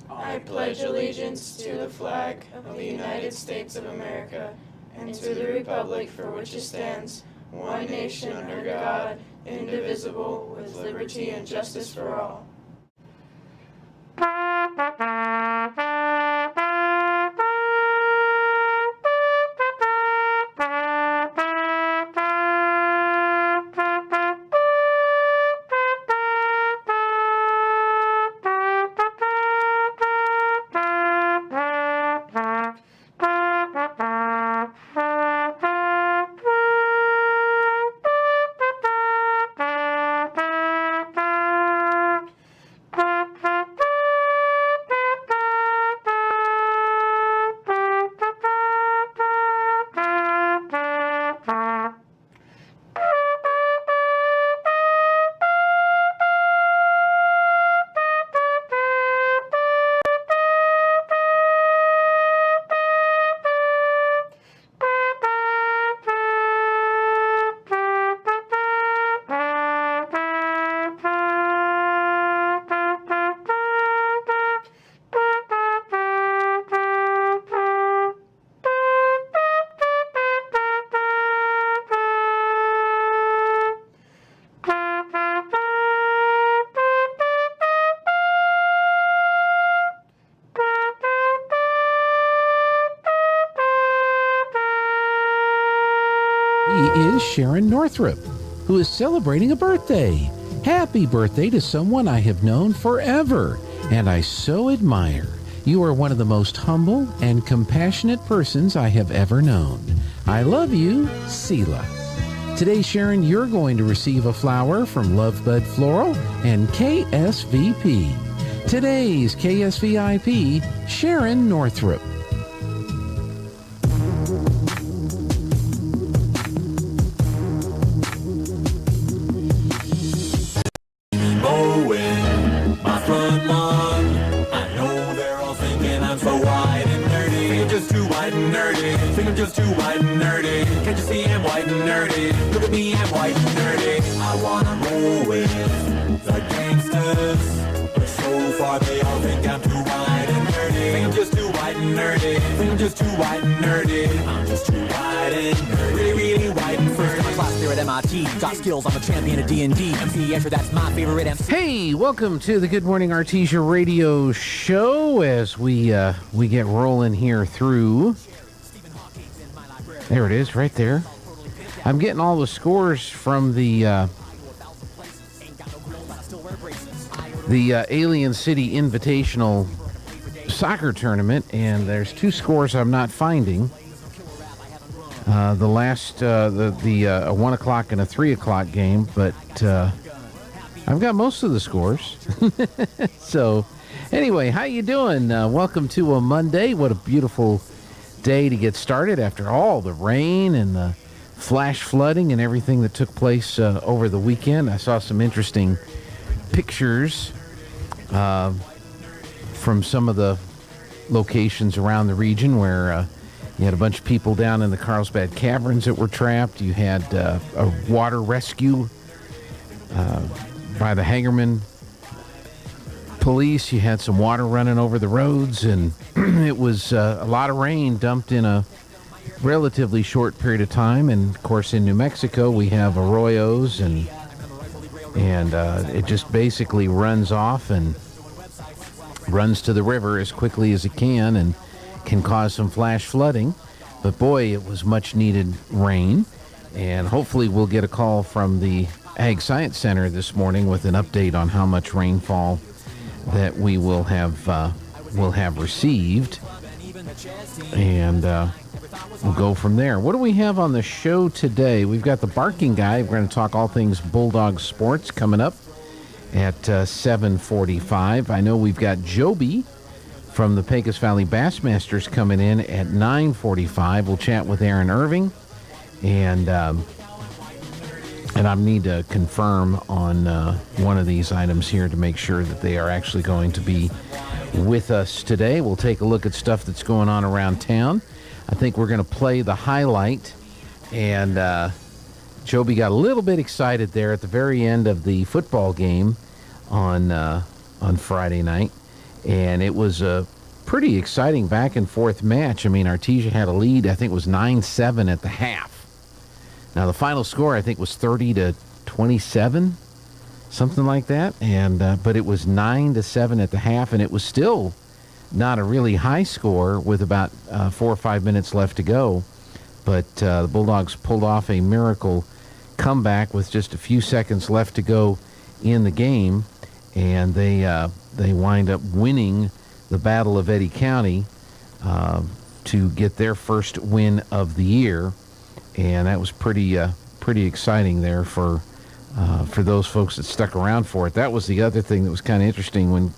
I pledge allegiance to the flag of the United States of America and to the republic for which it stands, one nation under God, indivisible, with liberty and justice for all. Is Sharon Northrup, who is celebrating a birthday. Happy birthday to someone I have known forever, and I so admire. You are one of the most humble and compassionate persons I have ever known. I love you, Seela. Today, Sharon, you're going to receive a flower from Lovebud Floral and KSVP. Today's KSVIP, Sharon Northrup. Just too white and nerdy. Can't you see I'm white and nerdy? Look at me, I'm white and nerdy. I wanna roll with the gangsters, but so far they all think I'm too white and nerdy. Think I'm just too white and nerdy. Think I'm just too white and nerdy. I'm just too white and nerdy. Really, really white and nerdy. My class there at MIT. Got skills, I'm a champion of D&D. MC Escher, that's my favorite MC. Hey, welcome to the Good Morning Artesia radio show as we get rolling here through. There it is, right there. I'm getting all the scores from the Alien City Invitational soccer tournament, and there's two scores I'm not finding. The last, a 1 o'clock and a 3 o'clock game, but I've got most of the scores. So, anyway, how you doing? Welcome to a Monday. What a beautiful day to get started after all the rain and the flash flooding and everything that took place over the weekend. I saw some interesting pictures from some of the locations around the region where you had a bunch of people down in the Carlsbad Caverns that were trapped. You had a water rescue by the Hagerman police. You had some water running over the roads, and it was a lot of rain dumped in a relatively short period of time. And of course, in New Mexico, we have arroyos, and it just basically runs off and runs to the river as quickly as it can, and can cause some flash flooding. But boy, it was much needed rain, and hopefully we'll get a call from the Ag Science Center this morning with an update on how much rainfall that we will have received, and we'll go from there. What do we have on the show today? We've got the Barking Guy. We're going to talk all things Bulldog sports coming up at 7:45. I know we've got Joby from the Pecos Valley Bassmasters coming in at 9:45. We'll chat with Aaron Irving, and I need to confirm on one of these items here to make sure that they are actually going to be with us today. We'll take a look at stuff that's going on around town. I think we're going to play the highlight and Joby got a little bit excited there at the very end of the football game on Friday night, and it was a pretty exciting back and forth match. I mean, Artesia had a lead. I think it was 9-7 at the half. Now the final score I think was 30-27, something like that. And but it was 9-7 at the half, and it was still not a really high score with about 4 or 5 minutes left to go. But the Bulldogs pulled off a miracle comeback with just a few seconds left to go in the game, and they wind up winning the Battle of Eddy County to get their first win of the year, and that was pretty exciting there for those folks that stuck around for it. That was the other thing that was kind of interesting when when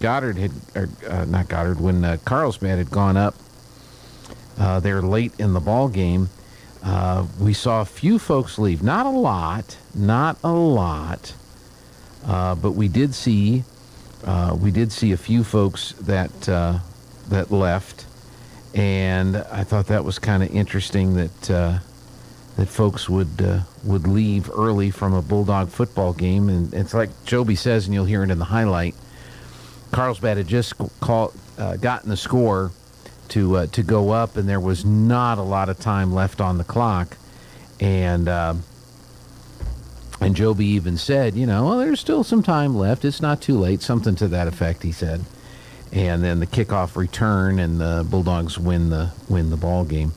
Carlsbad had gone up there late in the ball game. We saw a few folks leave, not a lot, but we did see a few folks that left, and I thought that was kind of interesting that folks would leave early from a Bulldog football game. And it's like Joby says, and you'll hear it in the highlight, Carlsbad had just gotten the score to go up, and there was not a lot of time left on the clock, and Joby even said, well, there's still some time left. It's not too late, something to that effect, he said. And then the kickoff return, and the Bulldogs win the ball game.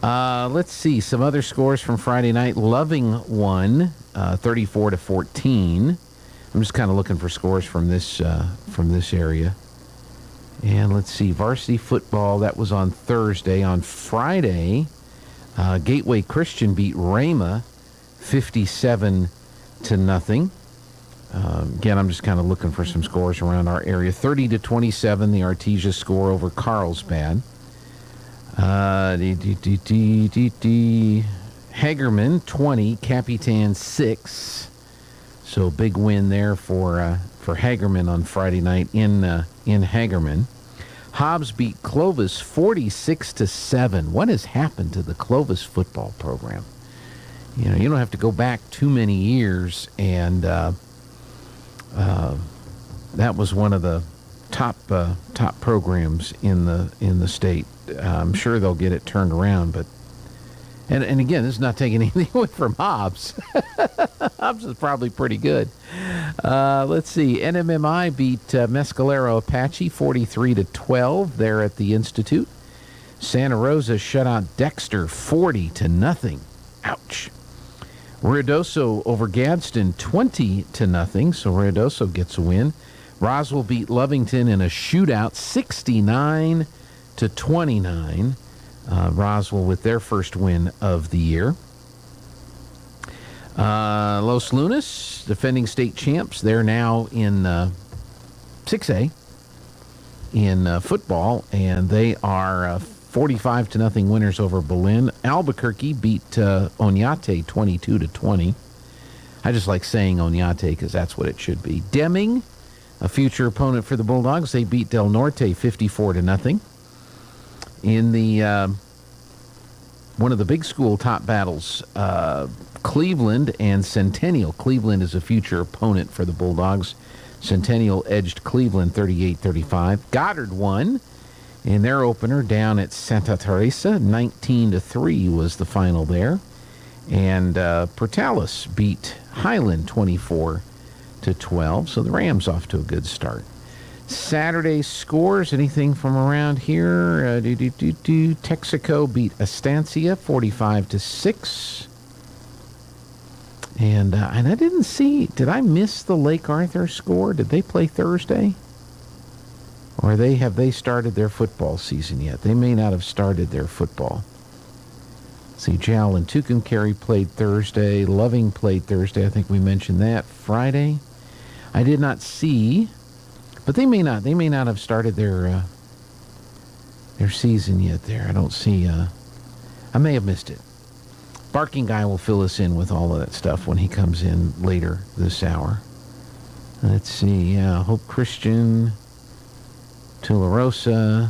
Let's see some other scores from Friday night. Loving won 34-14. I'm just kind of looking for scores from this area. And let's see, varsity football, that was on Thursday. On Friday, Gateway Christian beat Rhema 57-0. Again, I'm just kind of looking for some scores around our area. 30-27, the Artesia score over Carlsbad. Hagerman 20, Capitan 6. So big win there for Hagerman on Friday night in Hagerman. Hobbs beat Clovis 46-7. What has happened to the Clovis football program? You don't have to go back too many years, and that was one of the top programs in the state. I'm sure they'll get it turned around, but and again, this is not taking anything away from Hobbs. Hobbs is probably pretty good. Let's see. NMMI beat Mescalero Apache 43-12 there at the Institute. Santa Rosa shut out Dexter 40-0. Ouch. Ruidoso over Gadsden 20-0, so Ruidoso gets a win. Roswell beat Lovington in a shootout 69-29. Roswell with their first win of the year. Los Lunas, defending state champs, they're now in 6A in football, and they are 45-0 winners over Berlin. Albuquerque beat Oñate 22-20. I just like saying Oñate because that's what it should be. Deming, a future opponent for the Bulldogs, they beat Del Norte 54-0. In the one of the big school top battles, Cleveland and Centennial. Cleveland is a future opponent for the Bulldogs. Centennial edged Cleveland 38-35. Goddard won in their opener down at Santa Teresa. 19-3 was the final there. And Portales beat Highland 24-12. So the Rams off to a good start. Saturday scores, anything from around here? Texaco beat Estancia 45-6. And I didn't see, did I miss the Lake Arthur score? Did they play Thursday? Or have they started their football season yet? They may not have started their football. See, Jowl and Tucumcari played Thursday. Loving played Thursday. I think we mentioned that. Friday, I did not see, but they may not have started their season yet there. I don't see, I may have missed it. Barking Guy will fill us in with all of that stuff when he comes in later this hour. Let's see, Hope Christian, Tularosa,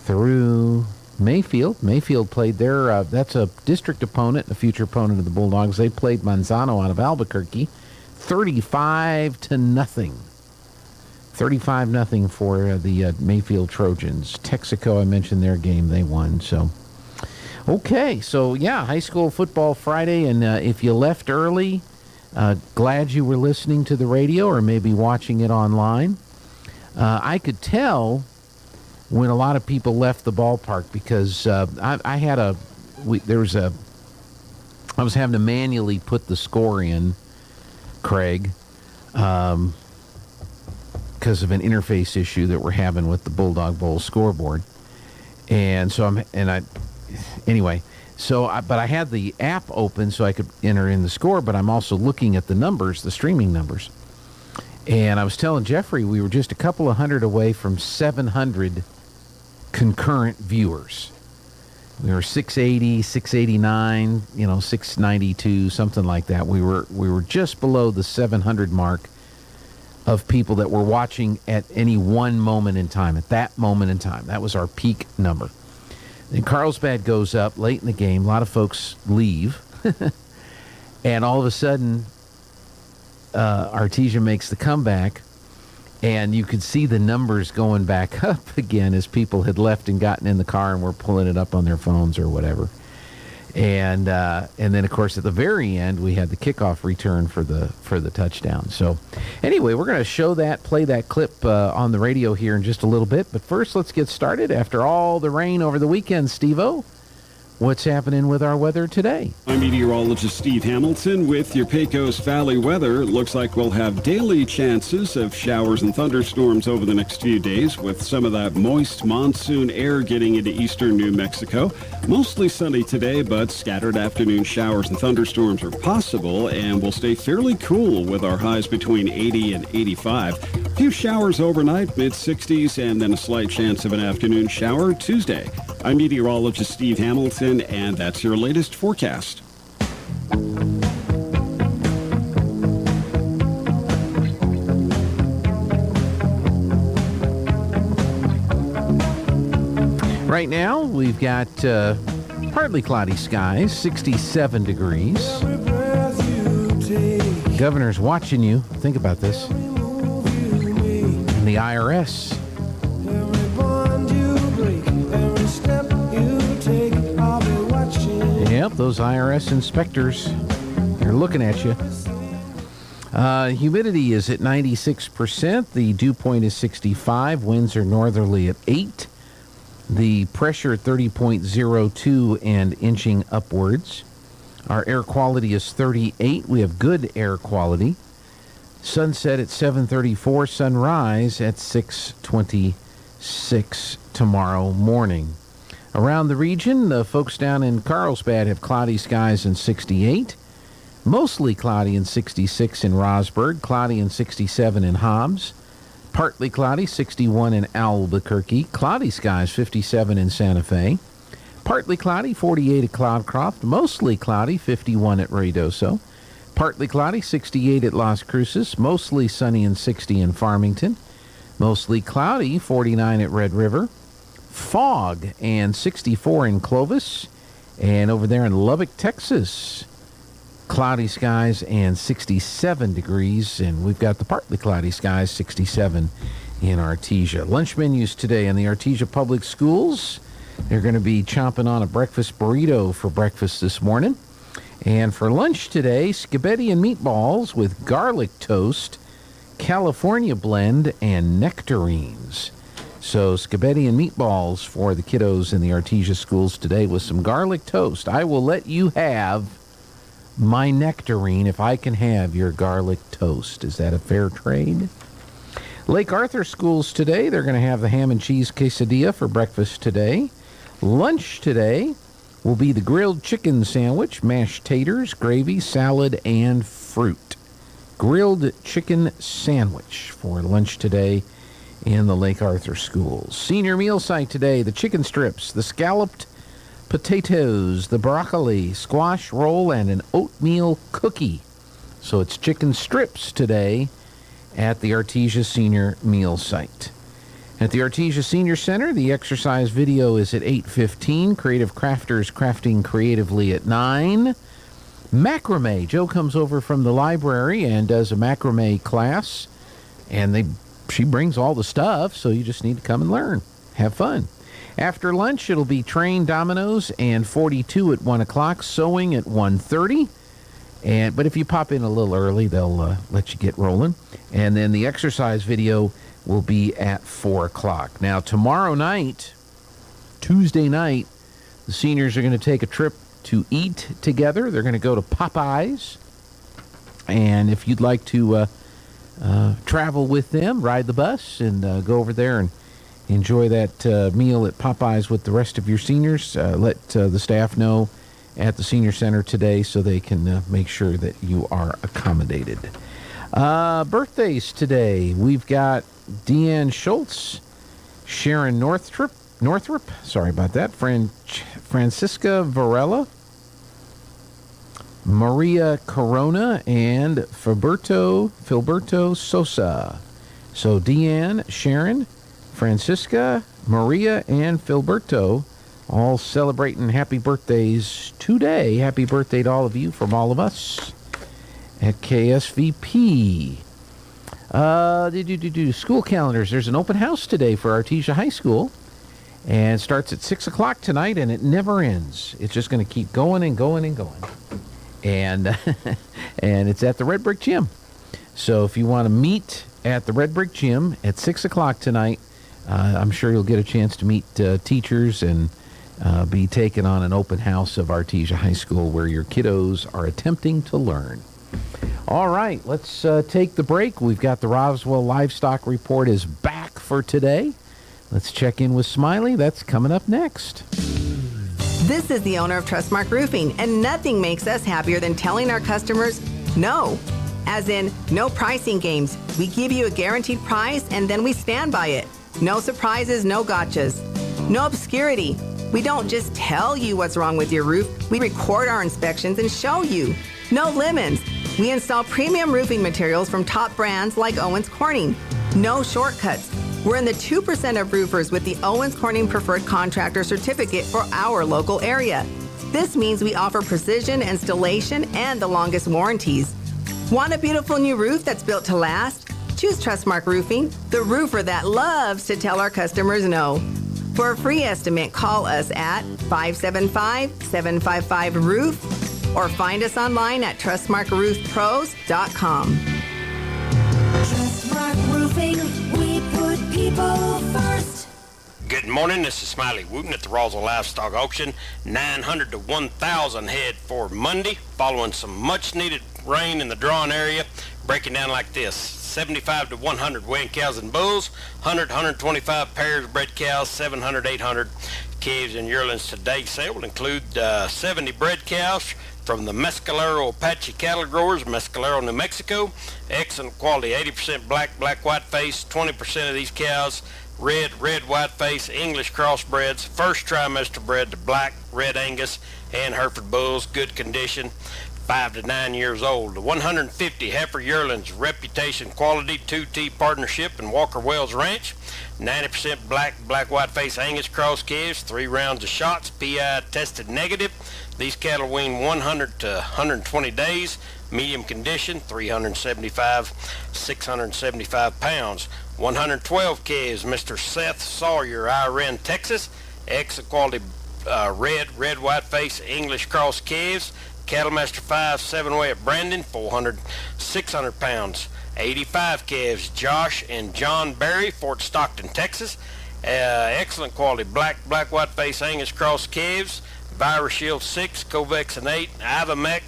Theroux, Mayfield played their, that's a district opponent, a future opponent of the Bulldogs. They played Manzano out of Albuquerque, 35-0. 35-0 for the Mayfield Trojans. Texaco, I mentioned their game, they won. So, okay, so yeah, high school football Friday, and if you left early, glad you were listening to the radio or maybe watching it online. I could tell when a lot of people left the ballpark because I was having to manually put the score in, Craig, because of an interface issue that we're having with the Bulldog Bowl scoreboard. And so but I had the app open so I could enter in the score, but I'm also looking at the numbers, the streaming numbers. And I was telling Jeffrey we were just a couple of hundred away from 700 concurrent viewers. We were 680, 689, 692, something like that. We were just below the 700 mark of people that were watching at any one moment in time, at that moment in time. That was our peak number. Then Carlsbad goes up late in the game. A lot of folks leave. And all of a sudden, Artesia makes the comeback, and you could see the numbers going back up again as people had left and gotten in the car and were pulling it up on their phones or whatever. And then, of course, at the very end, we had the kickoff return for the touchdown. So, anyway, we're going to play that clip on the radio here in just a little bit. But first, let's get started. After all the rain over the weekend, Steve-O, what's happening with our weather today? I'm meteorologist Steve Hamilton with your Pecos Valley weather. It looks like we'll have daily chances of showers and thunderstorms over the next few days with some of that moist monsoon air getting into eastern New Mexico. Mostly sunny today, but scattered afternoon showers and thunderstorms are possible, and we'll stay fairly cool with our highs between 80 and 85. A few showers overnight, mid-60s, and then a slight chance of an afternoon shower Tuesday. I'm meteorologist Steve Hamilton, and that's your latest forecast. Right now, we've got partly cloudy skies, 67 degrees. Governor's watching you. Think about this. And the IRS. Yep, those IRS inspectors, they're looking at you. Humidity is at 96%. The dew point is 65. Winds are northerly at 8. The pressure 30.02 and inching upwards. Our air quality is 38. We have good air quality. Sunset at 7:34. Sunrise at 6:26 tomorrow morning. Around the region, the folks down in Carlsbad have cloudy skies and 68. Mostly cloudy and 66 in Rosberg. Cloudy and 67 in Hobbs. Partly cloudy, 61 in Albuquerque. Cloudy skies, 57 in Santa Fe. Partly cloudy, 48 at Cloudcroft. Mostly cloudy, 51 at Ruidoso. Partly cloudy, 68 at Las Cruces. Mostly sunny and 60 in Farmington. Mostly cloudy, 49 at Red River. Fog and 64 in Clovis. And over there in Lubbock, Texas, cloudy skies and 67 degrees. And we've got the partly cloudy skies, 67 in Artesia. Lunch menus today in the Artesia Public Schools. They're going to be chomping on a breakfast burrito for breakfast this morning. And for lunch today, spaghetti and meatballs with garlic toast, California blend, and nectarines. So spaghetti and meatballs for the kiddos in the Artesia schools today with some garlic toast. I will let you have my nectarine if I can have your garlic toast. Is that a fair trade? Lake Arthur schools today, they're going to have the ham and cheese quesadilla for breakfast today. Lunch today will be the grilled chicken sandwich, mashed taters, gravy, salad, and fruit. Grilled chicken sandwich for lunch today in the Lake Arthur schools. Senior meal site today, the chicken strips, the scalloped potatoes, the broccoli, squash roll, and an oatmeal cookie. So it's chicken strips today at the Artesia Senior Meal Site. At the Artesia Senior Center, the exercise video is at 8:15. Creative Crafters crafting creatively at 9. Macrame. Joe comes over from the library and does a macrame class, and she brings all the stuff, so you just need to come and learn. Have fun. After lunch, it'll be train dominoes and 42 at 1 o'clock, sewing at 1:30. But if you pop in a little early, they'll let you get rolling. And then the exercise video will be at 4 o'clock. Now, tomorrow night, Tuesday night, the seniors are going to take a trip to eat together. They're going to go to Popeyes. And if you'd like to travel with them, ride the bus, and go over there and enjoy that meal at Popeyes with the rest of your seniors, let the staff know at the Senior Center today so they can make sure that you are accommodated. Birthdays today. We've got Deanne Schultz, Sharon Northrup, sorry about that, Francisca Varela, Maria Corona, and Filberto Sosa. So Deanne, Sharon, Francisca, Maria, and Filberto all celebrating happy birthdays today. Happy birthday to all of you from all of us at KSVP. School calendars. There's an open house today for Artesia High School, and it starts at 6 o'clock tonight, and it never ends. It's just going to keep going and going and going. And and it's at the Red Brick Gym. So if you want to meet at the Red Brick Gym at 6 o'clock tonight, I'm sure you'll get a chance to meet teachers and be taken on an open house of Artesia High School where your kiddos are attempting to learn. All right, let's take the break. We've got the Roswell Livestock Report is back for today. Let's check in with Smiley. That's coming up next. This is the owner of Trustmark Roofing, and nothing makes us happier than telling our customers no. As in, no pricing games. We give you a guaranteed price, and then we stand by it. No surprises, no gotchas. No obscurity. We don't just tell you what's wrong with your roof. We record our inspections and show you. No lemons. We install premium roofing materials from top brands like Owens Corning. No shortcuts. We're in the 2% of roofers with the Owens Corning Preferred Contractor Certificate for our local area. This means we offer precision installation and the longest warranties. Want a beautiful new roof that's built to last? Choose Trustmark Roofing, the roofer that loves to tell our customers no. For a free estimate, call us at 575-755-ROOF or find us online at trustmarkroofpros.com. Trustmark Roofing, we put people first. Good morning, this is Smiley Wooten at the Roswell Livestock Auction. 900 to 1,000 head for Monday, following some much needed rain in the drawn area. Breaking down like this: 75 to 100 weighing cows and bulls, 100 to 125 pairs bred cows, 700 800 calves and yearlings. Today's sale will include 70 bred cows from the Mescalero Apache cattle growers, Mescalero, New Mexico. Excellent quality, 80% black, white face, 20% of these cows red, white face, English crossbreds, first trimester bred to black, red Angus, and Hereford bulls, good condition, 5 to 9 years old. The 150 heifer yearlings, Reputation Quality, 2T Partnership, and Walker Wells Ranch. 90% black, white face Angus cross calves, 3 rounds of shots, PI tested negative. These cattle wean 100 to 120 days, medium condition, 375, 675 pounds. 112 calves, Mr. Seth Sawyer, Iran, Texas. Excellent quality red, white face English cross calves. Cattle Master 5 7-way at Brandon, 400, 600 pounds. 85 calves, Josh and John Berry, Fort Stockton, Texas. Excellent quality black, white face Angus cross calves. Virus Shield 6, Covex 8, Ivamec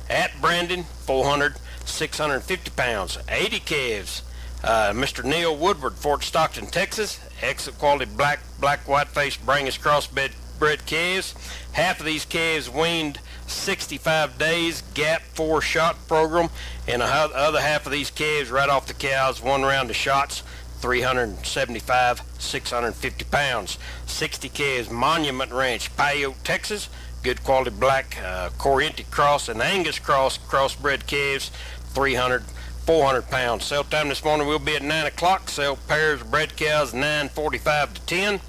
at Brandon, 400, 650 pounds. 80 calves, Mr. Neil Woodward, Fort Stockton, Texas. Excellent quality black, white face Brangus crossbred calves. Half of these calves weaned 65 days, gap 4 shot program, and the other half of these calves right off the cows, 1 round of shots, 375, 650 pounds. 60 calves, Monument Ranch, Paiute, Texas. Good quality black Corriente cross and Angus crossbred calves, 300, 400 pounds. Sale time this morning will be at 9 o'clock. Sell pairs of bred cows 9:45 to 10.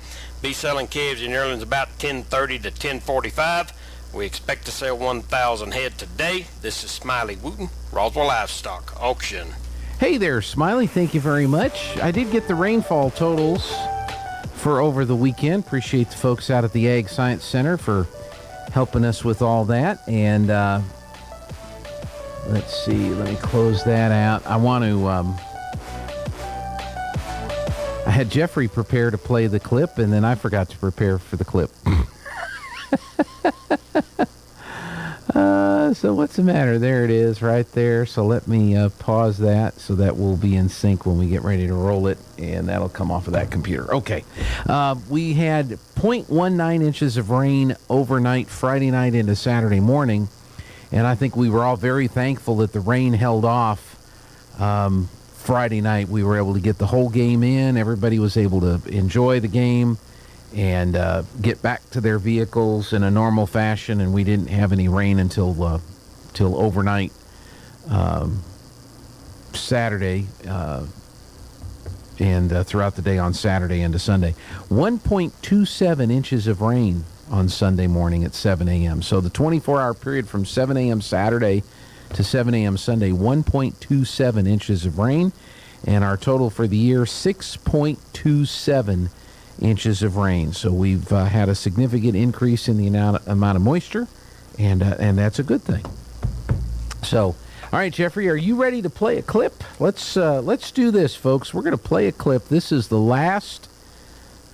Be selling calves and yearlings about 10:30 to 10:45. We expect to sell 1,000 head today. This is Smiley Wooten, Roswell Livestock Auction. Hey there, Smiley. Thank you very much. I did get the rainfall totals for over the weekend. Appreciate the folks out at the Ag Science Center for helping us with all that. And let's see. Let me close that out. I want to... I had Jeffrey prepare to play the clip, and then I forgot to prepare for the clip. So what's the matter? There it is right there. So let me pause that so that we'll be in sync when we get ready to roll it, and that'll come off of that computer. Okay. We had 0.19 inches of rain overnight, Friday night into Saturday morning, and I think we were all very thankful that the rain held off. Friday night, we were able to get the whole game in. Everybody was able to enjoy the game and get back to their vehicles in a normal fashion, and we didn't have any rain until overnight Saturday and throughout the day on Saturday into Sunday. 1.27 inches of rain on Sunday morning at 7 a.m. So the 24-hour period from 7 a.m. Saturday to 7 a.m. Sunday, 1.27 inches of rain, and our total for the year, 6.27 inches of rain. So we've had a significant increase in the amount of moisture, and that's a good thing. So, all right, Jeffrey, are you ready to play a clip? Let's do this, folks. We're going to play a clip. This is the last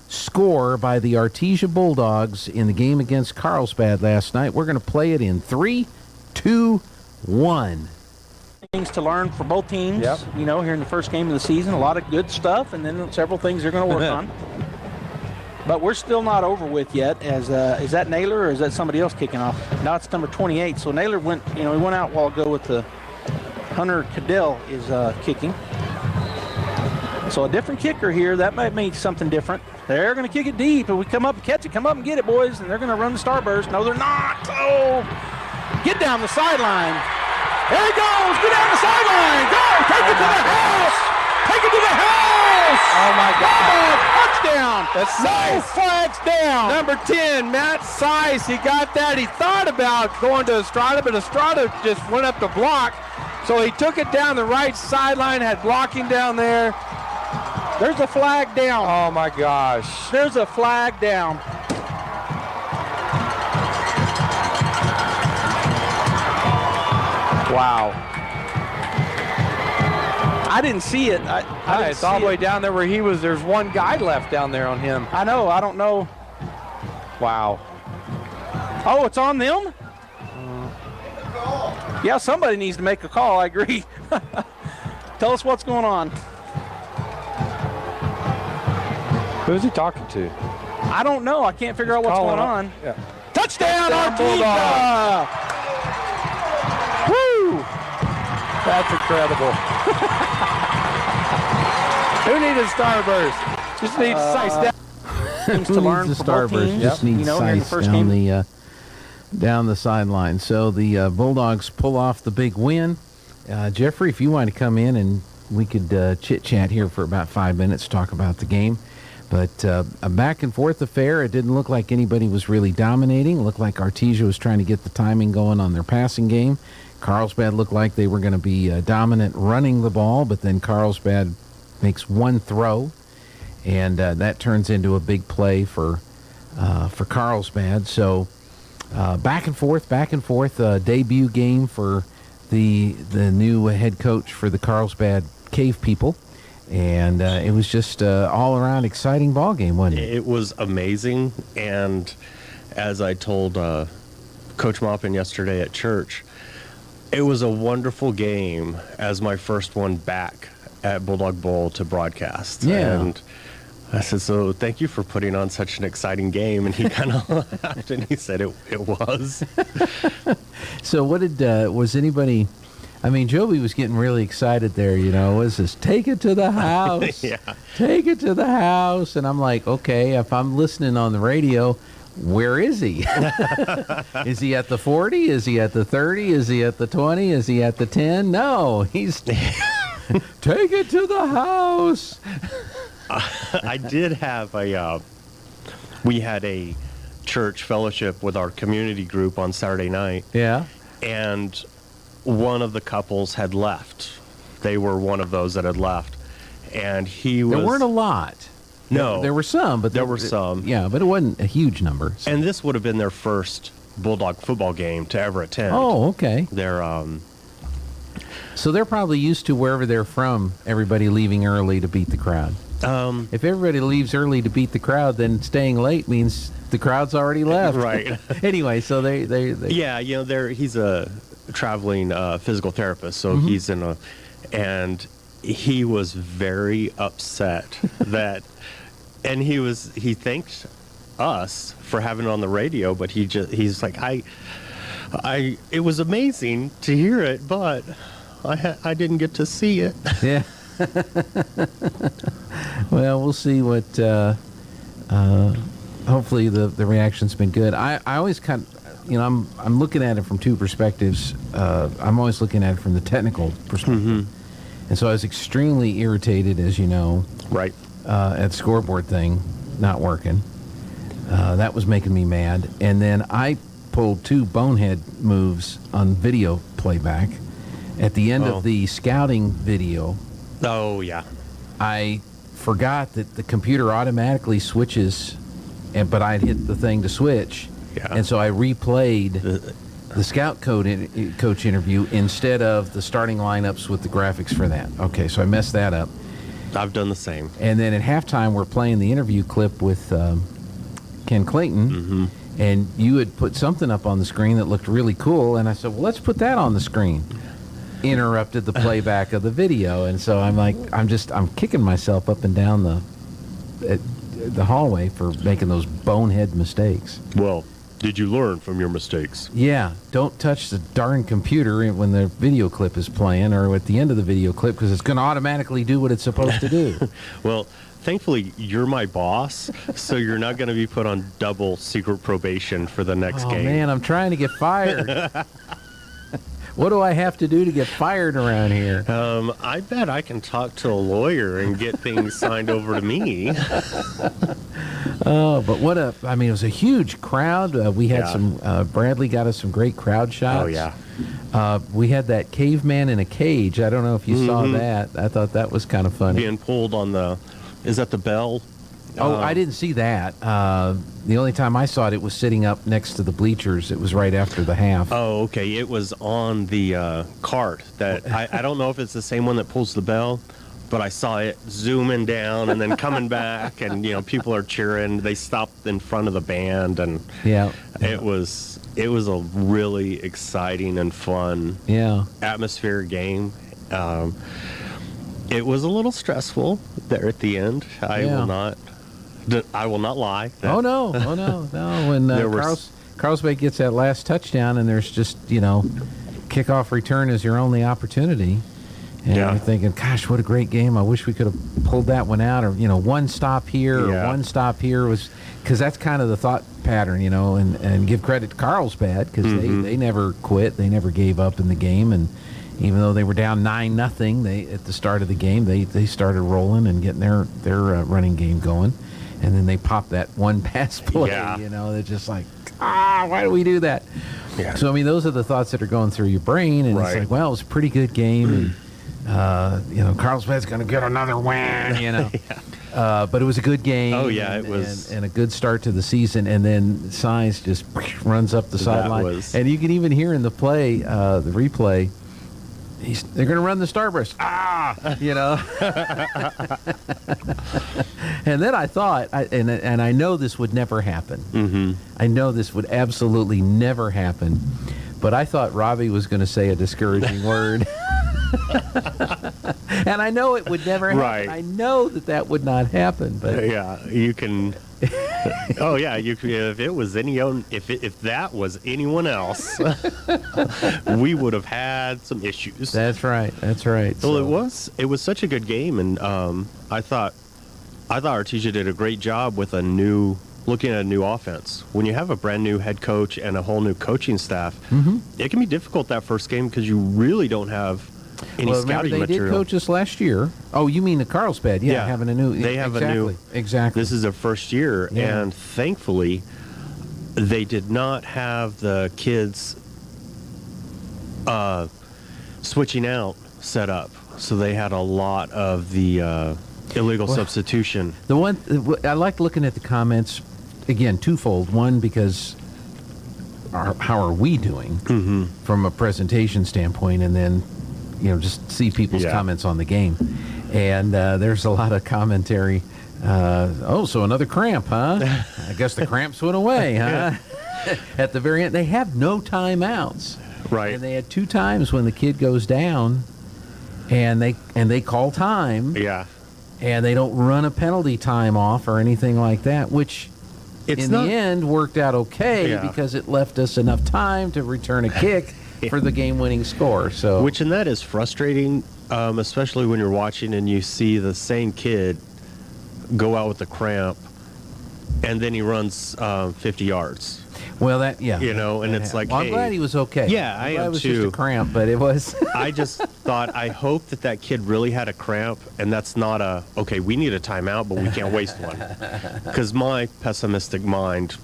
score by the Artesia Bulldogs in the game against Carlsbad last night. We're going to play it in 3, 2, 1. Things to learn for both teams. Yep. You know, here in the first game of the season, a lot of good stuff, and then several things they're going to work on. But we're still not over with yet. As is that Naylor or is that somebody else kicking off? Now it's number 28. So Naylor went. He went out a while ago with the Hunter Cadell is kicking. So a different kicker here. That might mean something different. They're going to kick it deep, and we come up and catch it. Come up and get it, boys. And they're going to run the starburst. No, they're not. Oh, get down the sideline. There he goes. Get down the sideline. Go. Take it to the house. Take it to the house. Oh, my God. Touchdown. That's no nice. flags down. Number 10, Matt Sice. He got that. He thought about going to Estrada, but Estrada just went up the block. So he took it down the right sideline, had blocking down there. There's a flag down. Oh, my gosh. There's a flag down. Wow. I didn't see it. I didn't It's all see the way it. down there where he was. There's one guy left down there on him. I know. I don't know. Wow. Oh, it's on them? Yeah, somebody needs to make a call. I agree. Tell us what's going on. Who's he talking to? I don't know. I can't figure out what's going on. Yeah. Touchdown, Touchdown, Artesia! Woo! That's incredible. Who needed starburst? Just needs Sice down. Things to Who learn needs a for both starburst? teams. Just needs here in the Sice first down game. down the sideline. So the Bulldogs pull off the big win. Jeffrey, if you want to come in and we could chit-chat here for about 5 minutes, talk about the game. But a back-and-forth affair. It didn't look like anybody was really dominating. It looked like Artesia was trying to get the timing going on their passing game. Carlsbad looked like they were going to be dominant running the ball, but then Carlsbad makes one throw, and that turns into a big play for Carlsbad. So back and forth, debut game for the new head coach for the Carlsbad Cave people. And it was just all-around exciting ball game, wasn't it? It was amazing, and as I told Coach Maupin yesterday at church, it was a wonderful game as my first one back at Bulldog Bowl to broadcast. Yeah. And I said, so thank you for putting on such an exciting game. And he kind of laughed, and he said it was. So what was anybody... I mean, Joby was getting really excited there, was this, take it to the house. Yeah. Take it to the house. And I'm like, okay, if I'm listening on the radio, where is he? Is he at the 40? Is he at the 30? Is he at the 20? Is he at the 10? No, he's take it to the house. I did have we had a church fellowship with our community group on Saturday night. Yeah. And one of the couples had left. They were one of those that had left. And he was... There weren't a lot. No. There were some, but there were some. Yeah, but it wasn't a huge number. So. And this would have been their first Bulldog football game to ever attend. Oh, okay. So they're probably used to wherever they're from, everybody leaving early to beat the crowd. If everybody leaves early to beat the crowd, then staying late means the crowd's already left. Right. Anyway, so they Yeah, he's a traveling physical therapist, so he's in a... And he was very upset that... And he thanked us for having it on the radio, but he's like, it was amazing to hear it, but I didn't get to see it. Yeah. Well, we'll see what. Hopefully, the reaction's been good. I always kind of, I'm looking at it from two perspectives. I'm always looking at it from the technical perspective, and so I was extremely irritated, as you know, right, at scoreboard thing not working. That was making me mad, and then I pulled two bonehead moves on video playback at the end of the scouting video. Oh yeah, I forgot that the computer automatically switches, but I'd hit the thing to switch, and so I replayed the scout coach interview instead of the starting lineups with the graphics for that. Okay, so I messed that up. I've done the same. And then at halftime, we're playing the interview clip with Ken Clayton, and you had put something up on the screen that looked really cool, and I said, well, let's put that on the screen. Interrupted the playback of the video, and so I'm like, I'm kicking myself up and down the hallway for making those bonehead mistakes. Well, did you learn from your mistakes? Yeah, don't touch the darn computer when the video clip is playing or at the end of the video clip, because it's going to automatically do what it's supposed to do. Well, thankfully, you're my boss, so you're not going to be put on double secret probation for the next game. Oh, man, I'm trying to get fired. What do I have to do to get fired around here? I bet I can talk to a lawyer and get things signed over to me. Oh, but it was a huge crowd. We had some, Bradley got us some great crowd shots. Oh, yeah. We had that caveman in a cage. I don't know if you saw that. I thought that was kind of funny. Being pulled on is that the bell? Oh, I didn't see that. The only time I saw it, it was sitting up next to the bleachers. It was right after the half. Oh, okay. It was on the cart. That I don't know if it's the same one that pulls the bell, but I saw it zooming down and then coming back, and people are cheering. They stopped in front of the band, and it was a really exciting and fun atmospheric game. It was a little stressful there at the end. I will not lie. Oh no. When Carlsbad gets that last touchdown, and there's just kickoff return is your only opportunity. And I'm thinking, gosh, what a great game. I wish we could have pulled that one out, or, one stop here or one stop here, was because that's kind of the thought pattern, and give credit to Carlsbad, because they never quit. They never gave up in the game. And even though they were down 9-0, at the start of the game, they started rolling and getting their running game going. And then they popped that one pass play, they're just like, why do we do that? Yeah. So, those are the thoughts that are going through your brain. And it's like, well, it was a pretty good game. And, Carlsbad's going to get another win, but it was a good game. Oh, yeah, it was. And a good start to the season. And then Size just runs up the sideline. And you can even hear in the play, the replay, they're going to run the starburst. And then I thought, and I know this would never happen. I know this would absolutely never happen. But I thought Robbie was going to say a discouraging word. And I know it would never happen. Right. I know that would not happen. But you can. Oh yeah, if it was if that was anyone else, we would have had some issues. That's right. Well, it was such a good game, and I thought Artesia did a great job with a new looking at a new offense. When you have a brand new head coach and a whole new coaching staff, it can be difficult that first game because you really don't have any scouting they material. Did coach us last year. Oh, you mean the Carlsbad? Yeah, having a new. They have a new. Exactly. This is their first year, and thankfully, they did not have the kids switching out set up. So they had a lot of the illegal substitution. The one I like looking at the comments again, twofold. One, because how are we doing from a presentation standpoint, and then just see people's comments on the game. And there's a lot of commentary. So another cramp, huh? I guess the cramps went away, huh? At the very end, they have no timeouts. Right. And they had 2 times when the kid goes down, and they call time. Yeah. And they don't run a penalty time off or anything like that, which the end worked out okay because it left us enough time to return a kick for the game-winning score. So, and that is frustrating, especially when you're watching and you see the same kid go out with a cramp, and then he runs 50 yards. Well, and it's like, I'm glad he was okay. Yeah, I am it was too. Just a cramp, but it was. I just thought, I hope that kid really had a cramp, and that's not we need a timeout, but we can't waste one. Because my pessimistic mind.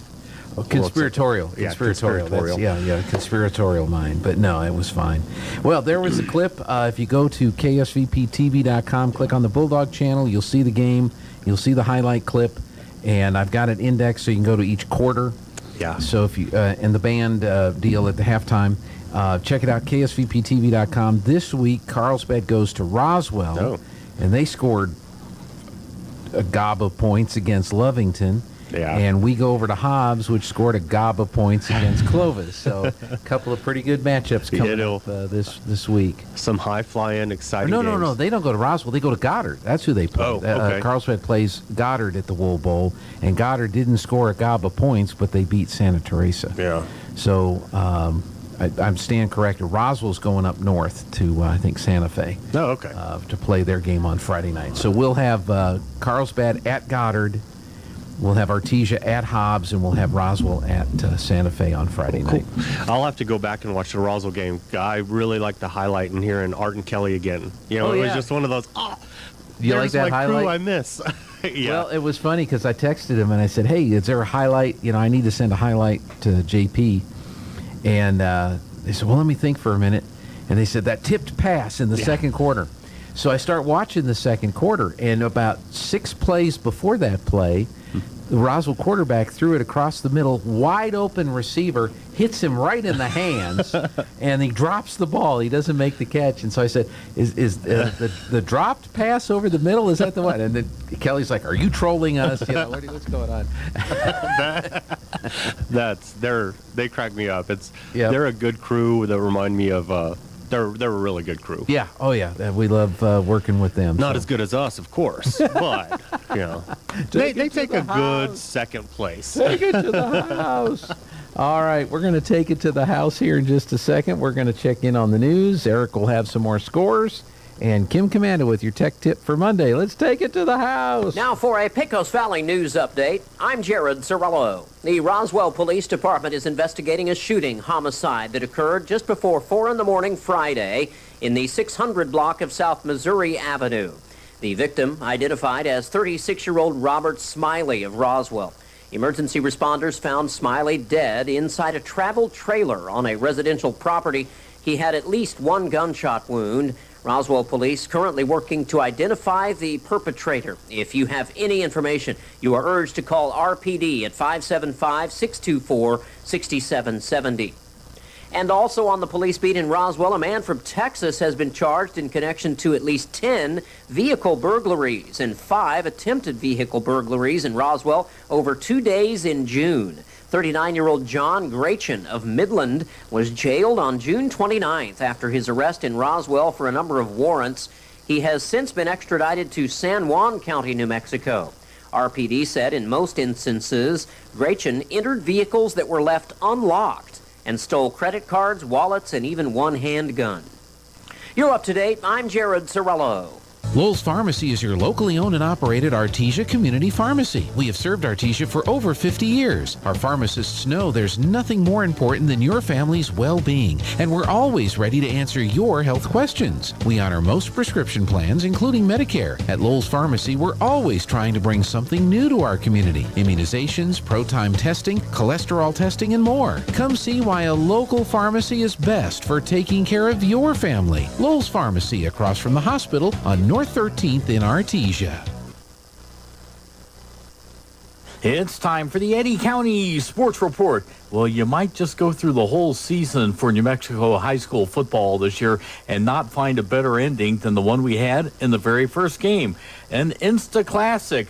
Conspiratorial. Conspiratorial. Conspiratorial mind. But no, it was fine. Well, there was the clip. If you go to KSVPTV.com, click on the Bulldog channel, you'll see the game. You'll see the highlight clip. And I've got it indexed so you can go to each quarter. Yeah. So if you and the band deal at the halftime, check it out, KSVPTV.com. This week, Carlsbad goes to Roswell, and they scored a gob of points against Lovington. Yeah. And we go over to Hobbs, which scored a gob of points against Clovis. So a couple of pretty good matchups coming up this week. Some high-flying, exciting games. No. They don't go to Roswell. They go to Goddard. That's who they play. Oh, okay. Carlsbad plays Goddard at the Wool Bowl, and Goddard didn't score a gob of points, but they beat Santa Teresa. Yeah. So I'm stand corrected. Roswell's going up north to, I think, Santa Fe. Oh, okay. To play their game on Friday night. So we'll have Carlsbad at Goddard. We'll have Artesia at Hobbs, and we'll have Roswell at Santa Fe on Friday night. I'll have to go back and watch the Roswell game. I really like the highlight in hearing Art and Kelly again. It was just one of those, you like that my highlight? crew I miss. Yeah. Well, it was funny because I texted him and I said, hey, is there a highlight? I need to send a highlight to JP. And they said, well, let me think for a minute. And they said, that tipped pass in the second quarter. So I start watching the second quarter, and about 6 plays before that play, the Roswell quarterback threw it across the middle, wide open receiver, hits him right in the hands, and he drops the ball. He doesn't make the catch. And so I said, is the dropped pass over the middle, is that the one? And then Kelly's like, are you trolling us? What's going on? They crack me up. They're a good crew that remind me of they're a really good crew. Yeah. Oh, yeah. We love working with them. Not as good as us, of course, but they take a good second place. Take it to the house. All right, we're going to take it to the house here in just a second. We're going to check in on the news. Eric will have some more scores. And Kim Commander with your tech tip for Monday. Let's take it to the house. Now for a Pecos Valley news update, I'm Jared Cirillo. The Roswell Police Department is investigating a shooting homicide that occurred just before 4 in the morning Friday in the 600 block of South Missouri Avenue. The victim identified as 36-year-old Robert Smiley of Roswell. Emergency responders found Smiley dead inside a travel trailer on a residential property. He had at least 1 gunshot wound. Roswell police currently working to identify the perpetrator. If you have any information, you are urged to call RPD at 575-624-6770. And also on the police beat in Roswell, a man from Texas has been charged in connection to at least 10 vehicle burglaries and 5 attempted vehicle burglaries in Roswell over 2 days in June. 39-year-old John Grachin of Midland was jailed on June 29th after his arrest in Roswell for a number of warrants. He has since been extradited to San Juan County, New Mexico. RPD said in most instances, Grachin entered vehicles that were left unlocked and stole credit cards, wallets, and even 1 handgun. You're up to date. I'm Jared Cirillo. Lowell's Pharmacy is your locally owned and operated Artesia Community Pharmacy. We have served Artesia for over 50 years. Our pharmacists know there's nothing more important than your family's well-being, and we're always ready to answer your health questions. We honor most prescription plans, including Medicare. At Lowell's Pharmacy, we're always trying to bring something new to our community. Immunizations, pro-time testing, cholesterol testing, and more. Come see why a local pharmacy is best for taking care of your family. Lowell's Pharmacy, across from the hospital on North 13th in Artesia. It's time for the Eddy County Sports Report. Well, you might just go through the whole season for New Mexico high school football this year and not find a better ending than the one we had in the very first game. An Insta Classic.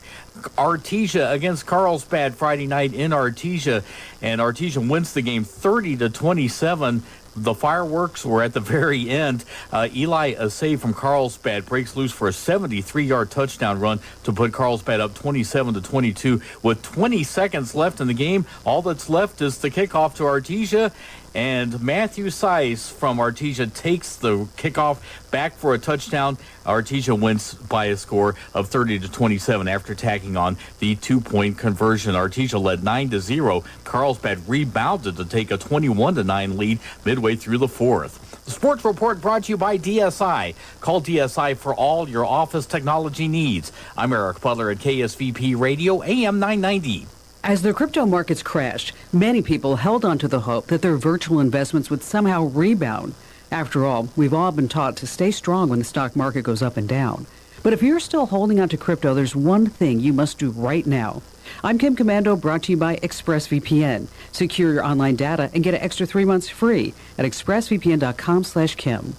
Artesia against Carlsbad Friday night in Artesia, and Artesia wins the game 30-27. The fireworks were at the very end. Eli Asay from Carlsbad breaks loose for a 73-yard touchdown run to put Carlsbad up 27-22. With 20 seconds left in the game, all that's left is the kickoff to Artesia. And Matthew Seiss from Artesia takes the kickoff back for a touchdown. Artesia wins by a score of 30-27 after tacking on the 2-point conversion. Artesia led 9-0. Carlsbad rebounded to take a 21-9 lead midway through the fourth. The Sports Report brought to you by DSI. Call DSI for all your office technology needs. I'm Eric Butler at KSVP Radio, AM 990. As the crypto markets crashed, many people held on to the hope that their virtual investments would somehow rebound. After all, we've all been taught to stay strong when the stock market goes up and down. But if you're still holding on to crypto, there's one thing you must do right now. I'm Kim Commando, brought to you by ExpressVPN. Secure your online data and get an extra 3 months free at expressvpn.com/Kim.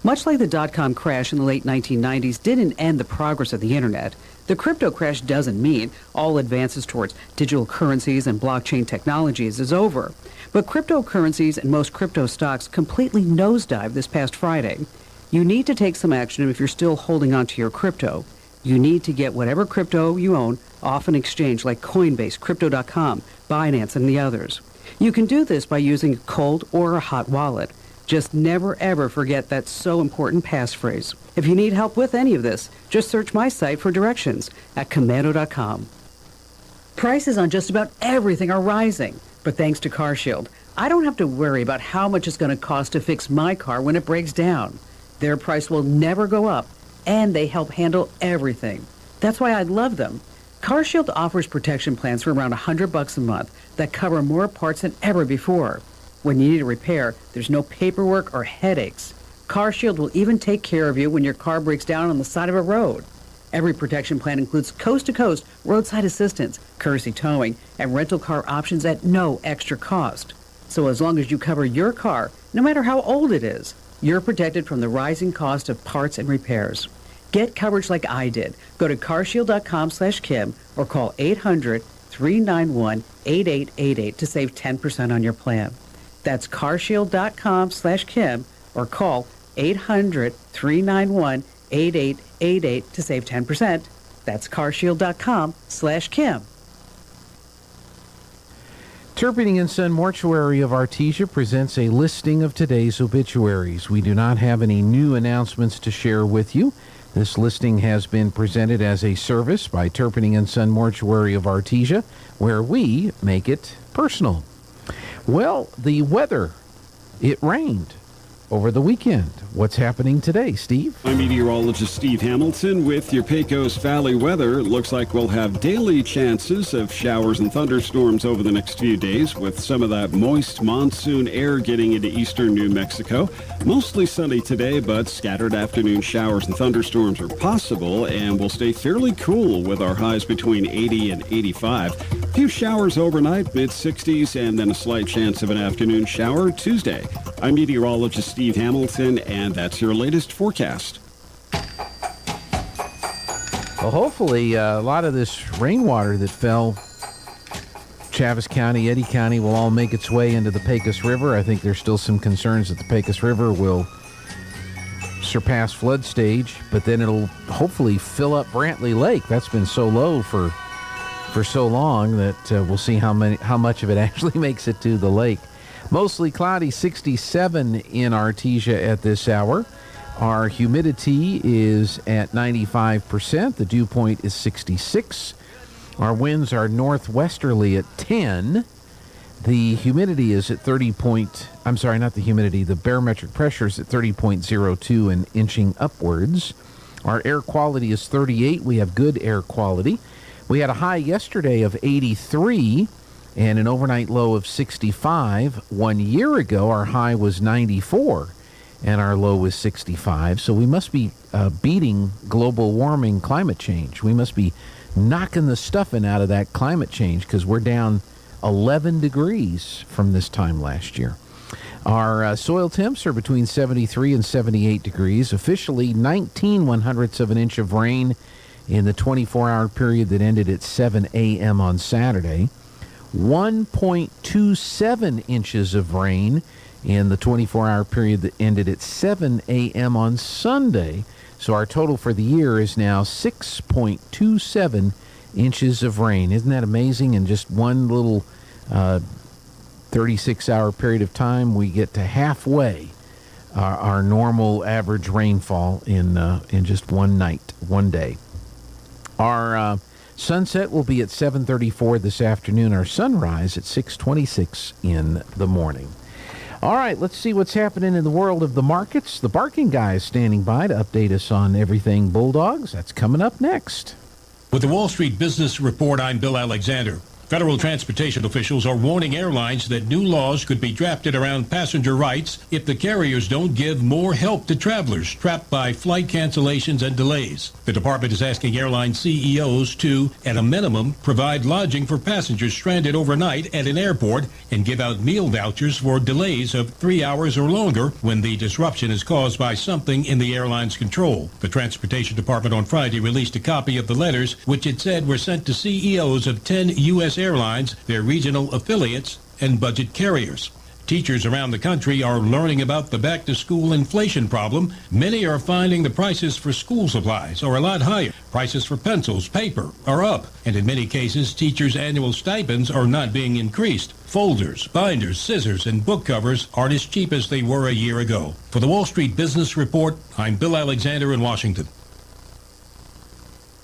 Much like the dot-com crash in the late 1990s didn't end the progress of the internet, the crypto crash doesn't mean all advances towards digital currencies and blockchain technologies is over. But cryptocurrencies and most crypto stocks completely nosedived this past Friday. You need to take some action if you're still holding on to your crypto. You need to get whatever crypto you own off an exchange like Coinbase, Crypto.com, Binance, and the others. You can do this by using a cold or a hot wallet. Just never, ever forget that so important passphrase. If you need help with any of this, just search my site for directions at commando.com. Prices on just about everything are rising, but thanks to CarShield, I don't have to worry about how much it's going to cost to fix my car when it breaks down. Their price will never go up, and they help handle everything. That's why I love them. CarShield offers protection plans for around $100 a month that cover more parts than ever before. When you need a repair, there's no paperwork or headaches. CarShield will even take care of you when your car breaks down on the side of a road. Every protection plan includes coast-to-coast roadside assistance, courtesy towing, and rental car options at no extra cost. So as long as you cover your car, no matter how old it is, you're protected from the rising cost of parts and repairs. Get coverage like I did. Go to carshield.com/Kim or call 800-391-8888 to save 10% on your plan. That's carshield.com/Kim or call 800-391-8888 to save 10%. That's carshield.com/Kim. Terpening & Son Mortuary of Artesia presents a listing of today's obituaries. We do not have any new announcements to share with you. This listing has been presented as a service by Terpening & Son Mortuary of Artesia, where we make it personal. Well, the weather, it rained over the weekend. What's happening today, Steve? I'm meteorologist Steve Hamilton with your Pecos Valley weather. It looks like we'll have daily chances of showers and thunderstorms over the next few days, with some of that moist monsoon air getting into eastern New Mexico. Mostly sunny today, but scattered afternoon showers and thunderstorms are possible, and we'll stay fairly cool with our highs between 80 and 85. A few showers overnight, mid-60s, and then a slight chance of an afternoon shower Tuesday. I'm meteorologist Steve Hamilton, and that's your latest forecast. Well, hopefully a lot of this rainwater that fell Chaves County, Eddy County will all make its way into the Pecos River. I think there's still some concerns that the Pecos River will surpass flood stage, but then it'll hopefully fill up Brantley Lake. That's been so low for so long that we'll see how much of it actually makes it to the lake. Mostly cloudy, 67 in Artesia at this hour. Our humidity is at 95%. The dew point is 66. Our winds are northwesterly at 10. The humidity is at the barometric pressure is at 30.02 and inching upwards. Our air quality is 38. We have good air quality. We had a high yesterday of 83 and an overnight low of 65. 1 year ago, our high was 94 and our low was 65. So we must be beating global warming climate change. We must be knocking the stuffing out of that climate change because we're down 11 degrees from this time last year. Our soil temps are between 73 and 78 degrees. Officially, 19/100ths of an inch of rain in the 24-hour period that ended at 7 a.m. on Saturday. 1.27 inches of rain in the 24-hour period that ended at 7 a.m. on Sunday. So our total for the year is now 6.27 inches of rain. Isn't that amazing? In just one little 36-hour period of time, we get to halfway our normal average rainfall in just one night, one day. Our sunset will be at 7:34 this afternoon. Our sunrise at 6:26 in the morning. All right, let's see what's happening in the world of the markets. The Barking Guy is standing by to update us on everything Bulldogs. That's coming up next. With the Wall Street Business Report, I'm Bill Alexander. Federal transportation officials are warning airlines that new laws could be drafted around passenger rights if the carriers don't give more help to travelers trapped by flight cancellations and delays. The department is asking airline CEOs to, at a minimum, provide lodging for passengers stranded overnight at an airport and give out meal vouchers for delays of 3 hours or longer when the disruption is caused by something in the airline's control. The Transportation Department on Friday released a copy of the letters, which it said were sent to CEOs of 10 U.S. airlines, their regional affiliates, and budget carriers. Teachers around the country are learning about the back-to-school inflation problem. Many are finding the prices for school supplies are a lot higher. Prices for pencils, paper are up, and in many cases, teachers' annual stipends are not being increased. Folders, binders, scissors, and book covers aren't as cheap as they were a year ago. For the Wall Street Business Report, I'm Bill Alexander in Washington.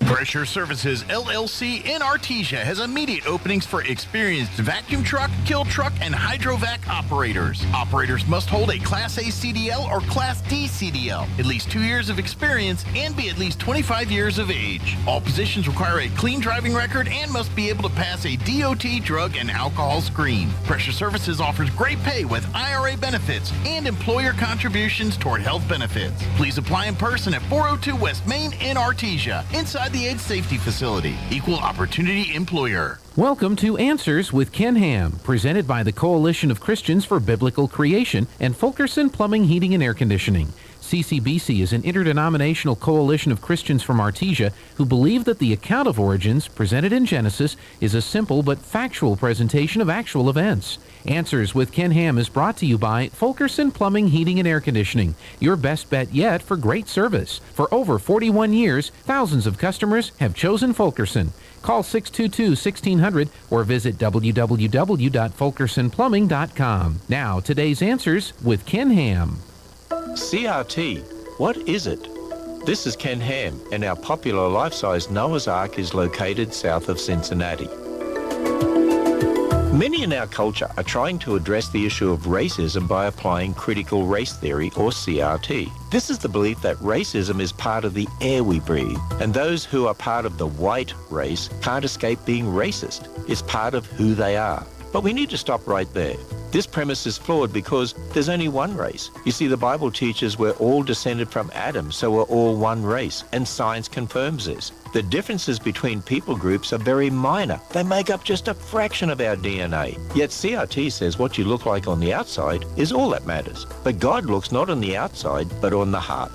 Pressure Services LLC in Artesia has immediate openings for experienced vacuum truck, kill truck, and hydrovac operators. Operators must hold a Class A CDL or Class D CDL, at least 2 years of experience, and be at least 25 years of age. All positions require a clean driving record and must be able to pass a DOT drug and alcohol screen. Pressure Services offers great pay with IRA benefits and employer contributions toward health benefits. Please apply in person at 402 West Main in Artesia, inside the AIDS Safety Facility. Equal Opportunity Employer. Welcome to Answers with Ken Ham, presented by the Coalition of Christians for Biblical Creation and Fulkerson Plumbing, Heating, and Air Conditioning. CCBC is an interdenominational coalition of Christians from Artesia who believe that the account of origins presented in Genesis is a simple but factual presentation of actual events. Answers with Ken Ham is brought to you by Fulkerson Plumbing, Heating, and Air Conditioning, your best bet yet for great service. For over 41 years, thousands of customers have chosen Fulkerson. Call 622-1600 or visit www.fulkersonplumbing.com. Now, today's Answers with Ken Ham. CRT, what is it? This is Ken Ham, and our popular life-size Noah's Ark is located south of Cincinnati. Many in our culture are trying to address the issue of racism by applying critical race theory, or CRT. This is the belief that racism is part of the air we breathe, and those who are part of the white race can't escape being racist. It's part of who they are. But we need to stop right there. This premise is flawed because there's only one race. You see, the Bible teaches we're all descended from Adam, so we're all one race, and science confirms this. The differences between people groups are very minor. They make up just a fraction of our DNA. Yet CRT says what you look like on the outside is all that matters. But God looks not on the outside, but on the heart.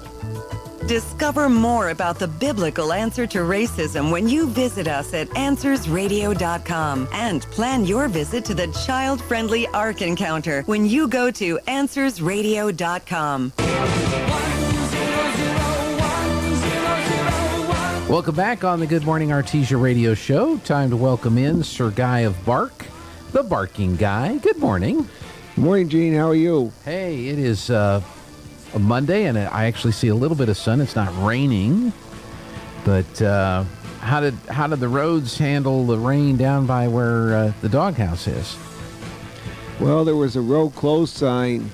Discover more about the biblical answer to racism when you visit us at AnswersRadio.com and plan your visit to the child-friendly Ark Encounter when you go to AnswersRadio.com. Welcome back on the Good Morning Artesia radio show. Time to welcome in Sir Guy of Bark, the Barking Guy. Good morning. Good morning, Gene. How are you? Hey, it is Monday, and I actually see a little bit of sun. It's not raining, but how did the roads handle the rain down by where the doghouse is? Well, there was a road closed sign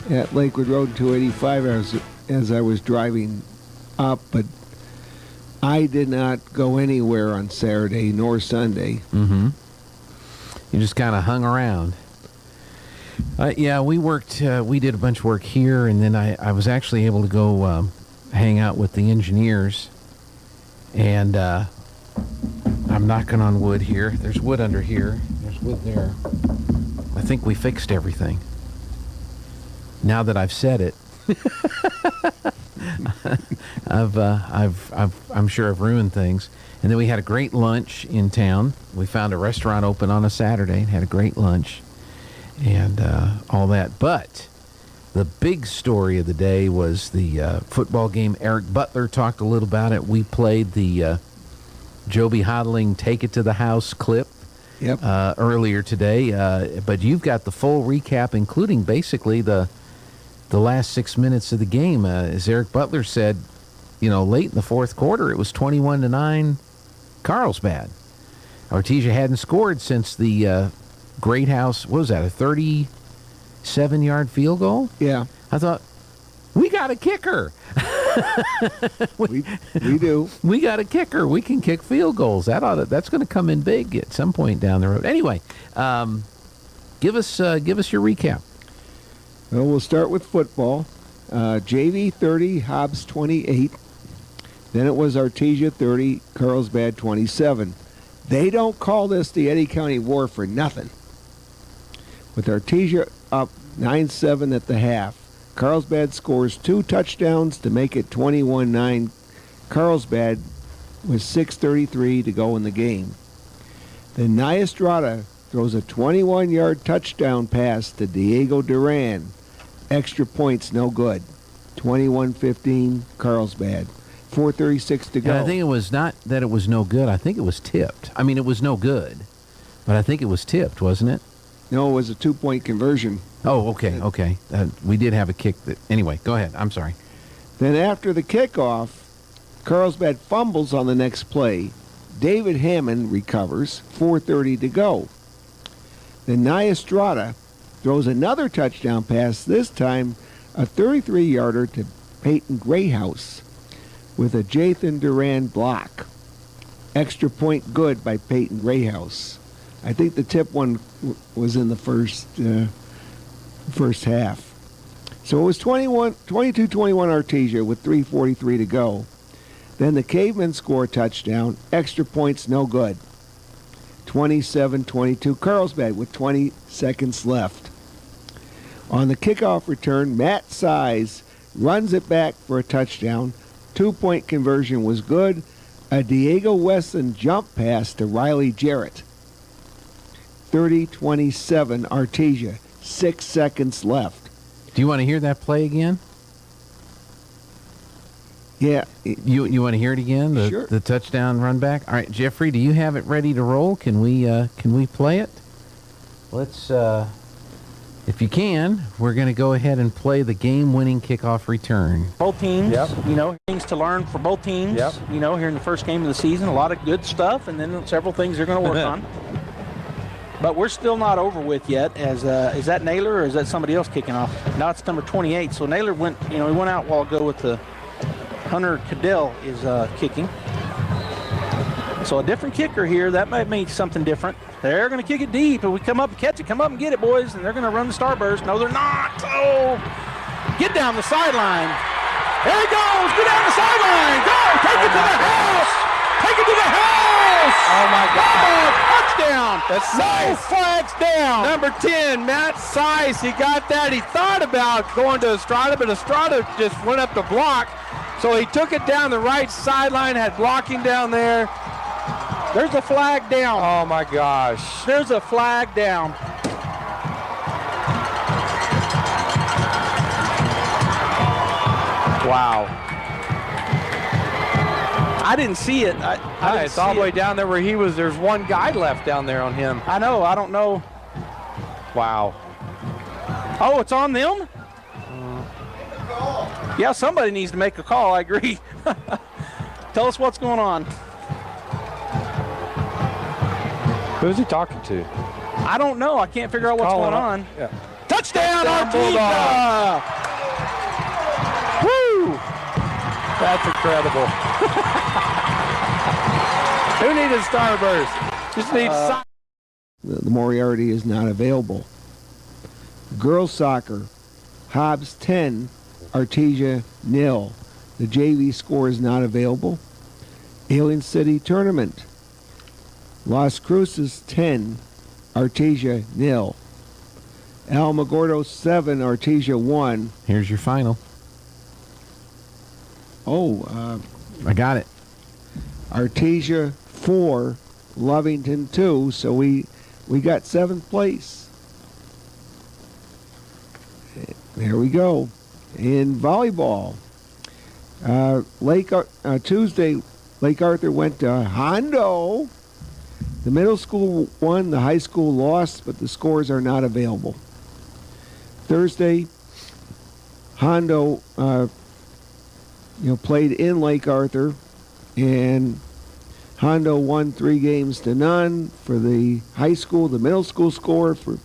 at Lakewood Road 285 as I was driving up, but I did not go anywhere on Saturday nor Sunday. Mm-hmm. You just kind of hung around. Yeah, we worked. We did a bunch of work here, and then I was actually able to go hang out with the engineers. And I'm knocking on wood here. There's wood under here. There's wood there. I think we fixed everything. Now that I've said it, I'm sure I've ruined things. And then we had a great lunch in town. We found a restaurant open on a Saturday and had a great lunch and all that. But the big story of the day was the football game. Eric Butler talked a little about it. We played the Joby Hodling Take It to the House clip earlier today. But you've got the full recap, including basically the last 6 minutes of the game. As Eric Butler said, late in the fourth quarter, it was 21-9 Carlsbad. Artesia hadn't scored since the Great House, what was that, a 37-yard field goal? Yeah. I thought, we got a kicker. we do. We got a kicker. We can kick field goals. That's going to come in big at some point down the road. Anyway, give us your recap. Well, we'll start with football. JV 30, Hobbs 28. Then it was Artesia 30, Carlsbad 27. They don't call this the Eddy County War for nothing. With Artesia up 9-7 at the half, Carlsbad scores 2 touchdowns to make it 21-9. Carlsbad with 6:33 to go in the game. Then Nyestrada throws a 21-yard touchdown pass to Diego Duran. Extra points, no good. 21-15, Carlsbad. 4:36 to go. And I think it was not that it was no good. I think it was tipped. I mean, it was no good, but I think it was tipped, wasn't it? No, it was a 2-point conversion. Oh, okay. We did have a kick. Anyway, go ahead. I'm sorry. Then after the kickoff, Carlsbad fumbles on the next play. David Hammond recovers. 4:30 to go. Then Nyestrada throws another touchdown pass, this time a 33-yarder to Peyton Grayhouse with a Jathan Duran block. Extra point good by Peyton Grayhouse. I think the tip one was in the first half. So it was 22-21 Artesia with 3:43 to go. Then the Cavemen score a touchdown. Extra points no good. 27-22 Carlsbad with 20 seconds left. On the kickoff return, Matt Size runs it back for a touchdown. 2-point conversion was good. A Diego Wesson jump pass to Riley Jarrett. 30-27 Artesia. 6 seconds left. Do you want to hear that play again? Yeah. You want to hear it again? Sure. The touchdown run back? All right, Jeffrey, do you have it ready to roll? Can we play it? Let's if you can, we're going to go ahead and play the game-winning kickoff return. Both teams, things to learn for both teams. Here in the first game of the season, a lot of good stuff, and then several things they're going to work on. But we're still not over with yet. As is that Naylor or is that somebody else kicking off? Now it's number 28. So Naylor went, he went out a while ago with the Hunter Cadell is kicking. So a different kicker here. That might mean something different. They're going to kick it deep. If we come up and catch it, come up and get it, boys. And they're going to run the starburst. No, they're not. Oh, get down the sideline. There he goes. Get down the sideline. Go. Take it to the house. Take it to the house. Oh, my God. Touchdown. That's no Size. flags down. Number 10, Matt Size. He got that. He thought about going to Estrada, but Estrada just went up to block. So he took it down the right sideline, had blocking down there. There's a flag down. Oh, my gosh. There's a flag down. Wow. I didn't see it. I it's all the way down there where he was. There's one guy left down there on him. I know. I don't know. Wow. Oh, it's on them? Yeah, somebody needs to make a call. I agree. Tell us what's going on. Who's he talking to? I don't know. I can't figure out what's going on. Yeah. Touchdown, Artesia! Woo! That's incredible. Who needed Starburst? Just needs The Moriarty is not available. Girls soccer, Hobbs 10, Artesia 0. The JV score is not available. Alien City Tournament, Las Cruces 10, Artesia 0. Alamogordo 7, Artesia 1. Here's your final. I got it. Artesia 4, Lovington 2. So we got 7th place. There we go. In volleyball, Tuesday, Lake Arthur went to Hondo. The middle school won, the high school lost, but the scores are not available. Thursday, Hondo played in Lake Arthur, and Hondo won 3-0 for the high school. The middle school score for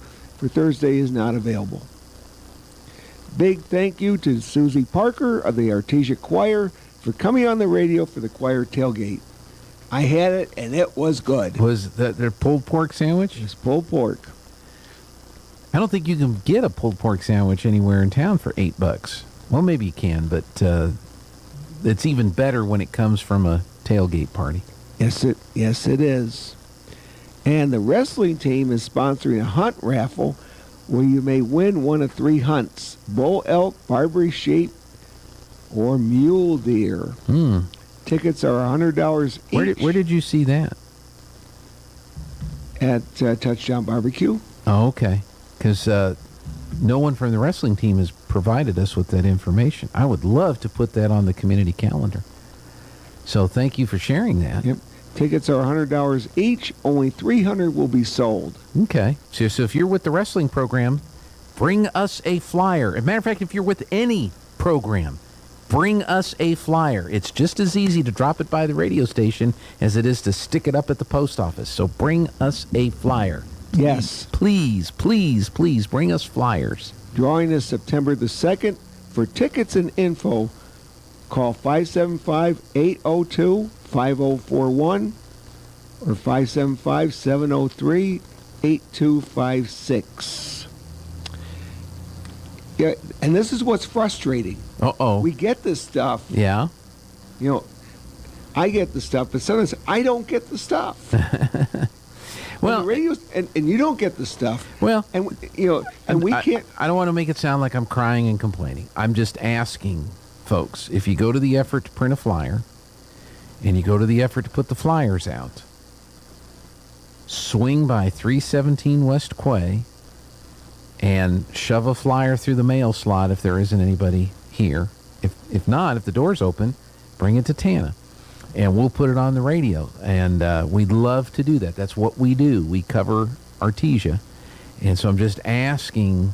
Thursday is not available. Big thank you to Susie Parker of the Artesia Choir for coming on the radio for the choir tailgate. I had it, and it was good. Was that their pulled pork sandwich? It's pulled pork. I don't think you can get a pulled pork sandwich anywhere in town for $8. Well, maybe you can, but it's even better when it comes from a tailgate party. Yes, it is. And the wrestling team is sponsoring a hunt raffle where you may win one of 3 hunts: bull elk, Barbary sheep, or mule deer. Tickets are $100 each. Where did you see that? At Touchdown Barbecue. Oh, okay. Because no one from the wrestling team has provided us with that information. I would love to put that on the community calendar. So thank you for sharing that. Yep. Tickets are $100 each. Only 300 will be sold. Okay. So if you're with the wrestling program, bring us a flyer. As a matter of fact, if you're with any program, bring us a flyer. It's just as easy to drop it by the radio station as it is to stick it up at the post office. So bring us a flyer. Yes. Please, please, please bring us flyers. Drawing is September the 2nd. For tickets and info, call 575-802-5041 or 575-703-8256. Yeah, and this is what's frustrating. Uh-oh. We get this stuff. Yeah. I get the stuff, but sometimes I don't get the stuff. Well, the radio, and you don't get the stuff. Well, and we can't. I don't want to make it sound like I'm crying and complaining. I'm just asking folks, if you go to the effort to print a flyer and you go to the effort to put the flyers out, swing by 317 West Quay and shove a flyer through the mail slot if there isn't anybody here. If not, if the door's open, bring it to Tana. And we'll put it on the radio. And we'd love to do that. That's what we do. We cover Artesia. And so I'm just asking,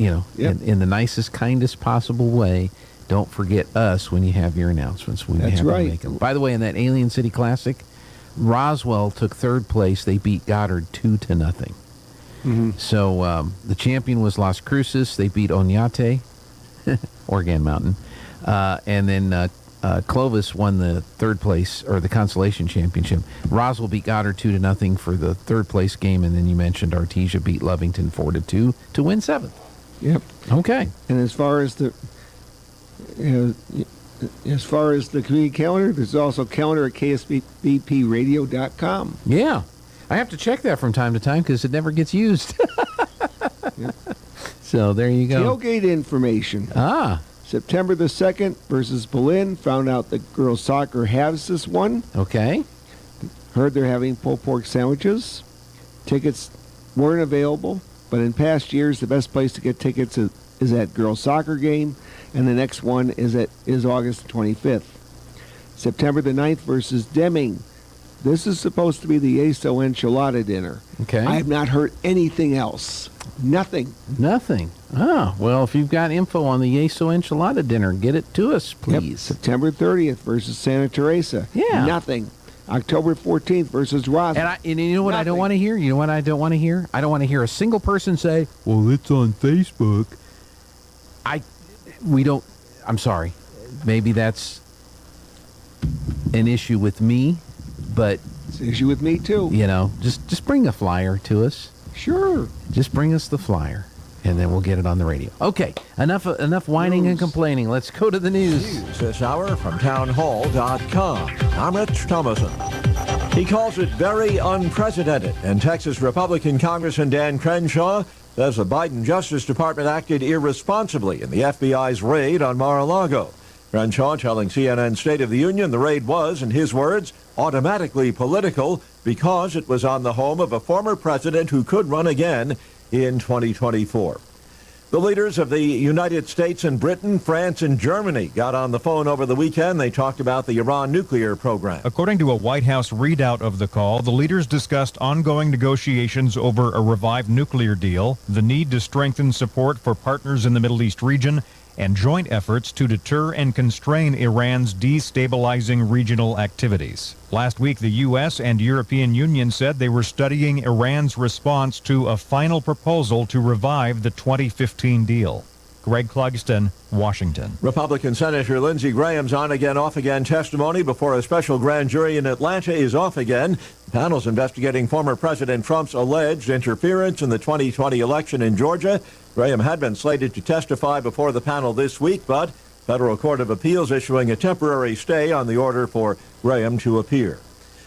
in the nicest, kindest possible way, don't forget us when you have your announcements. That's right. Make them. By the way, in that Alien City Classic, Roswell took 3rd place. They beat Goddard 2-0. Mm-hmm. So the champion was Las Cruces. They beat Oñate, Organ Mountain. And then Clovis won the 3rd place, or the consolation championship. Roswell beat Goddard 2-0 for the 3rd place game, and then you mentioned Artesia beat Lovington 4-2 to win 7th. Yep. Okay. And as far as the community calendar, there's also a calendar at KSVPradio.com. Yeah. I have to check that from time to time because it never gets used. Yep. So there you go. Tailgate information. Ah. September the 2nd versus Berlin. Found out that girls soccer has this one. Okay. Heard they're having pulled pork sandwiches. Tickets weren't available, but in past years, the best place to get tickets is at girls soccer game, and the next one is August 25th. September the 9th versus Deming. This is supposed to be the queso enchilada dinner. Okay. I have not heard anything else. Nothing. Nothing. Oh, well, if you've got info on the queso enchilada dinner, get it to us, please. Yep. September 30th versus Santa Teresa. Yeah. Nothing. October 14th versus Roslyn. And you know what I don't want to hear? You know what I don't want to hear? I don't want to hear a single person say, well, it's on Facebook. I'm sorry. Maybe that's an issue with me, but it's an issue with me too. You know, just bring a flyer to us. Sure. Just bring us the flyer, and then we'll get it on the radio. Okay, enough whining and complaining. Let's go to the news. This hour from townhall.com. I'm Rich Thomason. He calls it very unprecedented, and Texas Republican Congressman Dan Crenshaw says the Biden Justice Department acted irresponsibly in the FBI's raid on Mar-a-Lago. Crenshaw telling CNN State of the Union the raid was, in his words, automatically political because it was on the home of a former president who could run again in 2024. The leaders of the United States and Britain, France, and Germany got on the phone over the weekend. They talked about the Iran nuclear program. According to a White House readout of the call, the leaders discussed ongoing negotiations over a revived nuclear deal, the need to strengthen support for partners in the Middle East region, and joint efforts to deter and constrain Iran's destabilizing regional activities. Last week, the U.S. and European Union said they were studying Iran's response to a final proposal to revive the 2015 deal. Greg Clugston, Washington. Republican Senator Lindsey Graham's on-again, off-again testimony before a special grand jury in Atlanta is off again. The panel's investigating former President Trump's alleged interference in the 2020 election in Georgia. Graham had been slated to testify before the panel this week, but Federal Court of Appeals issuing a temporary stay on the order for Graham to appear.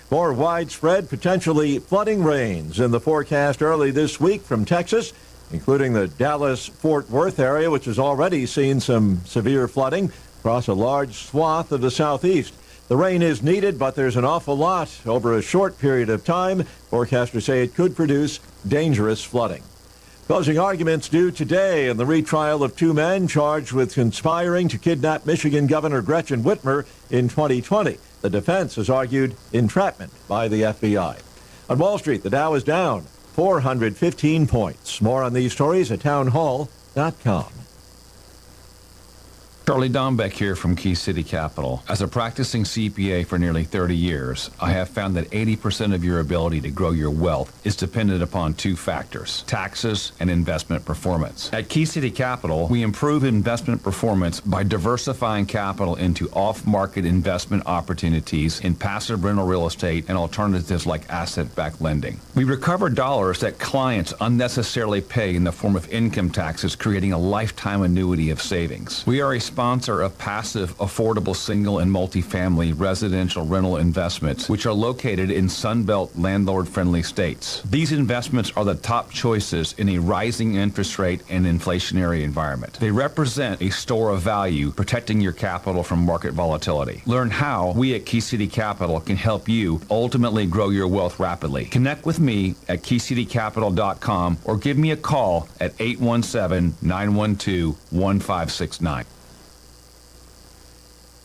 More widespread, potentially flooding rains in the forecast early this week from Texas, including the Dallas-Fort Worth area, which has already seen some severe flooding across a large swath of the southeast. The rain is needed, but there's an awful lot over a short period of time. Forecasters say it could produce dangerous flooding. Closing arguments due today in the retrial of two men charged with conspiring to kidnap Michigan Governor Gretchen Whitmer in 2020. The defense has argued entrapment by the FBI. On Wall Street, the Dow is down 415 points. More on these stories at townhall.com. Charlie Dombeck here from Key City Capital. As a practicing CPA for nearly 30 years, I have found that 80% of your ability to grow your wealth is dependent upon two factors: taxes and investment performance. At Key City Capital, we improve investment performance by diversifying capital into off-market investment opportunities in passive rental real estate and alternatives like asset-backed lending. We recover dollars that clients unnecessarily pay in the form of income taxes, creating a lifetime annuity of savings. We are a sponsor of passive, affordable single and multifamily residential rental investments, which are located in Sunbelt landlord-friendly states. These investments are the top choices in a rising interest rate and inflationary environment. They represent a store of value, protecting your capital from market volatility. Learn how we at Key City Capital can help you ultimately grow your wealth rapidly. Connect with me at keycitycapital.com or give me a call at 817-912-1569.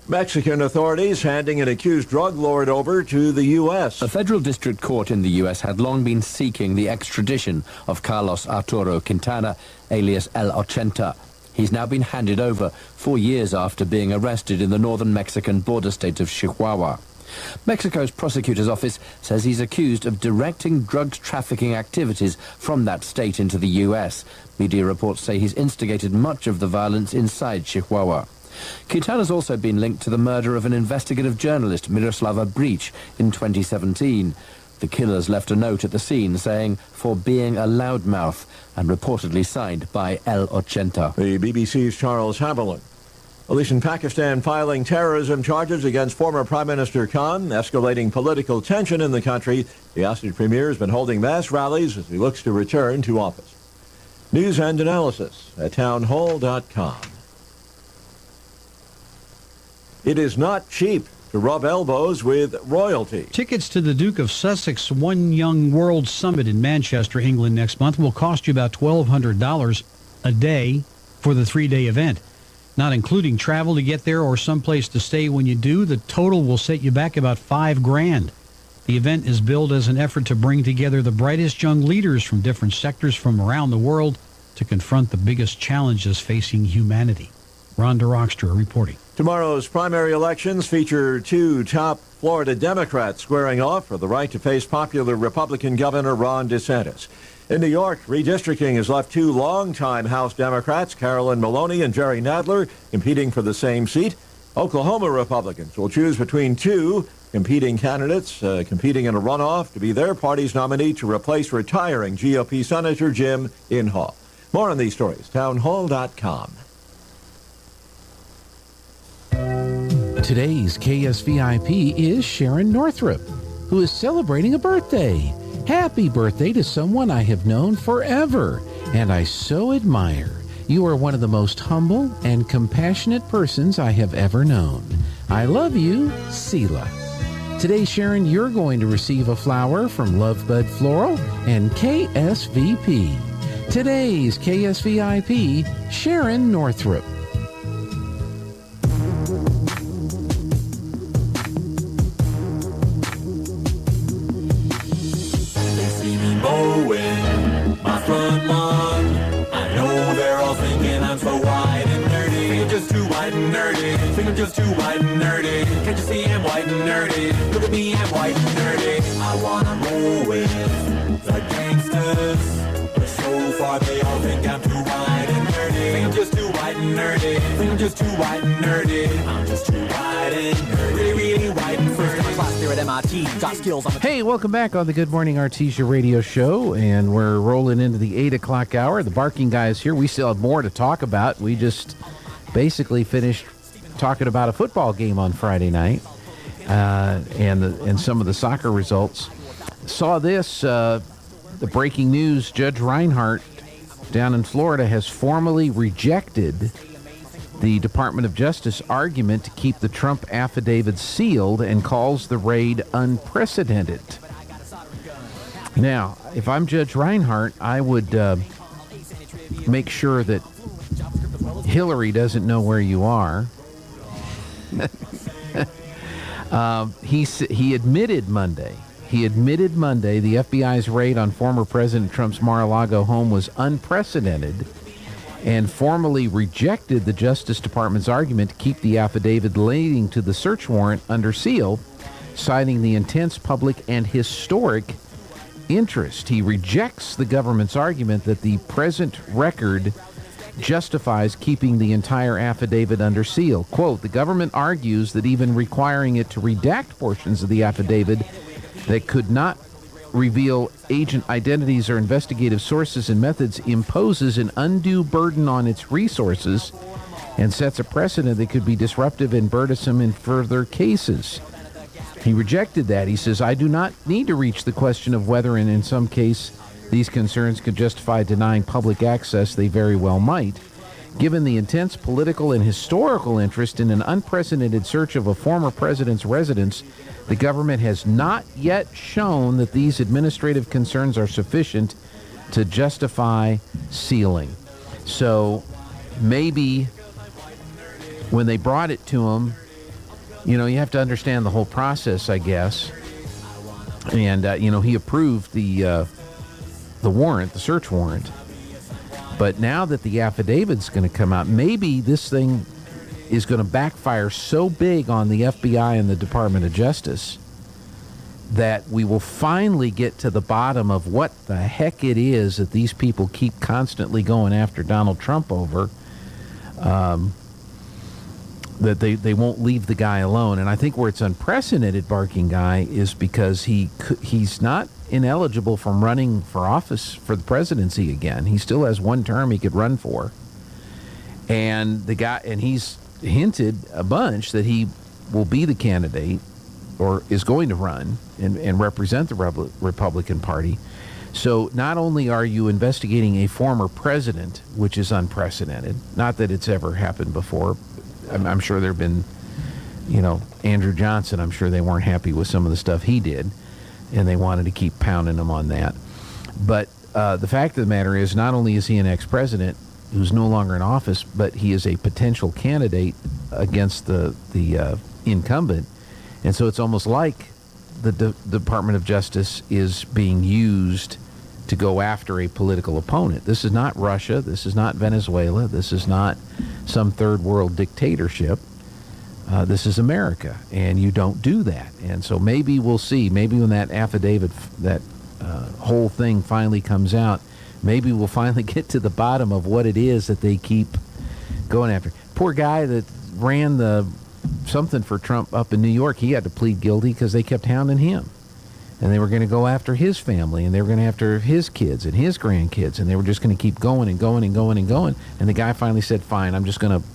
Mexican authorities handing an accused drug lord over to the U.S. A federal district court in the U.S. had long been seeking the extradition of Carlos Arturo Quintana, alias El Ochenta. He's now been handed over 4 years after being arrested in the northern Mexican border state of Chihuahua. Mexico's prosecutor's office says he's accused of directing drugs trafficking activities from that state into the U.S. Media reports say he's instigated much of the violence inside Chihuahua. Quintana's also been linked to the murder of an investigative journalist, Miroslava Breach, in 2017. The killers left a note at the scene saying, "For being a loudmouth," and reportedly signed by El Ochenta. The BBC's Charles Haviland. Police in Pakistan filing terrorism charges against former Prime Minister Khan, escalating political tension in the country. The ousted premier has been holding mass rallies as he looks to return to office. News and analysis at townhall.com. It is not cheap to rub elbows with royalty. Tickets to the Duke of Sussex One Young World Summit in Manchester, England next month will cost you about $1,200 a day for the 3-day event. Not including travel to get there or someplace to stay when you do, the total will set you back about $5,000. The event is billed as an effort to bring together the brightest young leaders from different sectors from around the world to confront the biggest challenges facing humanity. Rhonda Rockstra reporting. Tomorrow's primary elections feature two top Florida Democrats squaring off for the right to face popular Republican Governor Ron DeSantis. In New York, redistricting has left two longtime House Democrats, Carolyn Maloney and Jerry Nadler, competing for the same seat. Oklahoma Republicans will choose between two competing candidates, competing in a runoff to be their party's nominee to replace retiring GOP Senator Jim Inhofe. More on these stories, townhall.com. Today's KSVIP is Sharon Northrup, who is celebrating a birthday. Happy birthday to someone I have known forever, and I so admire. You are one of the most humble and compassionate persons I have ever known. I love you, Sela. Today, Sharon, you're going to receive a flower from Lovebud Floral and KSVP. Today's KSVIP, Sharon Northrup. Mowing my front lawn. I know they're all thinking I'm so white and nerdy. Think I'm just too white and nerdy. Think I'm just too white and nerdy. Can't you see I'm white and nerdy? Look at me, I'm white and nerdy. I wanna roll with the gangsters, but so far they all think I'm too white and nerdy. Think I'm just too white and nerdy. Think I'm just too white and nerdy. I'm just too white and nerdy. Really, really white and first time class there at MIT. Got skills on the Hey, welcome back on the Good Morning Artesia radio show, and we're rolling into the 8 o'clock hour. The Barking Guy is here. We still have more to talk about. We just basically finished talking about a football game on Friday night and some of the soccer results. Saw this, the breaking news, Judge Reinhardt down in Florida has formally rejected the Department of Justice argument to keep the Trump affidavit sealed and calls the raid unprecedented. Now, if I'm Judge Reinhardt, I would make sure that Hillary doesn't know where you are. He admitted Monday the FBI's raid on former President Trump's Mar-a-Lago home was unprecedented and formally rejected the Justice Department's argument to keep the affidavit leading to the search warrant under seal, citing the intense public and historic interest. He rejects the government's argument that the present record justifies keeping the entire affidavit under seal. Quote, the government argues that even requiring it to redact portions of the affidavit that could not reveal agent identities or investigative sources and methods imposes an undue burden on its resources and sets a precedent that could be disruptive and burdensome in further cases. He rejected that. He says, I do not need to reach the question of whether, and in some case, these concerns could justify denying public access. They very well might. Given the intense political and historical interest in an unprecedented search of a former president's residence, the government has not yet shown that these administrative concerns are sufficient to justify sealing. So maybe when they brought it to him, you know, you have to understand the whole process, I guess. And, he approved the warrant, the search warrant. But now that the affidavit's going to come out, maybe this thing is going to backfire so big on the FBI and the Department of Justice that we will finally get to the bottom of what the heck it is that these people keep constantly going after Donald Trump over, that they won't leave the guy alone. And I think where it's unprecedented, Barking Guy, is because he's not ineligible from running for office for the presidency again. He still has one term he could run for. And he's hinted a bunch that he will be the candidate or is going to run and represent the Republican Party. So not only are you investigating a former president, which is unprecedented, not that it's ever happened before. I'm sure there have been, Andrew Johnson, I'm sure they weren't happy with some of the stuff he did, and they wanted to keep pounding him on that. But the fact of the matter is, not only is he an ex-president who's no longer in office, but he is a potential candidate against the incumbent. And so it's almost like the Department of Justice is being used to go after a political opponent. This is not Russia. This is not Venezuela. This is not some third world dictatorship. This is America, and you don't do that. And so maybe we'll see. Maybe when that affidavit, that whole thing finally comes out, maybe we'll finally get to the bottom of what it is that they keep going after. Poor guy that ran the something for Trump up in New York, he had to plead guilty because they kept hounding him. And they were going to go after his family, and they were going to after his kids and his grandkids, and they were just going to keep going and going and going and going. And the guy finally said, fine, I'm just going to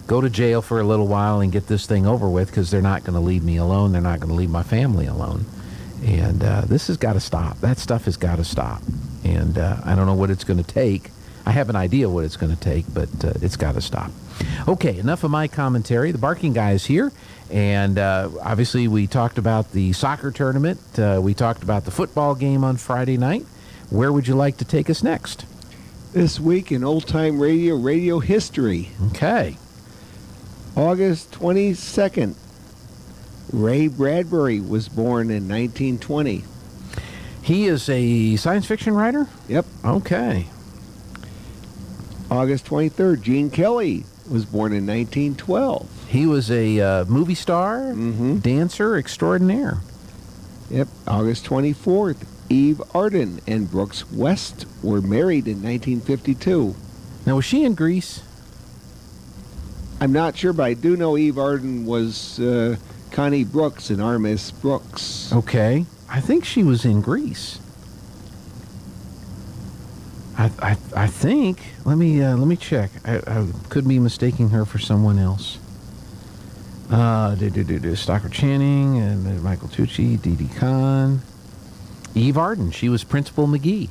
go to jail for a little while and get this thing over with, because they're not going to leave me alone. They're not going to leave my family alone. And this has got to stop. That stuff has got to stop. And I don't know what it's going to take. I have an idea what it's going to take, but it's got to stop. Okay, enough of my commentary. The Barking Guy is here. And obviously we talked about the soccer tournament. We talked about the football game on Friday night. Where would you like to take us next? This week in old-time radio history. Okay. August 22nd, Ray Bradbury was born in 1920. He is a science fiction writer? Yep. Okay. August 23rd, Gene Kelly was born in 1912. He was a movie star, dancer extraordinaire. Yep. August 24th, Eve Arden and Brooks West were married in 1952. Now, was she in Greece? I'm not sure, but I do know Eve Arden was Connie Brooks and Our Miss Brooks. Okay. I think she was in Greece. I think. Let me check. I could be mistaking her for someone else. Stockard Channing and Michael Tucci, Dee Dee Khan. Eve Arden. She was Principal McGee.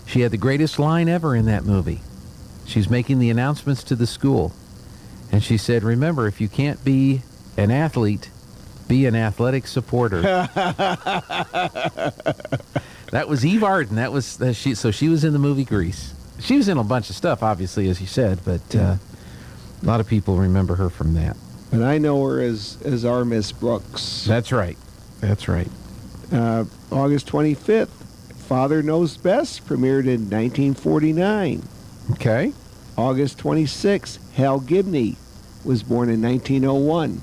She had the greatest line ever in that movie. She's making the announcements to the school. And she said, remember, if you can't be an athlete, be an athletic supporter. That was Eve Arden. That was she. So she was in the movie Grease. She was in a bunch of stuff, obviously, as you said, but a lot of people remember her from that. But I know her as Our Miss Brooks. That's right. That's right. August 25th, Father Knows Best premiered in 1949. Okay. August 26th, Hal Gibney was born in 1901.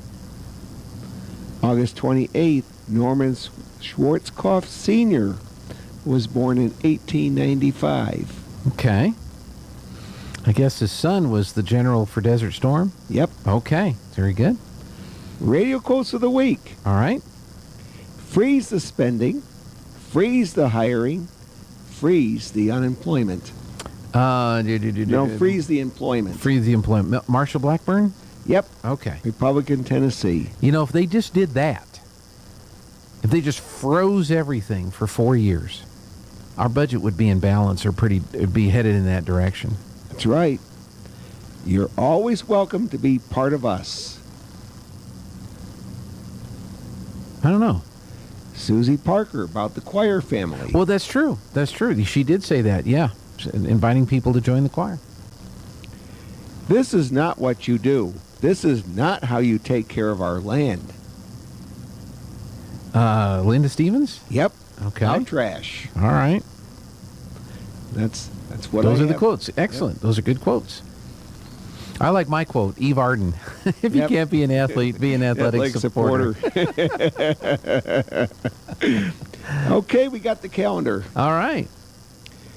August 28th, Norman Schwarzkopf Sr. was born in 1895. Okay. I guess his son was the general for Desert Storm? Yep. Okay. Very good. Radio quotes of the week. All right. Freeze the spending, freeze the hiring, freeze the unemployment. No, freeze the employment. Freeze the employment. Marshall Blackburn? Yep. Okay. Republican, Tennessee. You know, if they just did that, if they just froze everything for 4 years, our budget would be in balance, or it'd be headed in that direction. That's right. You're always welcome to be part of us. I don't know. Susie Parker about the choir family. Well, that's true. That's true. She did say that, yeah. Inviting people to join the choir. This is not what you do. This is not how you take care of our land. Linda Stevens? Yep. Okay. Out trash. All right. That's what Those I are the have. quotes. Excellent. Yep. Those are good quotes. I like my quote, Eve Arden. If you can't be an athlete, be an athletic supporter. Okay, we got the calendar. All right.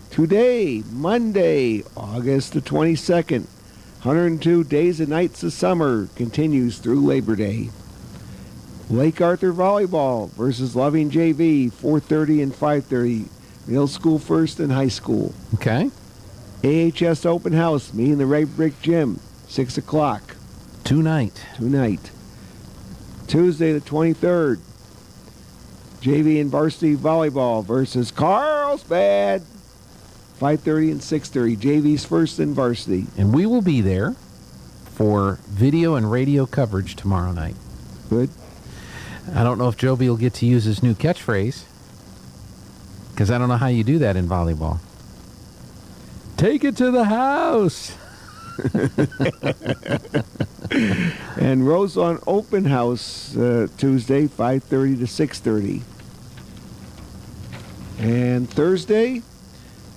Today, Monday, August the 22nd, 102 days and nights of summer continues through Labor Day. Lake Arthur Volleyball versus Loving JV, 4:30 and 5:30. Middle school first and high school. Okay. AHS Open House, me and the Red Brick Gym, 6 o'clock. Tonight. Tuesday the 23rd, JV and Varsity Volleyball versus Carlsbad, 5:30 and 6:30. JV's first and varsity. And we will be there for video and radio coverage tomorrow night. Good. I don't know if Joby will get to use his new catchphrase, because I don't know how you do that in volleyball. Take it to the house. And Roselawn Open House Tuesday, 5:30 to 6:30. And Thursday,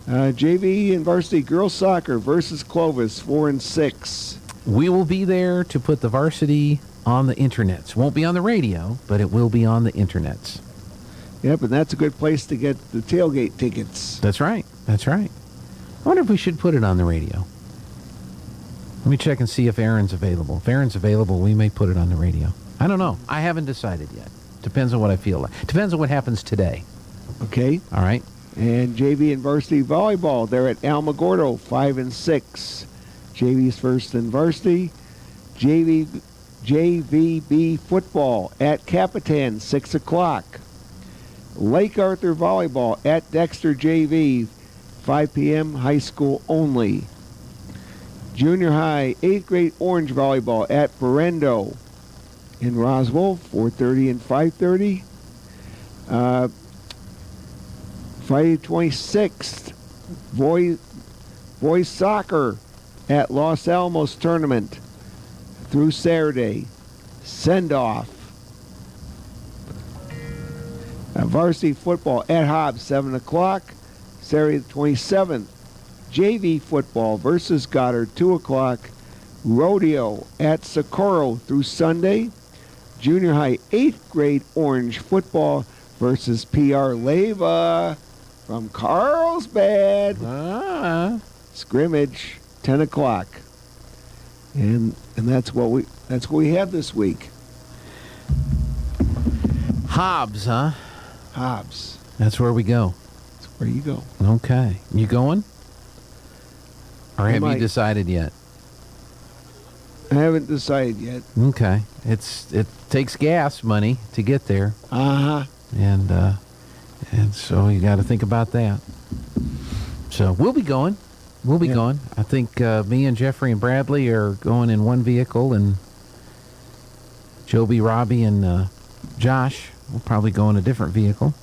JV and varsity girls soccer versus Clovis, 4 and 6. We will be there to put the varsity on the internets. Won't be on the radio, but it will be on the internets. Yep, and that's a good place to get the tailgate tickets. That's right. That's right. I wonder if we should put it on the radio. Let me check and see if Aaron's available. If Aaron's available, we may put it on the radio. I don't know. I haven't decided yet. Depends on what I feel like. Depends on what happens today. Okay. All right. And JV and varsity volleyball, they're at Alamogordo, 5 and 6. JV's first in varsity. JVB football at Capitan, 6 o'clock. Lake Arthur volleyball at Dexter JV, 5 p.m., high school only. Junior high 8th grade orange volleyball at Berendo in Roswell, 4:30 and 5:30. Friday 26th, boys soccer at Los Alamos tournament through Saturday. Send off. Varsity football at Hobbs, 7 o'clock. Saturday the 27th. JV football versus Goddard, 2 o'clock. Rodeo at Socorro through Sunday. Junior high 8th grade orange football versus PR Leyva from Carlsbad. Scrimmage, 10 o'clock. And that's what we have this week. Hobbs, huh? Hobbs. That's where we go. That's where you go. Okay. You going? Or have you might. decided yet? I haven't decided yet. Okay. It takes gas money to get there. Uh-huh. And so you got to think about that. So we'll be going. We'll be going. I think me and Jeffrey and Bradley are going in one vehicle, and Joby, Robbie, and Josh will probably go in a different vehicle.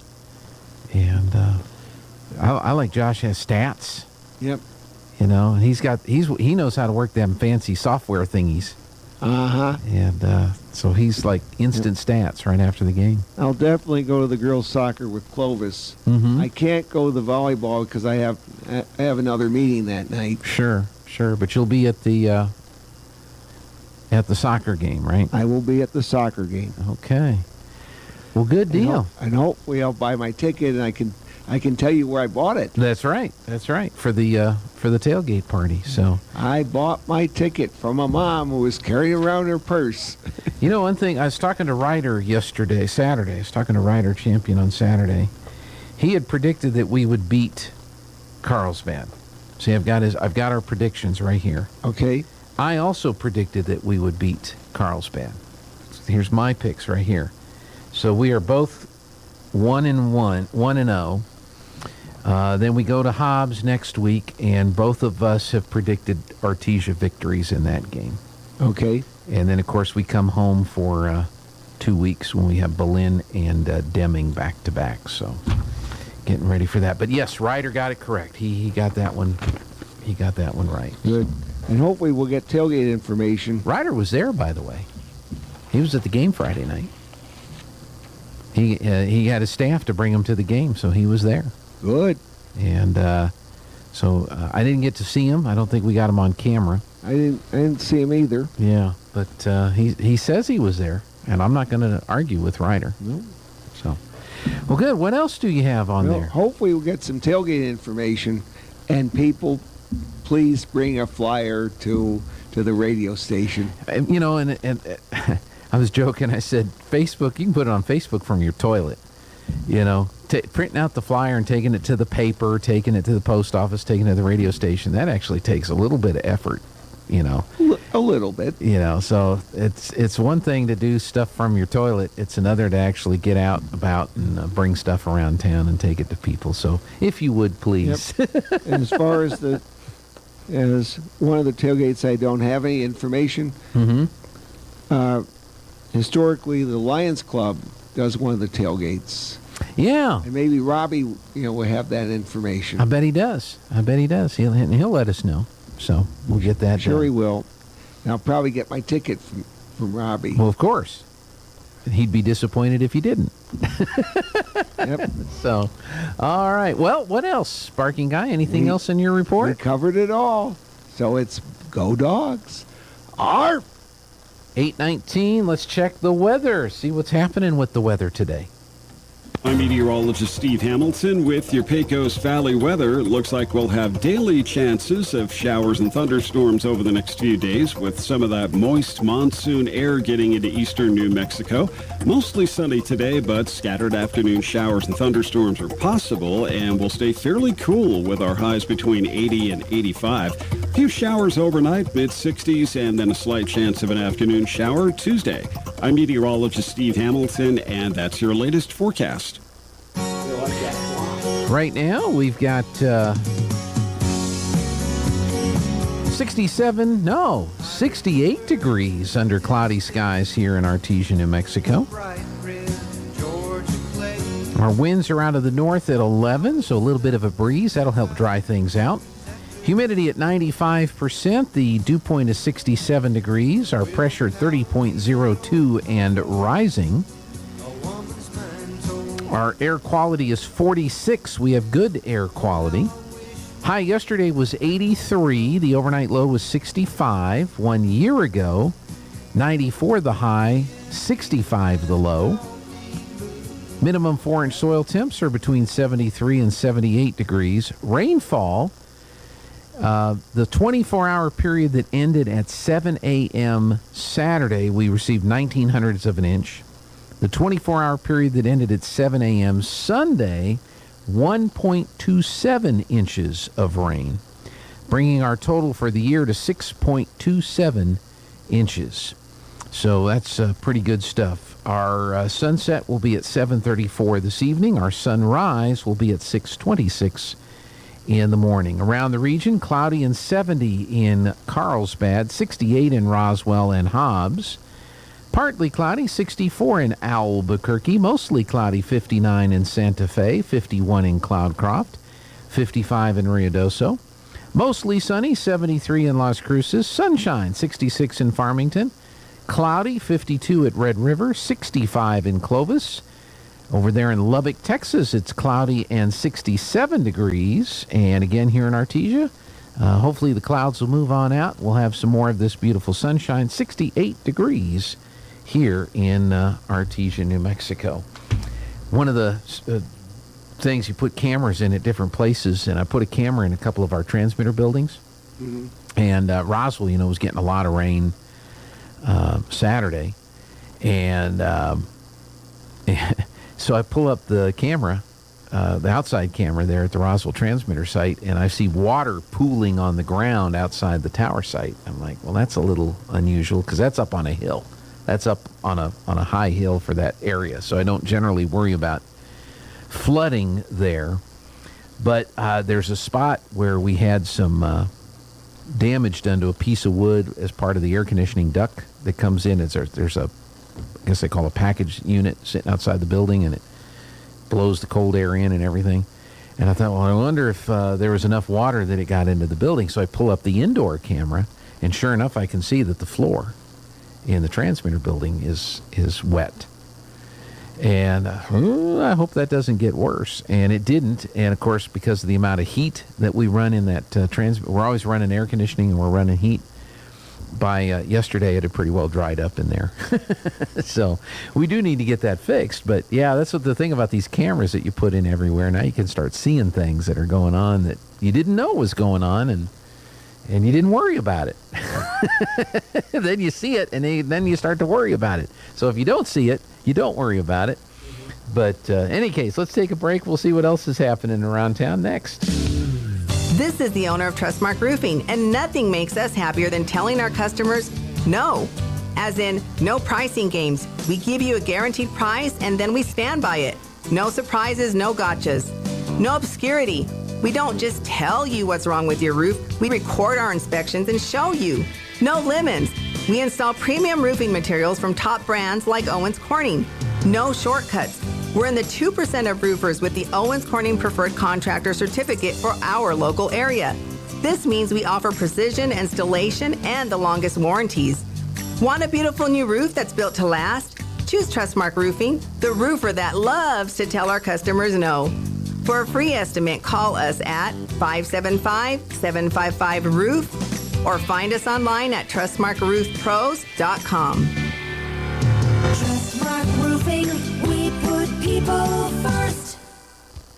And I like Josh has stats. Yep. You know, and he knows how to work them fancy software thingies. Uh-huh. And so he's like instant stats right after the game. I'll definitely go to the girls' soccer with Clovis. Mm-hmm. I can't go to the volleyball because I have another meeting that night. Sure. But you'll be at the soccer game, right? I will be at the soccer game. Okay. Well, good deal. And hopefully I'll buy my ticket and I can tell you where I bought it. That's right. For the tailgate party. So I bought my ticket from a mom who was carrying around her purse. You know, one thing, I was talking to Ryder Saturday. I was talking to Ryder Champion on Saturday. He had predicted that we would beat Carlsbad. See, I've got our predictions right here. Okay. I also predicted that we would beat Carlsbad. Here's my picks right here. So we are both 1-0. Then we go to Hobbs next week, and both of us have predicted Artesia victories in that game. Okay. And then, of course, we come home for 2 weeks when we have Berlin and Deming back to back. So, getting ready for that. But yes, Ryder got it correct. He got that one. He got that one right. Good. And hopefully we'll get tailgate information. Ryder was there, by the way. He was at the game Friday night. He had his staff to bring him to the game, so he was there. Good. And so I didn't get to see him. I don't think we got him on camera. I didn't see him either. Yeah, but he says he was there, and I'm not going to argue with Ryder. No. So, well, good. What else do you have on there? Hopefully we'll get some tailgate information, and people, please bring a flyer to the radio station. You know, and I was joking. I said, Facebook, you can put it on Facebook from your toilet. You know, printing out the flyer and taking it to the paper, taking it to the post office, taking it to the radio station, that actually takes a little bit of effort, you know. A little bit. You know, so it's one thing to do stuff from your toilet. It's another to actually get out about and bring stuff around town and take it to people. So if you would, please. Yep. And as far as as one of the tailgates, I don't have any information. Mm-hmm. Historically, the Lions Club does one of the tailgates. Yeah. And maybe Robbie, will have that information. I bet he does. He'll let us know. So we'll get that Sure done. he will. And I'll probably get my ticket from Robbie. Well, of course. He'd be disappointed if he didn't. Yep. So, all right. Well, what else, Sparking Guy? Anything else in your report? We covered it all. So it's go dogs. Arf! 8:19. Let's check the weather. See what's happening with the weather today. I'm meteorologist Steve Hamilton with your Pecos Valley weather. It looks like we'll have daily chances of showers and thunderstorms over the next few days, with some of that moist monsoon air getting into eastern New Mexico. Mostly sunny today, but scattered afternoon showers and thunderstorms are possible, and we'll stay fairly cool with our highs between 80 and 85. A few showers overnight, mid-60s, and then a slight chance of an afternoon shower Tuesday. I'm meteorologist Steve Hamilton, and that's your latest forecast. Right now, we've got 68 degrees under cloudy skies here in Artesia, New Mexico. Our winds are out of the north at 11, so a little bit of a breeze. That'll help dry things out. Humidity at 95%. The dew point is 67 degrees. Our pressure 30.02 and rising. Our air quality is 46. We have good air quality. High yesterday was 83. The overnight low was 65. 1 year ago, 94 the high, 65 the low. Minimum 4-inch soil temps are between 73 and 78 degrees. Rainfall, the 24-hour period that ended at 7 a.m. Saturday, we received 0.19 of an inch. The 24-hour period that ended at 7 a.m. Sunday, 1.27 inches of rain, bringing our total for the year to 6.27 inches. So that's pretty good stuff. Our sunset will be at 7:34 this evening. Our sunrise will be at 6:26 in the morning. Around the region, cloudy and 70 in Carlsbad, 68 in Roswell and Hobbs. Partly cloudy, 64 in Albuquerque. Mostly cloudy, 59 in Santa Fe, 51 in Cloudcroft, 55 in Ruidoso. Mostly sunny, 73 in Las Cruces. Sunshine, 66 in Farmington. Cloudy, 52 at Red River, 65 in Clovis. Over there in Lubbock, Texas, it's cloudy and 67 degrees. And again here in Artesia, hopefully the clouds will move on out. We'll have some more of this beautiful sunshine, 68 degrees here in Artesia, New Mexico. One of the things, you put cameras in at different places, and I put a camera in a couple of our transmitter buildings. Mm-hmm. And Roswell, was getting a lot of rain Saturday. And so I pull up the camera, the outside camera there at the Roswell transmitter site, and I see water pooling on the ground outside the tower site. I'm like, well, that's a little unusual because that's up on a hill. That's up on a high hill for that area, so I don't generally worry about flooding there. But there's a spot where we had some damage done to a piece of wood as part of the air conditioning duct that comes in. There's a, I guess they call a package unit sitting outside the building, and it blows the cold air in and everything. And I thought, well, I wonder if there was enough water that it got into the building. So I pull up the indoor camera, and sure enough, I can see that the floor in the transmitter building is wet. And I hope that doesn't get worse. And it didn't. And of course, because of the amount of heat that we run in that we're always running air conditioning and we're running heat. By yesterday, it had pretty well dried up in there. So we do need to get that fixed. But yeah, that's what the thing about these cameras that you put in everywhere. Now you can start seeing things that are going on that you didn't know was going on, and you didn't worry about it. Then you see it, and then you start to worry about it. So if you don't see it, you don't worry about it. But in any case, let's take a break. We'll see what else is happening around town next. This is the owner of Trustmark Roofing, and nothing makes us happier than telling our customers no. As in, no pricing games. We give you a guaranteed price, and then we stand by it. No surprises, no gotchas. No obscurity. We don't just tell you what's wrong with your roof. We record our inspections and show you. No lemons. We install premium roofing materials from top brands like Owens Corning. No shortcuts. We're in the 2% of roofers with the Owens Corning Preferred Contractor Certificate for our local area. This means we offer precision installation and the longest warranties. Want a beautiful new roof that's built to last? Choose Trustmark Roofing, the roofer that loves to tell our customers no. For a free estimate, call us at 575-755-ROOF or find us online at trustmarkroofpros.com. Trustmark Roofing, we put people first.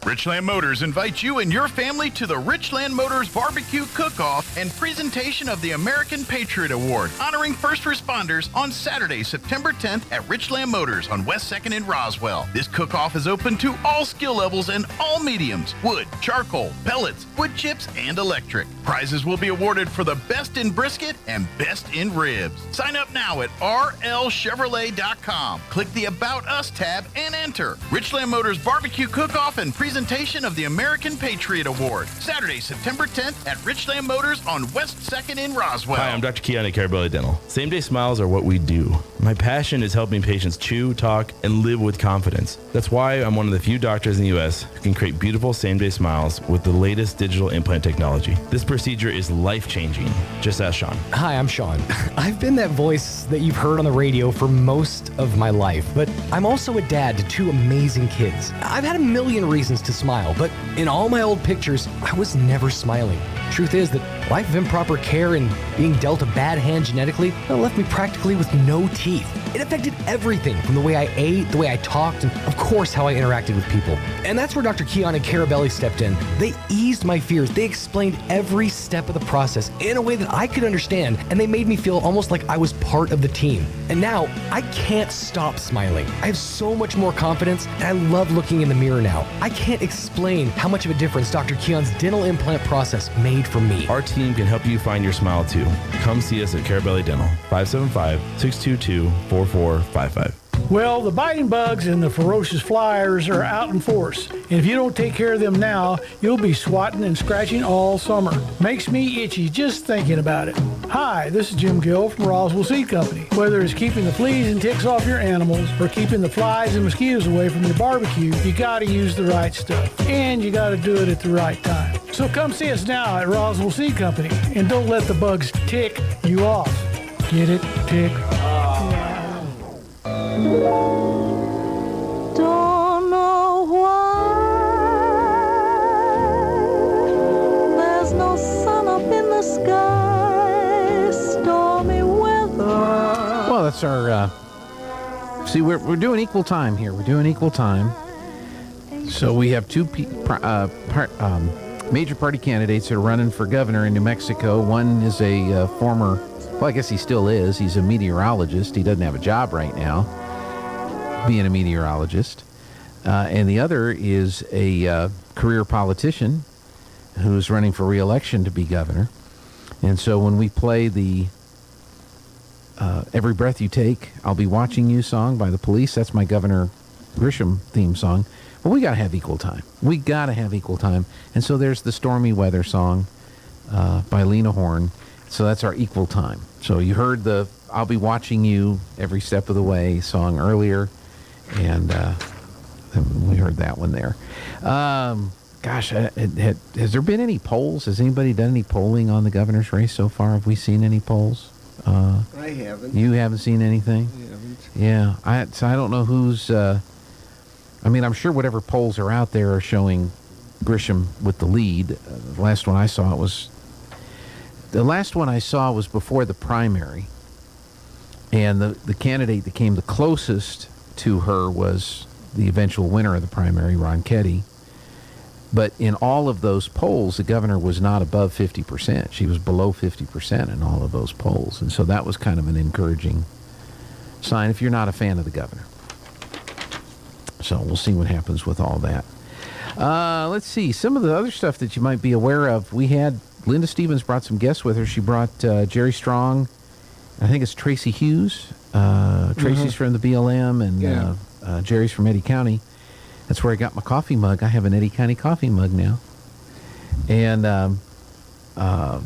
Richland Motors invites you and your family to the Richland Motors Barbecue Cook-Off and presentation of the American Patriot Award, honoring first responders on Saturday, September 10th at Richland Motors on West 2nd in Roswell. This cook-off is open to all skill levels and all mediums: wood, charcoal, pellets, wood chips, and electric. Prizes will be awarded for the best in brisket and best in ribs. Sign up now at rlchevrolet.com. Click the About Us tab and enter. Richland Motors Barbecue Cook-Off and presentation of the American Patriot Award, Saturday, September 10th at Richland Motors on West 2nd in Roswell. Hi, I'm Dr. Keon at Carabelli Dental. Same-day smiles are what we do. My passion is helping patients chew, talk, and live with confidence. That's why I'm one of the few doctors in the U.S. who can create beautiful same-day smiles with the latest digital implant technology. This procedure is life-changing. Just ask Sean. Hi, I'm Sean. I've been that voice that you've heard on the radio for most of my life, but I'm also a dad to two amazing kids. I've had a million reasons to smile, but in all my old pictures, I was never smiling. Truth is that life of improper care and being dealt a bad hand genetically left me practically with no teeth. It affected everything from the way I ate, the way I talked, and of course how I interacted with people. And that's where Dr. Keon and Carabelli stepped in. They eased my fears. They explained every step of the process in a way that I could understand, and they made me feel almost like I was part of the team. And now I can't stop smiling. I have so much more confidence, and I love looking in the mirror now. I can't explain how much of a difference Dr. Keon's dental implant process made for me. Our team can help you find your smile too. Come see us at Carabelli Dental, 575-622-4455. Well, the biting bugs and the ferocious flyers are out in force. And if you don't take care of them now, you'll be swatting and scratching all summer. Makes me itchy just thinking about it. Hi, this is Jim Gill from Roswell Seed Company. Whether it's keeping the fleas and ticks off your animals or keeping the flies and mosquitoes away from your barbecue, you gotta use the right stuff. And you gotta do it at the right time. So come see us now at Roswell Seed Company and don't let the bugs tick you off. Get it? Tick. Don't know why there's no sun up in the sky, stormy weather. Well, that's our. See, we're doing equal time here. We're doing equal time. So we have two major party candidates that are running for governor in New Mexico. One is a former, well, I guess he still is. He's a meteorologist. He doesn't have a job right now, being a meteorologist. And the other is a career politician who's running for re-election to be governor. And so when we play the Every Breath You Take, I'll Be Watching You song by the Police, that's my Governor Grisham theme song. Well, we got to have equal time. We got to have equal time. And so there's the Stormy Weather song by Lena Horne. So that's our equal time. So you heard the I'll Be Watching You Every Step of the Way song earlier, and we heard that one there. Gosh, has there been any polls? Has anybody done any polling on the governor's race so far? Have we seen any polls? I haven't. You haven't seen anything? I haven't. Yeah, I don't know who's... I mean, I'm sure whatever polls are out there are showing Grisham with the lead. The last one I saw was before the primary, and the candidate that came the closest to her was the eventual winner of the primary, Ron Ketty. But in all of those polls, the governor was not above 50%. She was below 50% in all of those polls, and so that was kind of an encouraging sign if you're not a fan of the governor. So we'll see what happens with all that. Let's see. Some of the other stuff that you might be aware of. We had Linda Stevens brought some guests with her. She brought Jerry Strong. I think it's Tracy Hughes. Tracy's from the BLM, and Jerry's from Eddy County. That's where I got my coffee mug. I have an Eddy County coffee mug now. And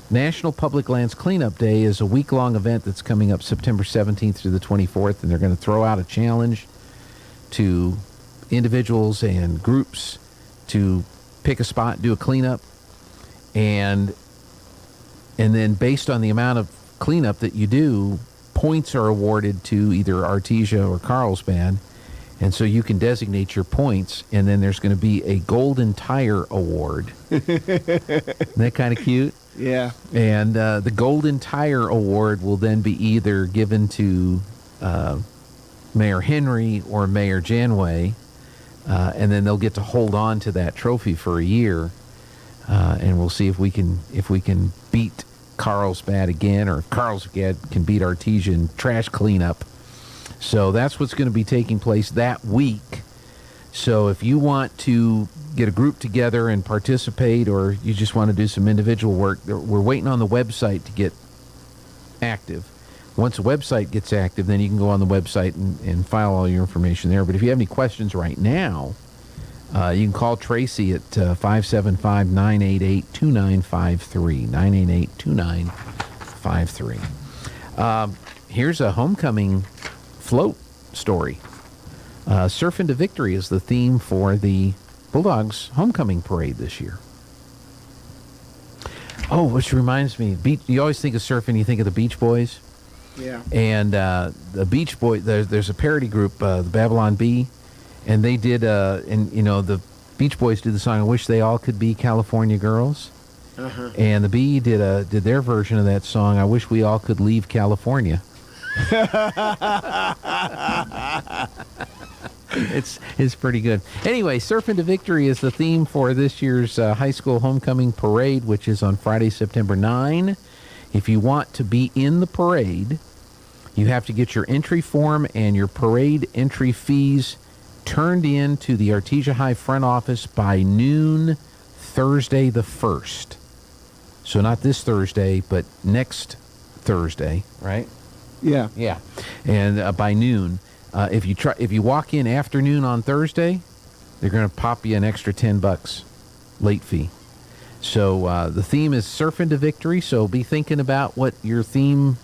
National Public Lands Cleanup Day is a week-long event that's coming up September 17th through the 24th, and they're going to throw out a challenge to individuals and groups to pick a spot, do a cleanup, and And then based on the amount of cleanup that you do, points are awarded to either Artesia or Carlsbad. And so you can designate your points, and then there's going to be a Golden Tire Award. Isn't that kind of cute? Yeah. And the Golden Tire Award will then be either given to Mayor Henry or Mayor Janway, and then they'll get to hold on to that trophy for a year. And we'll see if we can beat Carlsbad again, or if Carlsbad can beat Artesia in trash cleanup. So that's what's going to be taking place that week. So if you want to get a group together and participate, or you just want to do some individual work, we're waiting on the website to get active. Once the website gets active, then you can go on the website and file all your information there. But if you have any questions right now, you can call Tracy at 575-988-2953, 988-2953. Here's a homecoming float story. Surf into Victory is the theme for the Bulldogs homecoming parade this year. Oh, which reminds me, you always think of surfing, you think of the Beach Boys. Yeah. And the Beach Boys, there's a parody group, the Babylon Bee, and they did, the Beach Boys did the song "I Wish They All Could Be California Girls," and the Bee did their version of that song "I Wish We All Could Leave California." It's pretty good. Anyway, Surf into Victory is the theme for this year's high school homecoming parade, which is on Friday, September 9. If you want to be in the parade, you have to get your entry form and your parade entry fees turned in to the Artesia High front office by noon Thursday the 1st. So not this Thursday, but next Thursday, right? Yeah. Yeah. And by noon. If you walk in afternoon on Thursday, they're going to pop you an extra $10 late fee. So the theme is Surf into Victory. So be thinking about what your theme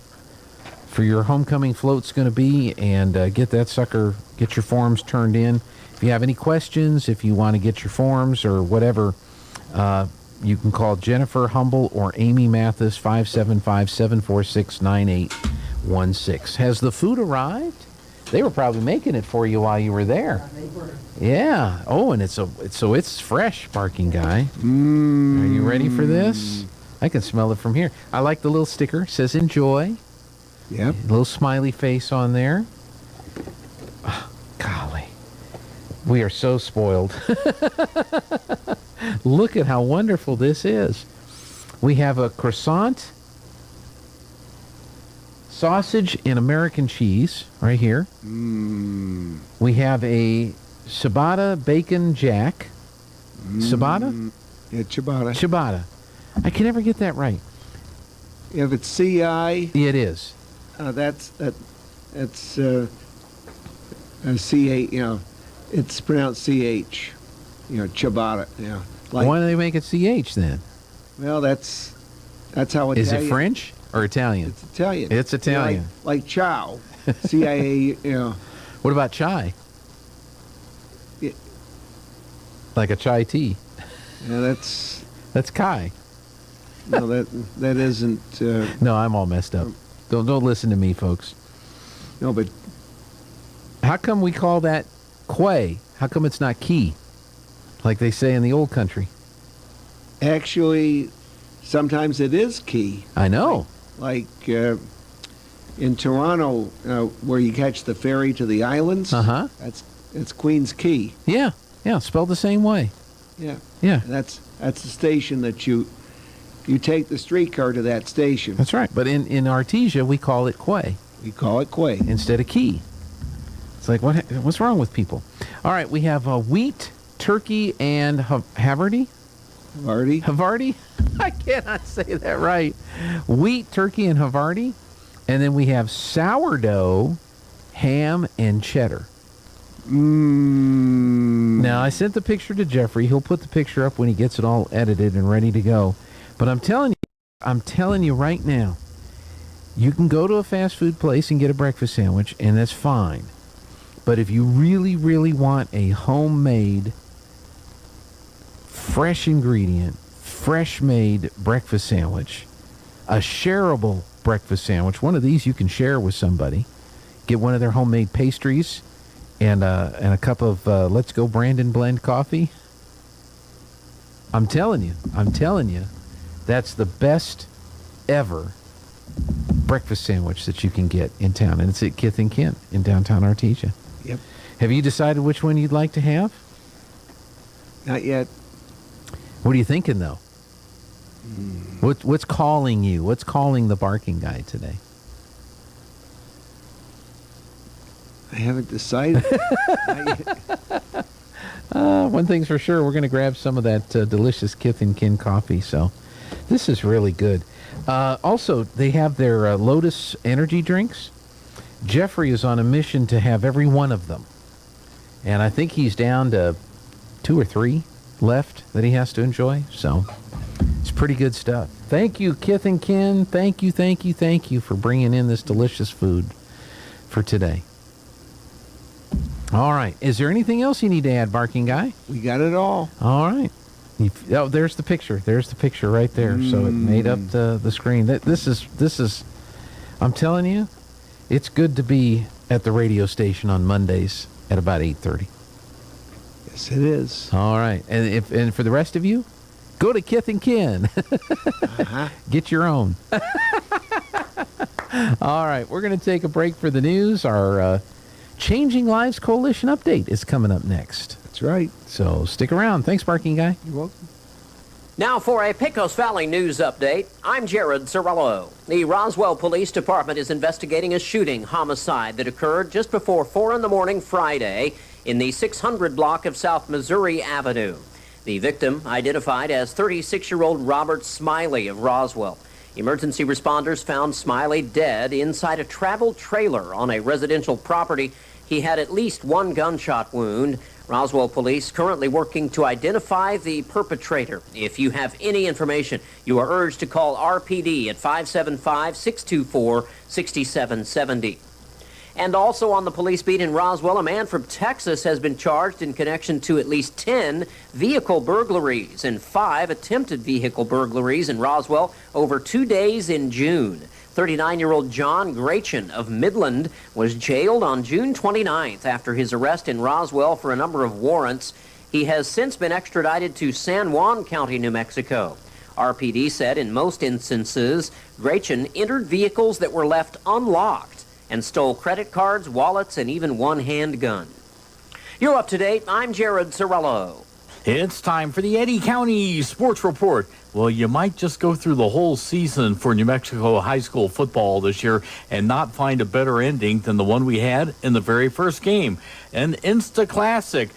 for your homecoming float's going to be, and get your forms turned in. If you have any questions, if you want to get your forms or whatever, you can call Jennifer Humble or Amy Mathis, 575-746-9816. Has the food arrived? They were probably making it for you while you were there. Yeah. Oh, and it's fresh, Barking Guy. Are you ready for this? I can smell it from here. I like the little sticker. It says enjoy. Yep. A little smiley face on there. Oh, golly. We are so spoiled. Look at how wonderful this is. We have a croissant, sausage and American cheese right here. We have a ciabatta bacon jack. Ciabatta? Yeah, ciabatta. Ciabatta. I can never get that right. If it's CI, it is. That's CH. It's pronounced CH. Ciabatta. Yeah. Why do they make it CH then? Well, that's how Italian. Is it French or Italian? It's Italian. It's Italian. Like chow. CIA. What about chai? Yeah. Like a chai tea. Yeah, that's Kai. No, that isn't. No, I'm all messed up. Don't listen to me, folks. No, but how come we call that quay? How come it's not key, like they say in the old country? Actually, sometimes it is key. I know. Like in Toronto, where you catch the ferry to the islands. It's Queen's Quay. Yeah, spelled the same way. Yeah. Yeah. And that's the station that you take the streetcar to that station. That's right. But in Artesia, we call it quay. We call it quay instead of key. It's like what's wrong with people? All right, we have wheat, turkey, and Havarti. Havarti? I cannot say that right. Wheat, turkey, and Havarti. And then we have sourdough, ham, and cheddar. Now, I sent the picture to Jeffrey. He'll put the picture up when he gets it all edited and ready to go. But I'm telling you right now, you can go to a fast food place and get a breakfast sandwich, and that's fine. But if you really, really want a homemade, fresh ingredient, fresh-made breakfast sandwich, a shareable breakfast sandwich. One of these you can share with somebody. Get one of their homemade pastries and a cup of Let's Go Brandon blend coffee. I'm telling you, that's the best ever breakfast sandwich that you can get in town, and it's at Kith and Kin in downtown Artesia. Yep. Have you decided which one you'd like to have? Not yet. What are you thinking, though? What's calling you? What's calling the barking guy today? I haven't decided. One thing's for sure, we're going to grab some of that delicious Kith and Kin coffee, so this is really good. Also, they have their Lotus energy drinks. Jeffrey is on a mission to have every one of them, and I think he's down to 2 or 3 left that he has to enjoy, so it's pretty good stuff. Thank you, Kith and Kin. Thank you for bringing in this delicious food for today. All right. Is there anything else you need to add, Barking Guy? We got it all. All right. Oh, there's the picture. There's the picture right there. So it made up the screen. This is, I'm telling you, it's good to be at the radio station on Mondays at about 8:30. Yes, it is. All right. And for the rest of you, go to Kith and Kin. Get your own. All right. We're going to take a break for the news. Our Changing Lives Coalition update is coming up next. That's right. So stick around. Thanks, Barking Guy. You're welcome. Now for a Pecos Valley news update, I'm Jared Cirillo. The Roswell Police Department is investigating a shooting homicide that occurred just before 4 in the morning Friday in the 600 block of South Missouri Avenue. The victim identified as 36-year-old Robert Smiley of Roswell. Emergency responders found Smiley dead inside a travel trailer on a residential property. He had at least 1 gunshot wound. Roswell police currently working to identify the perpetrator. If you have any information, you are urged to call RPD at 575-624-6770. And also on the police beat in Roswell, a man from Texas has been charged in connection to at least 10 vehicle burglaries and 5 attempted vehicle burglaries in Roswell over 2 days in June. 39-year-old John Grachin of Midland was jailed on June 29th after his arrest in Roswell for a number of warrants. He has since been extradited to San Juan County, New Mexico. RPD said in most instances, Grachin entered vehicles that were left unlocked and stole credit cards, wallets, and even 1 handgun. You're up to date. I'm Jared Cirillo. It's time for the Eddy County Sports Report. Well, you might just go through the whole season for New Mexico high school football this year and not find a better ending than the one we had in the very first game. An Insta Classic,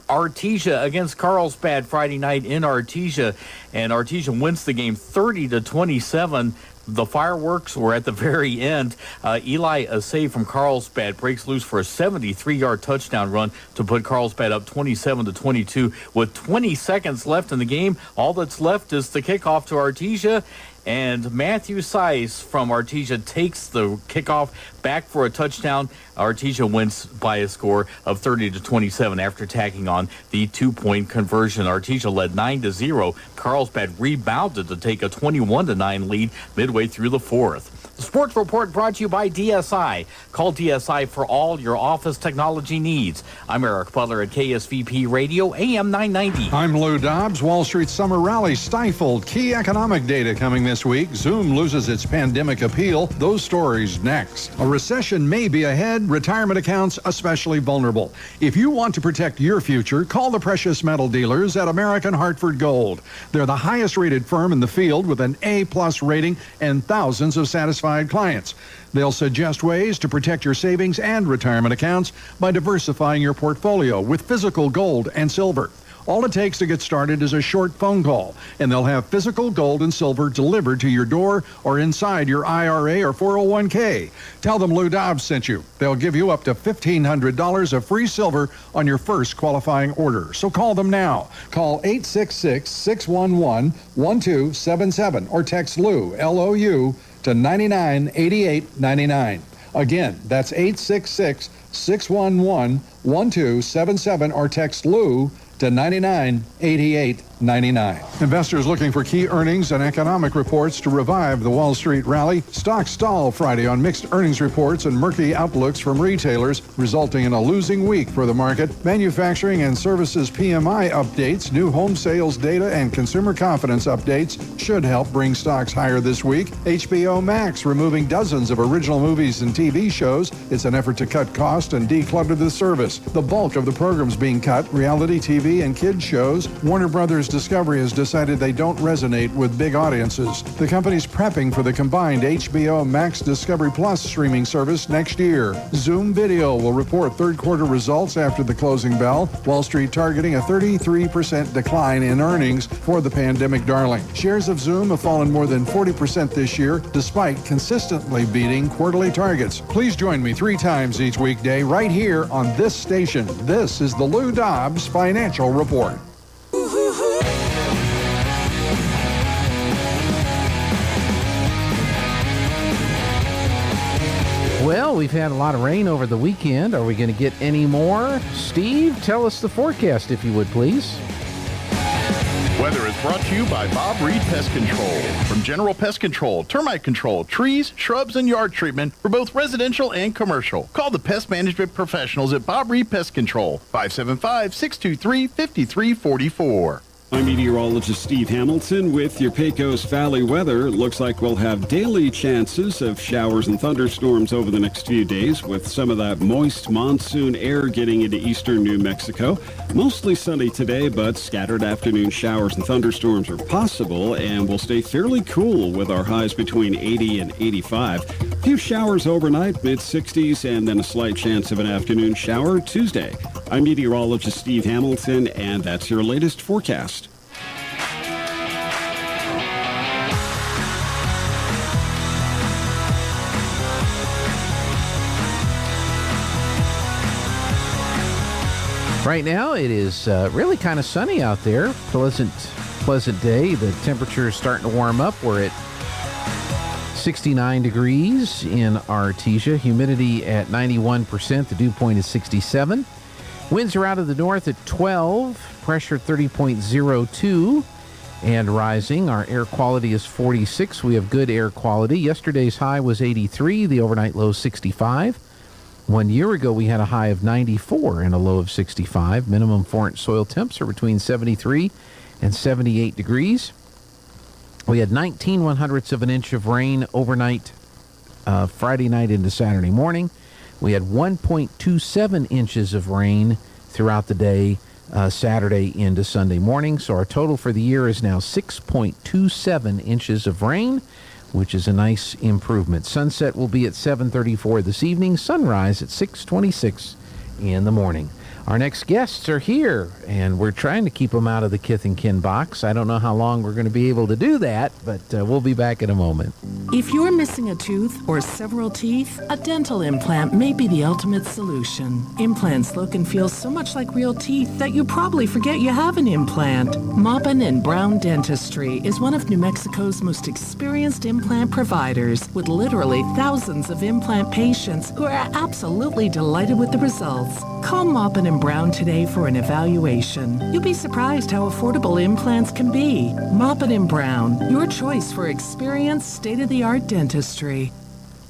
Artesia against Carlsbad Friday night in Artesia, and Artesia wins the game 30-27. The fireworks were at the very end. Eli Asay from Carlsbad breaks loose for a 73-yard touchdown run to put Carlsbad up 27-22. With 20 seconds left in the game, all that's left is the kickoff to Artesia. And Matthew Seiss from Artesia takes the kickoff back for a touchdown. Artesia wins by a score of 30-27 after tacking on the 2-point conversion. Artesia led 9-0. Carlsbad rebounded to take a 21-9 lead midway through the fourth. The Sports Report brought to you by DSI. Call DSI for all your office technology needs. I'm Eric Butler at KSVP Radio, AM 990. I'm Lou Dobbs. Wall Street summer rally stifled. Key economic data coming this week. Zoom loses its pandemic appeal. Those stories next. A recession may be ahead. Retirement accounts especially vulnerable. If you want to protect your future, call the precious metal dealers at American Hartford Gold. They're the highest rated firm in the field with an A+ rating and thousands of satisfied clients. They'll suggest ways to protect your savings and retirement accounts by diversifying your portfolio with physical gold and silver. All it takes to get started is a short phone call, and they'll have physical gold and silver delivered to your door or inside your IRA or 401k. Tell them Lou Dobbs sent you. They'll give you up to $1,500 of free silver on your first qualifying order. So call them now. Call 866-611-1277 or text Lou, L-O-U, to 998899. Again, that's 866-611-1277 or text Lou, to $99.88.99. Investors looking for key earnings and economic reports to revive the Wall Street rally. Stocks stall Friday on mixed earnings reports and murky outlooks from retailers, resulting in a losing week for the market. Manufacturing and services PMI updates, new home sales data, and consumer confidence updates should help bring stocks higher this week. HBO Max removing dozens of original movies and TV shows. It's an effort to cut cost and declutter the service. The bulk of the programs being cut, reality TV and kids shows. Warner Brothers Discovery has decided they don't resonate with big audiences. The company's prepping for the combined HBO Max Discovery Plus streaming service next year. Zoom Video will report third quarter results after the closing bell. Wall Street targeting a 33% decline in earnings for the pandemic darling. Shares of Zoom have fallen more than 40% this year, despite consistently beating quarterly targets. Please join me 3 times each weekday right here on this station. This is the Lou Dobbs Financial Report. Well, we've had a lot of rain over the weekend. Are we going to get any more? Steve, tell us the forecast, if you would, please. Weather is brought to you by Bob Reed Pest Control. From General Pest Control, termite control, trees, shrubs, and yard treatment for both residential and commercial. Call the pest management professionals at Bob Reed Pest Control, 575-623-5344. I'm meteorologist Steve Hamilton with your Pecos Valley weather. Looks like we'll have daily chances of showers and thunderstorms over the next few days, with some of that moist monsoon air getting into eastern New Mexico. Mostly sunny today, but scattered afternoon showers and thunderstorms are possible, and we'll stay fairly cool with our highs between 80 and 85. A few showers overnight, mid-60s, and then a slight chance of an afternoon shower Tuesday. I'm meteorologist Steve Hamilton, and that's your latest forecast. Right now, it is really kind of sunny out there. Pleasant day. The temperature is starting to warm up. We're at 69 degrees in Artesia. Humidity at 91%. The dew point is 67. Winds are out of the north at 12. Pressure 30.02 and rising. Our air quality is 46. We have good air quality. Yesterday's high was 83. The overnight low 65. 1 year ago, we had a high of 94 and a low of 65. Minimum 4-inch soil temps are between 73 and 78 degrees. We had 19/100ths of an inch of rain overnight, Friday night into Saturday morning. We had 1.27 inches of rain throughout the day, Saturday into Sunday morning. So our total for the year is now 6.27 inches of rain, which is a nice improvement. Sunset will be at 7:34 this evening. Sunrise at 6:26 in the morning. Our next guests are here, and we're trying to keep them out of the Kith and Kin box. I don't know how long we're going to be able to do that, but we'll be back in a moment. If you're missing a tooth or several teeth, a dental implant may be the ultimate solution. Implants look and feel so much like real teeth that you probably forget you have an implant. Maupin and Brown Dentistry is one of New Mexico's most experienced implant providers, with literally thousands of implant patients who are absolutely delighted with the results. Call Maupin and Brown today for an evaluation. You'll be surprised how affordable implants can be. Maupin and Brown, your choice for experienced, state-of-the-art dentistry.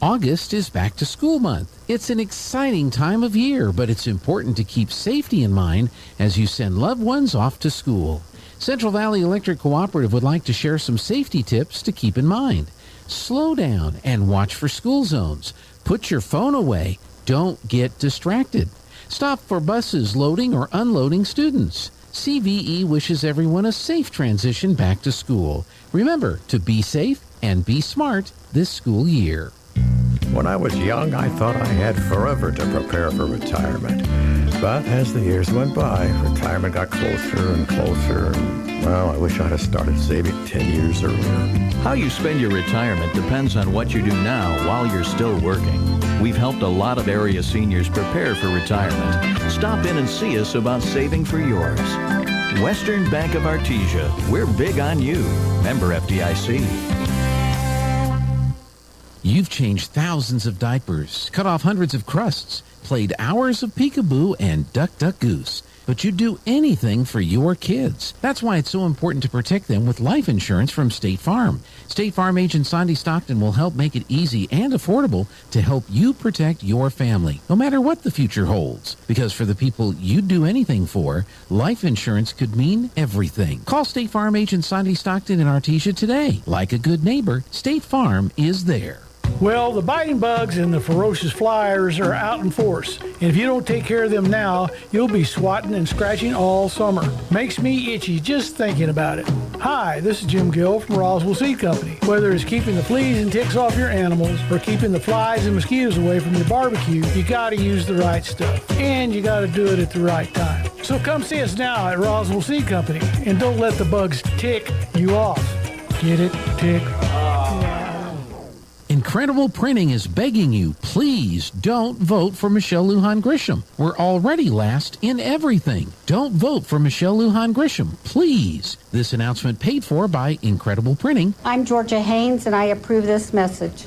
August is back to school month. It's an exciting time of year, but it's important to keep safety in mind as you send loved ones off to school. Central Valley Electric Cooperative would like to share some safety tips to keep in mind. Slow down and watch for school zones. Put your phone away. Don't get distracted. Stop for buses loading or unloading students. CVE wishes everyone a safe transition back to school. Remember to be safe and be smart this school year. When I was young, I thought I had forever to prepare for retirement. But as the years went by, retirement got closer and closer. And, well, I wish I'd have started saving 10 years earlier. How you spend your retirement depends on what you do now while you're still working. We've helped a lot of area seniors prepare for retirement. Stop in and see us about saving for yours. Western Bank of Artesia. We're big on you. Member FDIC. You've changed thousands of diapers, cut off hundreds of crusts, played hours of peekaboo and duck, duck, goose. but you'd do anything for your kids. That's why it's so important to protect them with life insurance from State Farm. State Farm agent Sandy Stockton will help make it easy and affordable to help you protect your family, no matter what the future holds. Because for the people you'd do anything for, life insurance could mean everything. Call State Farm agent Sandy Stockton in Artesia today. Like a good neighbor, State Farm is there. Well, the biting bugs and the ferocious flyers are out in force. And if you don't take care of them now, you'll be swatting and scratching all summer. Makes me itchy just thinking about it. Hi, this is Jim Gill from Roswell Seed Company. Whether it's keeping the fleas and ticks off your animals or keeping the flies and mosquitoes away from your barbecue, you gotta use the right stuff. And you gotta do it at the right time. So come see us now at Roswell Seed Company and don't let the bugs tick you off. Get it? Tick. Incredible Printing is begging you, please don't vote for Michelle Lujan Grisham. We're already last in everything. Don't vote for Michelle Lujan Grisham, please. This announcement paid for by Incredible Printing. I'm Georgia Haynes, and I approve this message.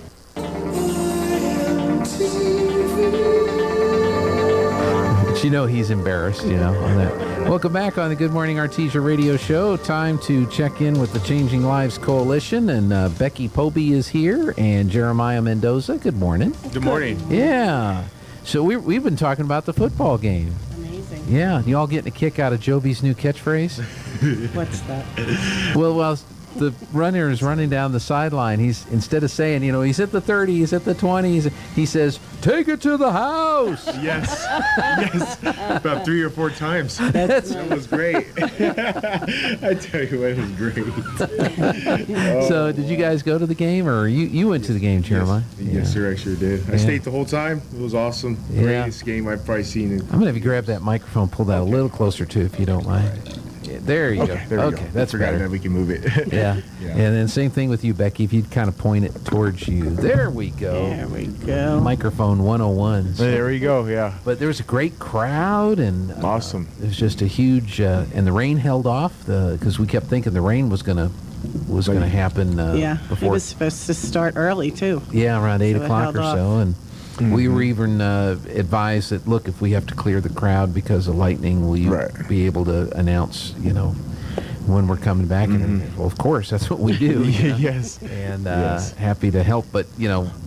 You know he's embarrassed, on that. Welcome back on the Good Morning Artesia radio show. Time to check in with the Changing Lives Coalition, and Becky Pobey is here, and Jeremiah Mendoza. Good morning. Good morning. Yeah. So we've been talking about the football game. Amazing. Yeah. You all getting a kick out of Joby's new catchphrase? What's that? Well, the runner is running down the sideline. He's, instead of saying, he's at the 30, he's at the 20, he says, take it to the house. Yes. About 3 or 4 times. That was great. I tell you what, it was great. So did you guys go to the game, or you went to the game, Jeremiah? Yes, sir, I sure did. I stayed the whole time. It was awesome. Greatest game I've probably seen. I'm going to have you grab that microphone, pull that a little closer to, if you don't mind. There you go. There we go. That's better. That we can move it. Yeah. And then same thing with you, Becky. If you'd kind of point it towards you. There we go. There we go. Microphone 101. So, there we go, yeah. But there was a great crowd, and awesome. It was just a huge, and the rain held off, because we kept thinking the rain was gonna happen before. It was supposed to start early, too. Yeah, around 8 So it o'clock held or off. so. And we were even advised that, look, if we have to clear the crowd because of lightning, will you be able to announce, when we're coming back? And well, of course, that's what we do. Yes. And happy to help. But,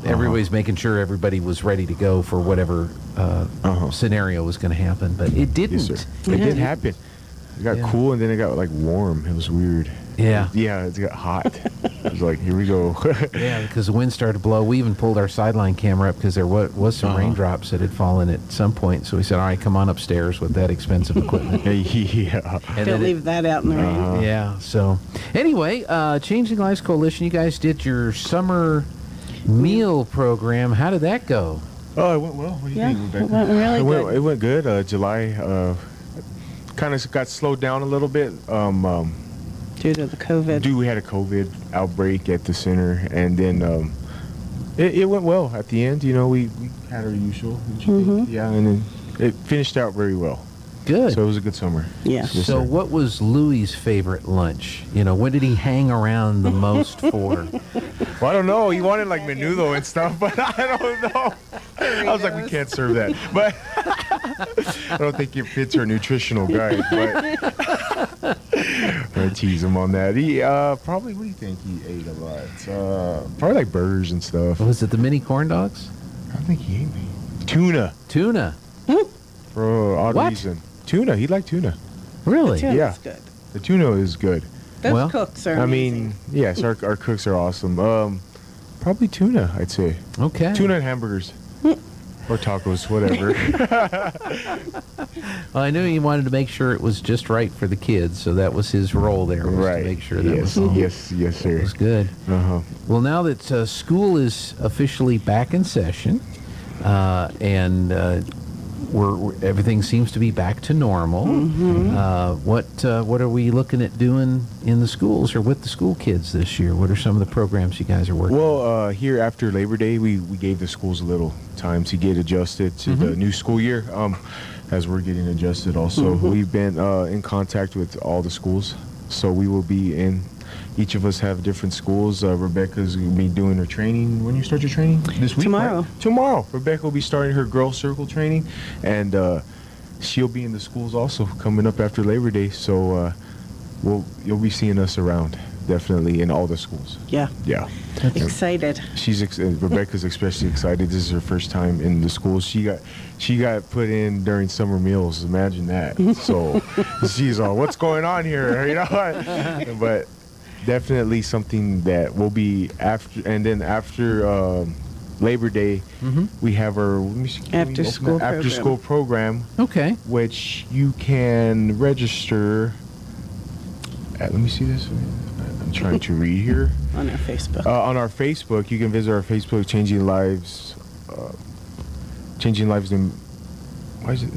everybody's making sure everybody was ready to go for whatever scenario was going to happen. But it didn't. Yes, sir. It did happen. It got cool, and then it got, warm. It was weird. Yeah. Yeah, it got hot. It was like, here we go. Yeah, because the wind started to blow. We even pulled our sideline camera up because there was some raindrops that had fallen at some point. So we said, all right, come on upstairs with that expensive equipment. Yeah. And Don't leave that out in the rain. Yeah. So anyway, Changing Lives Coalition, you guys did your summer meal program. How did that go? Oh, it went well. What do you think, Rebecca? It went really good. It went good. July kind of got slowed down a little bit. Due to the COVID. We had a COVID outbreak at the center, and then it went well at the end. We had our usual. Yeah, and then it finished out very well. Good. So it was a good summer. Yeah. Yes, So sir. what was Louis' favorite lunch? What did he hang around the most for? Well, I don't know. He wanted menudo and stuff, but I don't know. I was like, we can't serve that. But I don't think it fits our nutritional guide. But I tease him on that. He probably, what do you think he ate a lot? Probably burgers and stuff. Was it the mini corn dogs? I don't think he ate me. Tuna. For odd reason. Tuna. He liked tuna. Really? Tuna's Yeah. good. The tuna is good. Those cooks are amazing. Yes, our cooks are awesome. Probably tuna, I'd say. Okay. Tuna and hamburgers. Or tacos, whatever. Well, I knew he wanted to make sure it was just right for the kids, so that was his role there, was to make sure that was all. Yes, sir. It was good. Well, now that school is officially back in session, and everything seems to be back to normal. What are we looking at doing in the schools or with the school kids this year? What are some of the programs you guys are working on? Well, here after Labor Day, we gave the schools a little time to get adjusted to the new school year. As we're getting adjusted also. We've been in contact with all the schools. So we will be in, each of us have different schools. Rebecca's going to be doing her training. When you start your training? This week? Tomorrow. Right? Tomorrow. Rebecca will be starting her Girl Circle training. And she'll be in the schools also coming up after Labor Day. So you'll be seeing us around, definitely, in all the schools. Yeah. Yeah. Excited. Rebecca's especially excited. This is her first time in the schools. She got put in during summer meals. Imagine that. So she's all, what's going on here? You know, but definitely something that will be after, and then after Labor Day, we have our after school program. Okay. Which you can register. Let me see this. I'm trying to read here. On our Facebook. On our Facebook, you can visit our Facebook, Changing Lives. Changing Lives in. Why is it?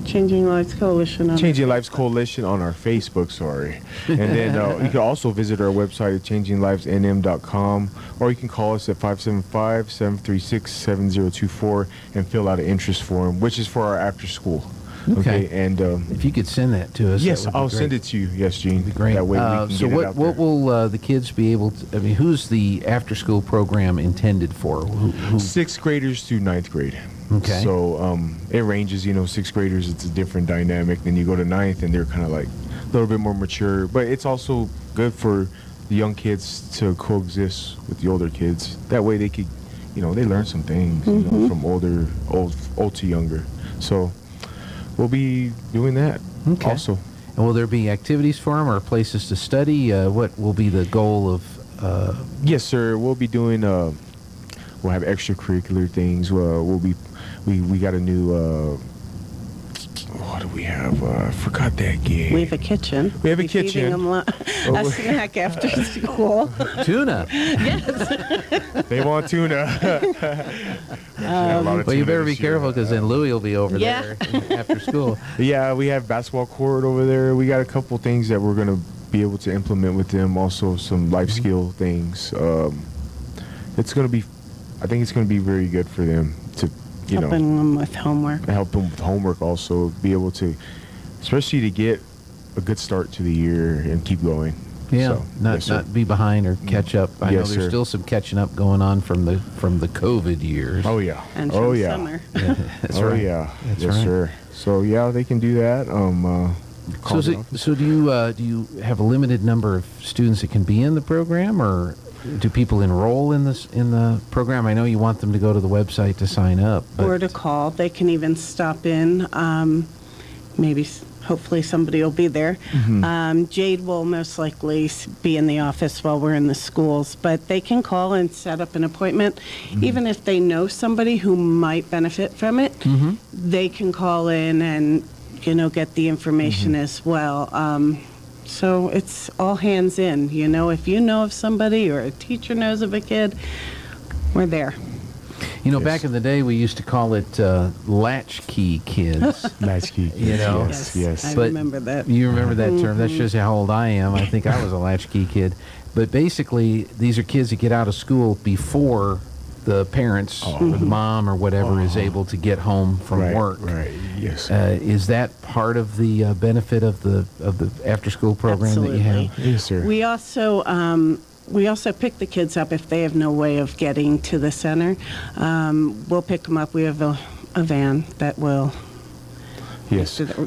Changing Lives Coalition. Changing Lives Coalition on our Facebook, sorry. And then you can also visit our website at changinglivesnm.com, or you can call us at 575-736-7024 and fill out an interest form, which is for our after school. Okay. And if you could send that to us. Yes, I'll send it to you. Yes, Gene. That'd be great. That way we can so get it out there. what will the kids be able to, I mean, who's the after school program intended for? Who? 6th graders through 9th grade. Okay. So it ranges, 6th graders, it's a different dynamic. Then you go to 9th and they're kind of like a little bit more mature. But it's also good for the young kids to coexist with the older kids. That way they could, they learn some things from old to younger. So we'll be doing that also. And will there be activities for them or places to study? What will be the goal of? Yes, sir. We'll be doing. We'll have extracurricular things. We got a new. What do we have? I forgot that game. We have a kitchen. We have a Feeding kitchen. them a snack after school. Tuna. Yes. They want tuna. Well, you better be careful because then Louie will be over there after school. Yeah, we have basketball court over there. We got a couple things that we're going to be able to implement with them. Also, some life skill things. It's going to be, I think it's going to be very good for them to, helping them with homework. Help them with homework also. Be able to, especially to get a good start to the year and keep going. Yeah, So, not be behind or catch up. I know Yes, there's sir. still some catching up going on from the COVID years. Oh yeah. And oh from yeah. summer. That's oh right. yeah. That's yes, right. sir. So yeah, they can do that. So do you have a limited number of students that can be in the program, or do people enroll in the program? I know you want them to go to the website to sign up. But Or to call. They can even stop in. Hopefully somebody will be there. Jade will most likely be in the office while we're in the schools, but they can call and set up an appointment. Even if they know somebody who might benefit from it, they can call in and get the information as well. So it's all hands in. If you know of somebody or a teacher knows of a kid, we're there. Back in the day, we used to call it latchkey kids. Latchkey kids. Yes. I But remember that. You remember that term? That shows you how old I am. I think I was a latchkey kid. But basically, these are kids that get out of school before the parents or the mom or whatever is able to get home from work. Right. Yes. Is that part of the benefit of the after school program that you have? Yes, sir. We also pick the kids up if they have no way of getting to the center. We'll pick them up. We have a van that will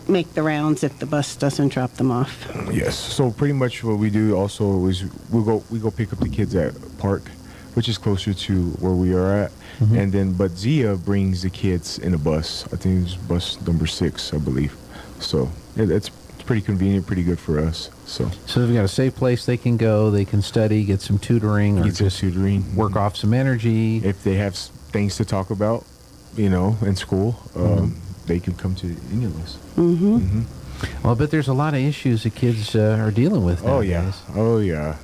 make the rounds if the bus doesn't drop them off. Yes. So pretty much what we do also is we go pick up the kids at Park, which is closer to where we are at, and then but Zia brings the kids in a bus. I think it's bus number 6, I believe. So it's pretty convenient, pretty good for us. So they've got a safe place they can go. They can study, get some tutoring, or just work off some energy. If they have things to talk about, in school, they can come to any of us. Well, I bet there's a lot of issues that kids are dealing with nowadays. Oh yeah.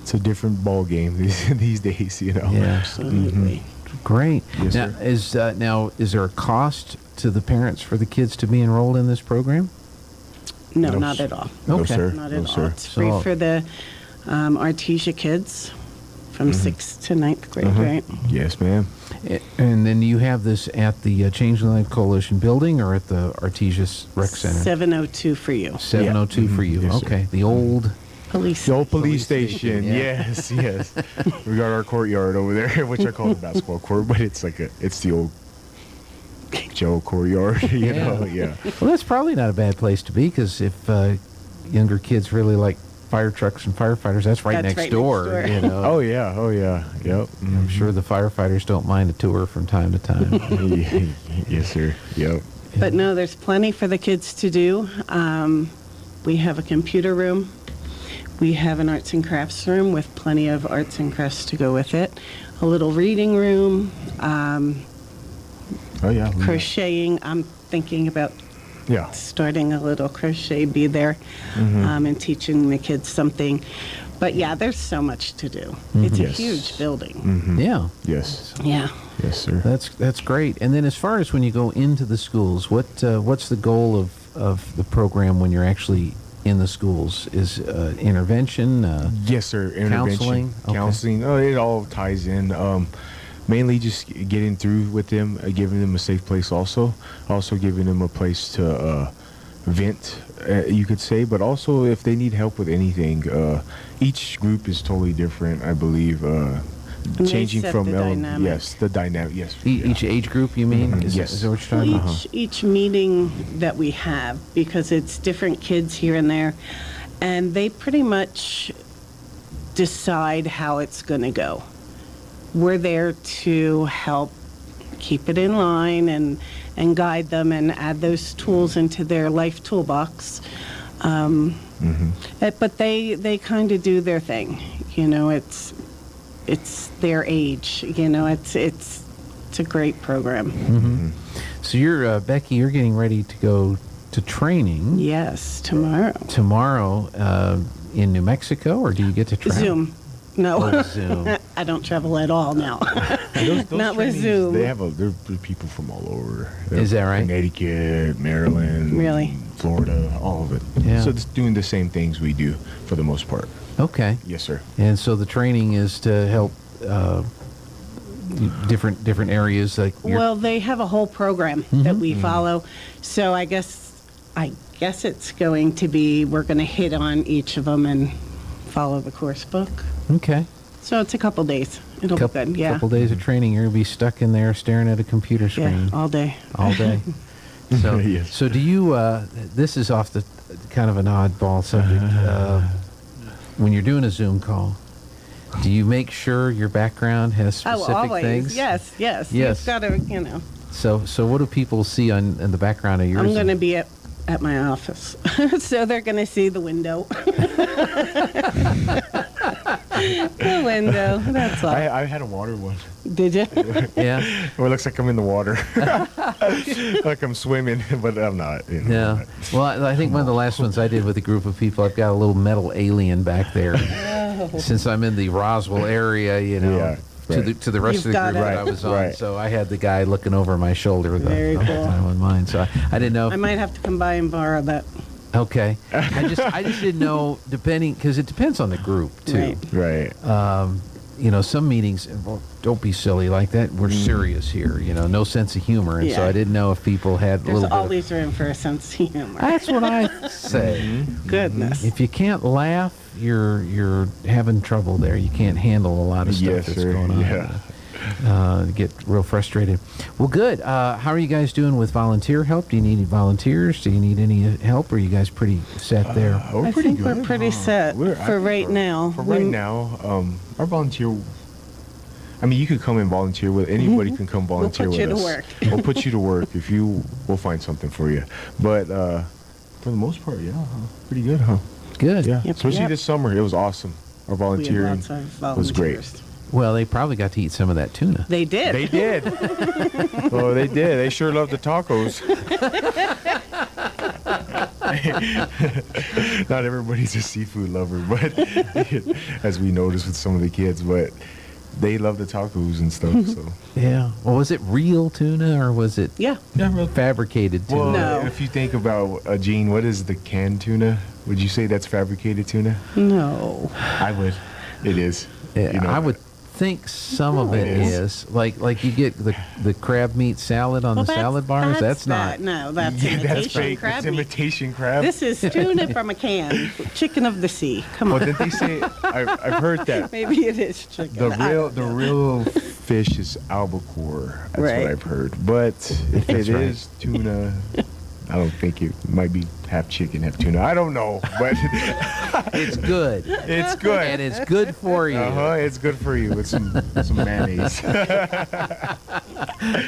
It's a different ball game these days, Yeah, absolutely. Great. Yes, now, is there a cost to the parents for the kids to be enrolled in this program? No, not at all. No, Okay. sir. Not No, at all. sir. It's free for the Artesia kids from 6th to 9th grade, right? Yes, ma'am. And then you have this at the Changing Life Coalition building or at the Artesia Rec Center? 702 for you. 702 for you. Yes, sir. Okay. The old Police. The old police station. yeah. Yes. We got our courtyard over there, which I call the basketball court, but it's the old Joe courtyard. You know, yeah. Well, that's probably not a bad place to be, because if younger kids really like fire trucks and firefighters, that's right next door. You know. Oh yeah, yep. I'm sure the firefighters don't mind a tour from time to time. Yes, sir. Yep. But no, there's plenty for the kids to do. We have a computer room. We have an arts and crafts room with plenty of arts and crafts to go with it. A little reading room. Crocheting. I'm thinking about starting a little crochet bee there and teaching the kids something. But yeah, there's so much to do. It's a huge building. Yeah. Yes. Yeah. Yes, sir. That's great. And then as far as when you go into the schools, what's the goal of the program when you're actually in the schools? Is intervention? Yes, sir. Intervention, counseling. Counseling. Oh, it all ties in. Mainly just getting through with them, giving them a safe place. Also giving them a place to vent, you could say. But also, if they need help with anything, each group is totally different. I believe. Changing from the dynamic. Yes, the dynamic. Yes. Each age group, you mean? Yes. Is that what you're talking about? Each meeting that we have, because it's different kids here and there, and they pretty much decide how it's going to go. We're there to help keep it in line and guide them and add those tools into their life toolbox. But they kind of do their thing. You know, it's their age. You know, it's a great program. So you're Becky. You're getting ready to go to training. Yes, tomorrow. Tomorrow in New Mexico, or do you get to travel? Zoom. No. Oh, Zoom. I don't travel at all now. Those Not with trainings, Zoom. They have there are people from all over. Is that right? Connecticut, Maryland, Really? Florida, all of it. Yeah. So it's doing the same things we do for the most part. Okay. Yes, sir. And so the training is to help different areas, like Well, they have a whole program that we follow. So I guess it's going to be, we're going to hit on each of them and follow the course book. Okay. So it's a couple days. It'll be good. Yeah. Couple days of training, you're gonna be stuck in there staring at a computer screen. Yeah, all day. All day. So, Yes. so do you? This is off the kind of an oddball subject. When you're doing a Zoom call, do you make sure your background has specific always. things? Yes. Yes. You've got to, you know. So what do people see in the background of yours? I'm going to be at my office, so they're going to see the window. The window. That's all. I had a water one. Did you? Yeah. Well, it looks like I'm in the water. Like I'm swimming, but I'm not. You know. Yeah. Well, I think one of the last ones I did with a group of people, I've got a little metal alien back there. Oh. Since I'm in the Roswell area, you know. Yeah. To the rest You've of the got group it. that I was on, Right. so I had the guy looking over my shoulder the Very whole cool. time on mine. So I didn't know. I might have to come by and borrow that. Okay, I just didn't know, depending, because it depends on the group too. Right. Right. You know, some meetings, well, don't be silly like that. We're serious here. You know, no sense of humor, and so Yeah. I didn't know if people had a There's little bit. always room for a sense of humor. That's what I say. Goodness. If you can't laugh, you're having trouble there. You can't handle a lot of stuff Yes, that's sir. going on. Yeah. Get real frustrated. Well, good. How are you guys doing with volunteer help? Do you need any volunteers? Do you need any help? Or are you guys pretty set there? I think we're pretty set for right now. For right now, our volunteer. I mean, you could come and volunteer with anybody. Can come volunteer We'll put with you to us. work. We'll put you to work if you. We'll find something for you. But for the most part, yeah, pretty good, huh? Good. Yeah. Yep, Especially yep. this summer, it was awesome. Our We had volunteering lots of was great. volunteers. Well, they probably got to eat some of that tuna. They did. They did. Oh, they did. They sure love the tacos. Not everybody's a seafood lover, but as we noticed with some of the kids, but they love the tacos and stuff. So Yeah. Well, was it real tuna or was it fabricated tuna? well, No. if you think about Gene, what is the canned tuna? Would you say that's fabricated tuna? No. I would. It is. Yeah, You know, I would think some of it is. Like you get the crab meat salad on the salad bars. That's not. No, that's Yeah, that's imitation fake. crab It's meat. imitation crab. This is tuna from a can. Chicken of the sea. Come on. Well, did they say? I've heard that. Maybe it is chicken. The real fish is albacore. That's Right. what I've heard. But if it is tuna, I don't think it might be half chicken, half tuna. I don't know, but it's good. It's good, and it's good for you. It's good for you with some mayonnaise.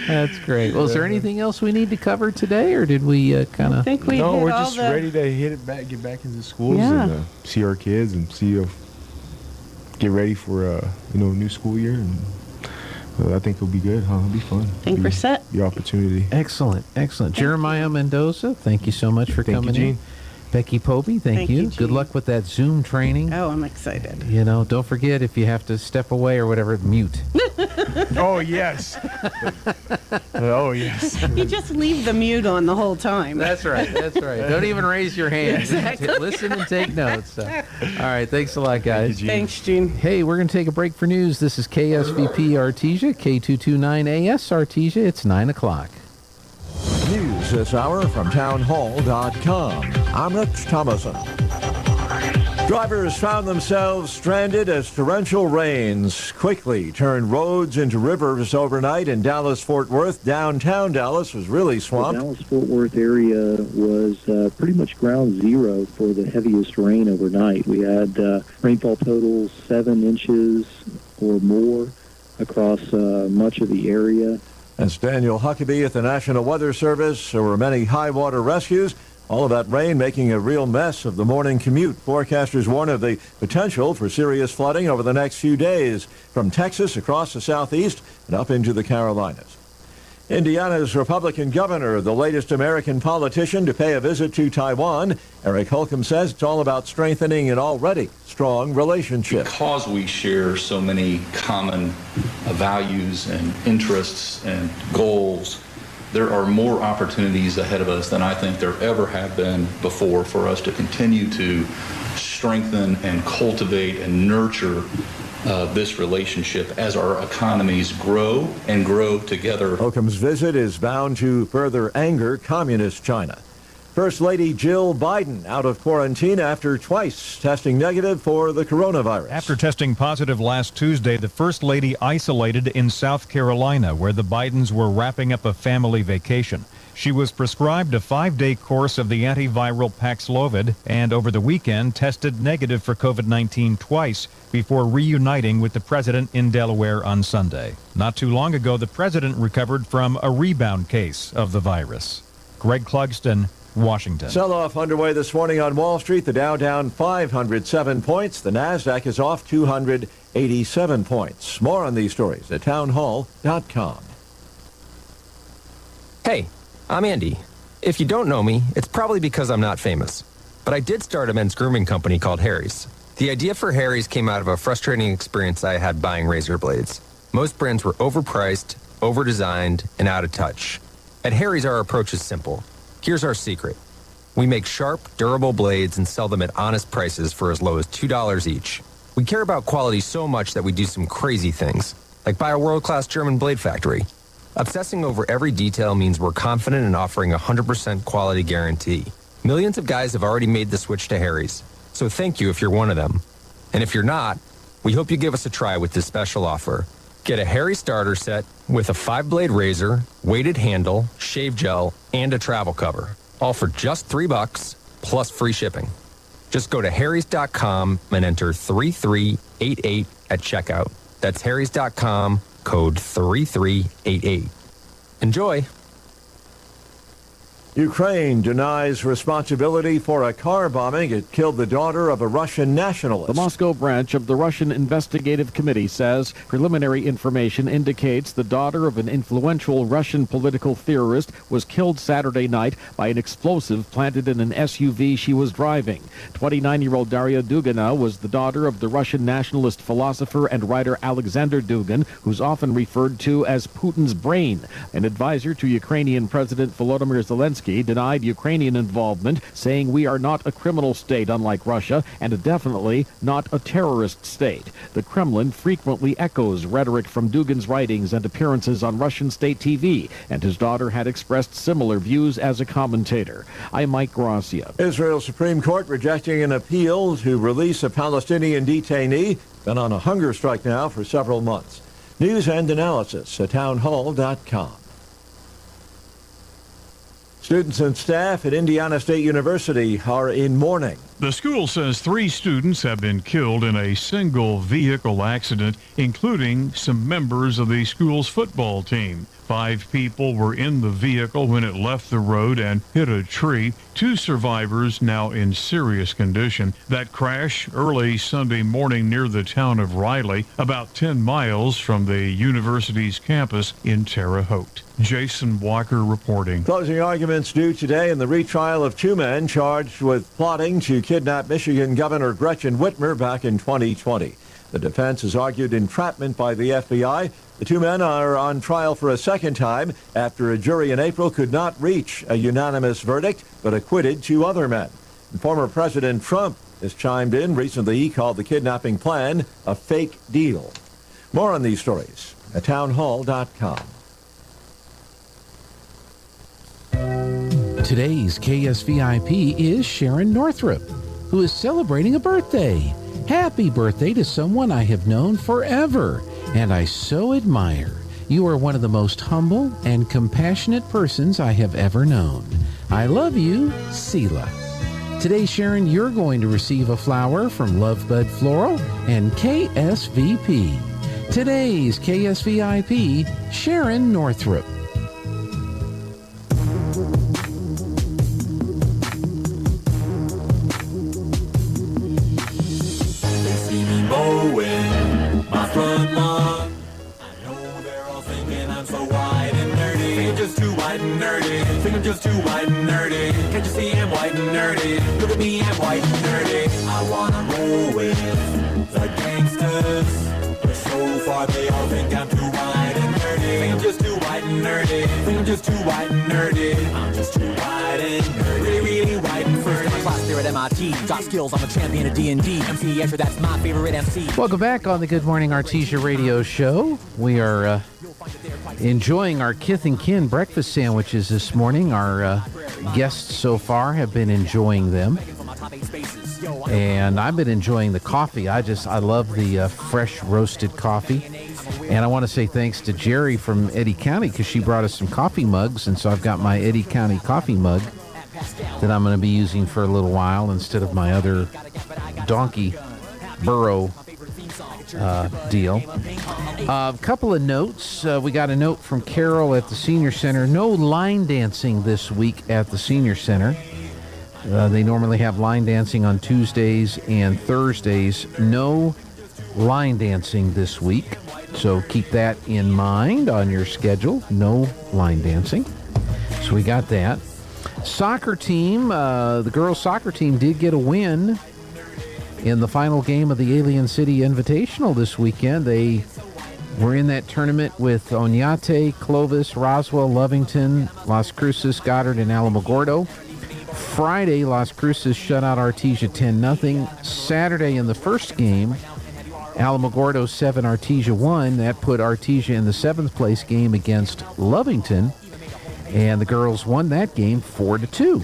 That's great. Well, is there anything else we need to cover today, or did we kind of? think we No, hit we're all just the- ready to get back into schools Yeah. and see our kids and get ready for new school year. And I think it'll be good, huh? It'll be fun. I think we're set. The opportunity. Excellent. Jeremiah Mendoza, thank you so much for Thank you, coming in. Gene. Becky Popey, thank you, you. Good luck with that Zoom training. Oh, I'm excited. Don't forget, if you have to step away or whatever, mute. Oh, yes. Oh, yes. You just leave the mute on the whole time. That's right. Don't even raise your hand. Exactly. Listen and take notes. All right. Thanks a lot, guys. Thanks, Gene. Hey, we're going to take a break for news. This is KSVP Artesia, K229AS Artesia. It's 9 o'clock. News this hour from townhall.com. I'm Rich Thomason. Drivers found themselves stranded as torrential rains quickly turned roads into rivers overnight in Dallas-Fort Worth. Downtown Dallas was really swamped. The Dallas-Fort Worth area was pretty much ground zero for the heaviest rain overnight. We had rainfall totals 7 inches or more across much of the area. That's Daniel Huckabee at the National Weather Service. There were many high water rescues. All of that rain making a real mess of the morning commute. Forecasters warn of the potential for serious flooding over the next few days from Texas across the southeast and up into the Carolinas. Indiana's Republican governor, the latest American politician to pay a visit to Taiwan. Eric Holcomb says it's all about strengthening an already strong relationship. Because we share so many common values and interests and goals, there are more opportunities ahead of us than I think there ever have been before for us to continue to strengthen and cultivate and nurture this relationship as our economies grow and grow together. Holcomb's visit is bound to further anger communist China. First Lady Jill Biden out of quarantine after twice testing negative for the coronavirus. After testing positive last Tuesday, the First Lady isolated in South Carolina, where the Bidens were wrapping up a family vacation. She was prescribed a 5-day course of the antiviral Paxlovid and over the weekend tested negative for COVID-19 twice before reuniting with the president in Delaware on Sunday. Not too long ago, the president recovered from a rebound case of the virus. Greg Clugston, Washington. Sell-off underway this morning on Wall Street. The Dow down 507 points. The Nasdaq is off 287 points. More on these stories at townhall.com. Hey, I'm Andy. If you don't know me, it's probably because I'm not famous. But I did start a men's grooming company called Harry's. The idea for Harry's came out of a frustrating experience I had buying razor blades. Most brands were overpriced, overdesigned, and out of touch. At Harry's, our approach is simple. Here's our secret. We make sharp, durable blades and sell them at honest prices for as low as $2 each. We care about quality so much that we do some crazy things, like buy a world-class German blade factory. Obsessing over every detail means we're confident in offering a 100% quality guarantee. Millions of guys have already made the switch to Harry's, so thank you if you're one of them. And if you're not, we hope you give us a try with this special offer. Get a Harry starter set with a 5-blade razor, weighted handle, shave gel, and a travel cover. All for just $3 plus free shipping. Just go to harrys.com and enter 3388 at checkout. That's harrys.com, code 3388. Enjoy. Ukraine denies responsibility for a car bombing. It killed the daughter of a Russian nationalist. The Moscow branch of the Russian Investigative Committee says preliminary information indicates the daughter of an influential Russian political theorist was killed Saturday night by an explosive planted in an SUV she was driving. 29-year-old Daria Dugina was the daughter of the Russian nationalist philosopher and writer Alexander Dugin, who's often referred to as Putin's brain. An advisor to Ukrainian President Volodymyr Zelensky Zelensky denied Ukrainian involvement, saying we are not a criminal state unlike Russia and definitely not a terrorist state. The Kremlin frequently echoes rhetoric from Dugin's writings and appearances on Russian state TV, and his daughter had expressed similar views as a commentator. I'm Mike Gracia. Israel's Supreme Court rejecting an appeal to release a Palestinian detainee, been on a hunger strike now for several months. News and analysis at townhall.com. Students and staff at Indiana State University are in mourning. The school says 3 students have been killed in a single vehicle accident, including some members of the school's football team. 5 people were in the vehicle when it left the road and hit a tree. 2 survivors now in serious condition. That crash early Sunday morning near the town of Riley, about 10 miles from the university's campus in Terre Haute. Jason Walker reporting. Closing arguments due today in the retrial of 2 men charged with plotting to kidnap Michigan Governor Gretchen Whitmer back in 2020. The defense has argued entrapment by the FBI. The 2 men are on trial for a second time after a jury in April could not reach a unanimous verdict but acquitted 2 other men. And former President Trump has chimed in. Recently, he called the kidnapping plan a fake deal. More on these stories at townhall.com. Today's KSVIP is Sharon Northrup, who is celebrating a birthday. Happy birthday to someone I have known forever, and I so admire. You are one of the most humble and compassionate persons I have ever known. I love you, Sela. Today, Sharon, you're going to receive a flower from Lovebud Floral and KSVP. Today's KSVIP, Sharon Northrup. My front lawn. I know they're all thinking I'm so white and nerdy. Think I'm just too white and nerdy. Think I'm just too white and nerdy. Can't you see I'm white and nerdy? Look at me, I'm white and nerdy. I wanna roll with the gangsters, but so far they all think I'm too white and nerdy. Think I'm just too white and nerdy. Think I'm just too white and nerdy. I'm just too white and nerdy. Really, really white and first in my class there at MIT. Got skills, I'm a champion of D&D. MC Escher, that's my favorite MC. Welcome back on the Good Morning Artesia radio show. We are enjoying our kith and kin breakfast sandwiches this morning. Our guests so far have been enjoying them. And I've been enjoying the coffee. I love the fresh roasted coffee. And I want to say thanks to Jerry from Eddy County because she brought us some coffee mugs. And so I've got my Eddy County coffee mug that I'm going to be using for a little while instead of my other donkey burro deal. A couple of notes. We got a note from Carol at the Senior Center. No line dancing this week at the Senior Center. They normally have line dancing on Tuesdays and Thursdays. No line dancing this week. So keep that in mind on your schedule. No line dancing. So we got that. Soccer team, the girls' soccer team did get a win in the final game of the Alien City Invitational this weekend. They were in that tournament with Oñate, Clovis, Roswell, Lovington, Las Cruces, Goddard, and Alamogordo. Friday, Las Cruces shut out Artesia 10-0. Saturday in the first game, Alamogordo 7, Artesia 1. That put Artesia in the 7th place game against Lovington. And the girls won that game 4-2.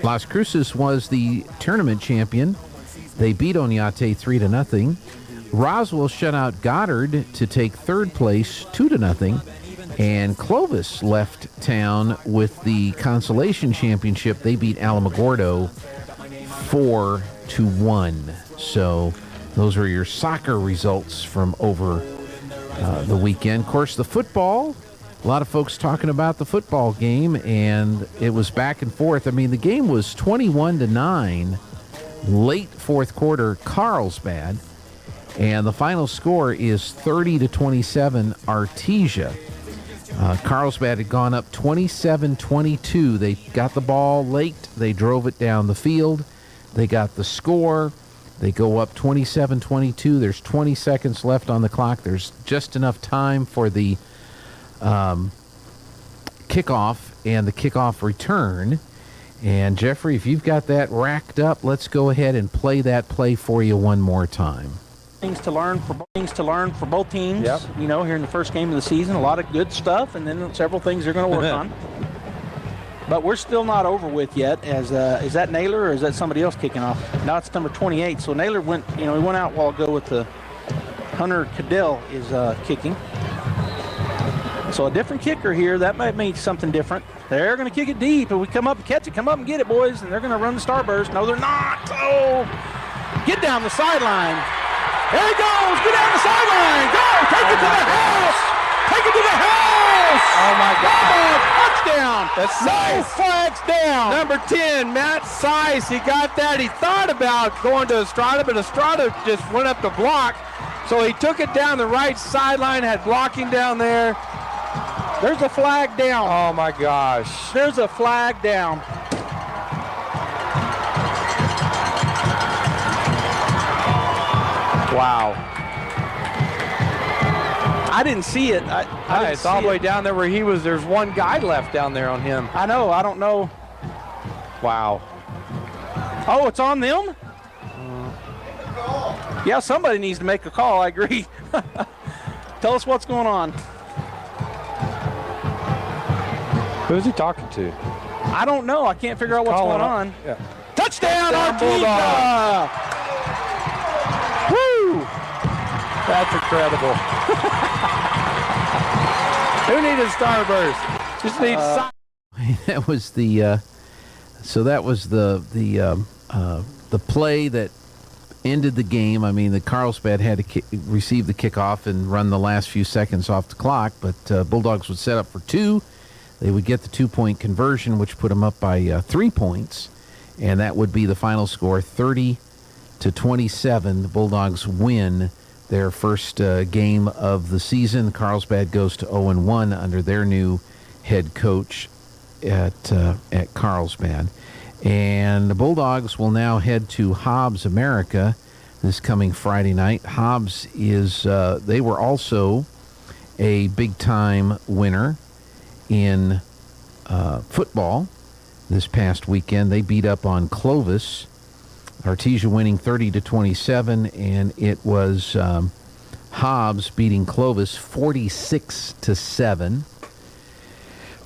Las Cruces was the tournament champion. They beat Oñate 3-0. Roswell shut out Goddard to take 3rd place 2-0. And Clovis left town with the consolation championship. They beat Alamogordo 4-1. So those are your soccer results from over the weekend. Of course, the football. A lot of folks talking about the football game, and it was back and forth. I mean, the game was 21-9, late 4th quarter, Carlsbad, and the final score is 30-27, Artesia. Carlsbad had gone up 27-22. They got the ball late. They drove it down the field. They got the score. They go up 27-22. There's 20 seconds left on the clock. There's just enough time for the kickoff, and the kickoff return. And Jeffrey, if you've got that racked up, let's go ahead and play that play for you one more time. Things to learn for both teams. Yep. You know, here in the first game of the season, a lot of good stuff, and then several things they're going to work on. But we're still not over with yet. Is that Naylor or is that somebody else kicking off? Now it's number 28. So Naylor went. He went out a while ago with the Hunter Cadell is kicking. So a different kicker here. That might mean something different. They're going to kick it deep, and we come up and catch it. Come up and get it, boys. And they're going to run the starburst. No, they're not. Oh, get down the sideline. There he goes. Get down the sideline. Go. Take it to the house. Take it to the house. Oh, my God. Touchdown. That's no nice. flags down. Number 10, Matt Sice. He got that. He thought about going to Estrada, but Estrada just went up to block. So he took it down the right sideline, had blocking down there. There's a flag down. Oh, my gosh. There's a flag down. Wow. I didn't see it. I didn't It's all see the way it. down there where he was. There's one guy left down there on him. I know. I don't know. Wow. Oh, it's on them? Yeah, somebody needs to make a call. I agree. Tell us what's going on. Who's he talking to? I don't know. I can't figure out what's going on. Yeah. Touchdown, Touchdown, Artesia! Woo! That's incredible. Who needed starburst? Just needs That was the so that was the play that ended the game. I mean, the Carlsbad had to receive the kickoff and run the last few seconds off the clock, but Bulldogs would set up for two. They would get the 2-point conversion, which put them up by 3 points, and that would be the final score, 30-27. The Bulldogs win their first game of the season. Carlsbad goes to 0-1 under their new head coach at Carlsbad. And the Bulldogs will now head to Hobbs America this coming Friday night. Hobbs is, they were also a big-time winner in football this past weekend. They beat up on Clovis. Artesia winning 30-27, and it was Hobbs beating Clovis 46-7.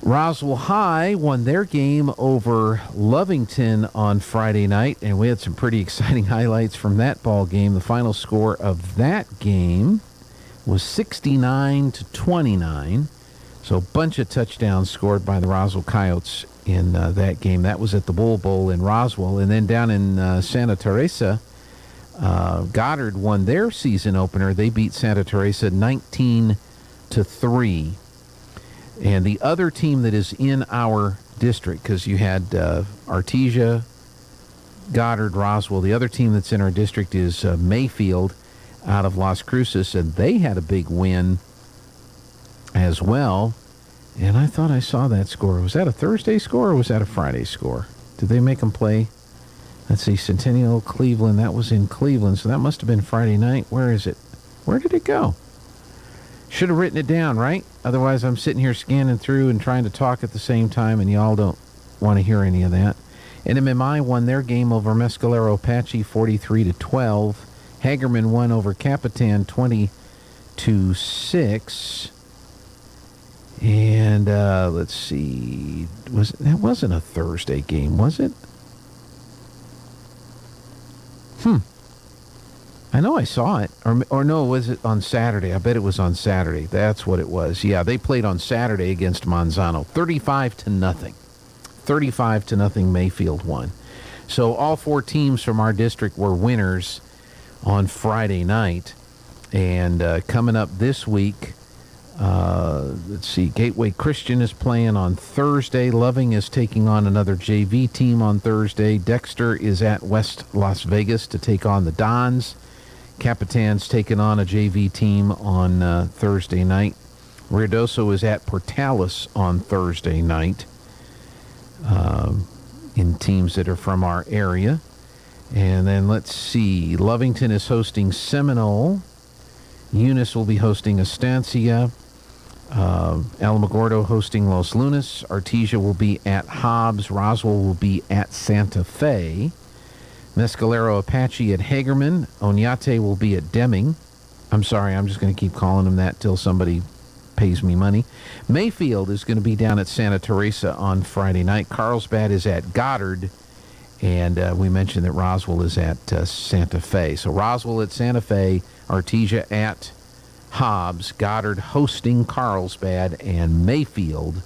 Roswell High won their game over Lovington on Friday night, and we had some pretty exciting highlights from that ball game. The final score of that game was 69-29. So a bunch of touchdowns scored by the Roswell Coyotes in that game. That was at the Bull Bowl in Roswell. And then down in Santa Teresa, Goddard won their season opener. They beat Santa Teresa 19-3. And the other team that is in our district, because you had Artesia, Goddard, Roswell. The other team that's in our district is Mayfield out of Las Cruces, and they had a big win as well. And I thought I saw that score. Was that a Thursday score or was that a Friday score? Did they make them play? Let's see, Centennial, Cleveland. That was in Cleveland, so that must have been Friday night. Where is it? Where did it go? Should have written it down, right? Otherwise, I'm sitting here scanning through and trying to talk at the same time, and y'all don't want to hear any of that. NMMI won their game over Mescalero Apache 43-12. Hagerman won over Capitan 20-6. And let's see, that wasn't a Thursday game, was it? I know I saw it, or no, was it on Saturday? I bet it was on Saturday. That's what it was. Yeah, they played on Saturday against Monzano, 35-0. 35-0. Mayfield won. So all four teams from our district were winners on Friday night, and coming up this week. Let's see, Gateway Christian is playing on Thursday. Loving is taking on another JV team on Thursday. Dexter is at West Las Vegas to take on the Dons. Capitan's taking on a JV team on Thursday night. Ruidoso is at Portales on Thursday night in teams that are from our area. And then let's see, Lovington is hosting Seminole. Eunice will be hosting Estancia. Alamogordo hosting Los Lunas. Artesia will be at Hobbs. Roswell will be at Santa Fe. Mescalero Apache at Hagerman. Oñate will be at Deming. I'm sorry, I'm just going to keep calling them that till somebody pays me money. Mayfield is going to be down at Santa Teresa on Friday night. Carlsbad is at Goddard. And we mentioned that Roswell is at Santa Fe. So Roswell at Santa Fe, Artesia at Hobbs, Goddard hosting Carlsbad, and Mayfield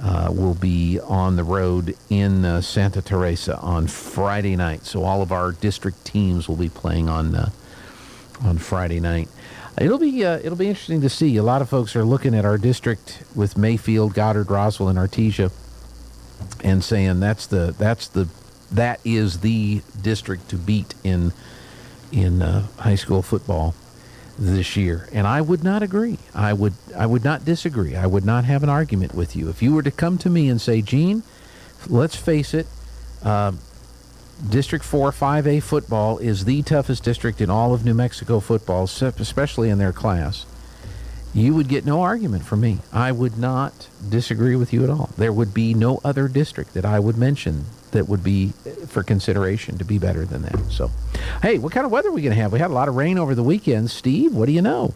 will be on the road in Santa Teresa on Friday night. So all of our district teams will be playing on Friday night. It'll be interesting to see. A lot of folks are looking at our district with Mayfield, Goddard, Roswell, and Artesia, and saying that is the district to beat in high school football this year. And I would not agree. I would not disagree. I would not have an argument with you. If you were to come to me and say, Gene, let's face it, District 4 5A football is the toughest district in all of New Mexico football, especially in their class, you would get no argument from me. I would not disagree with you at all. There would be no other district that I would mention that would be for consideration to be better than that. So, hey, what kind of weather are we going to have? We had a lot of rain over the weekend. Steve, what do you know?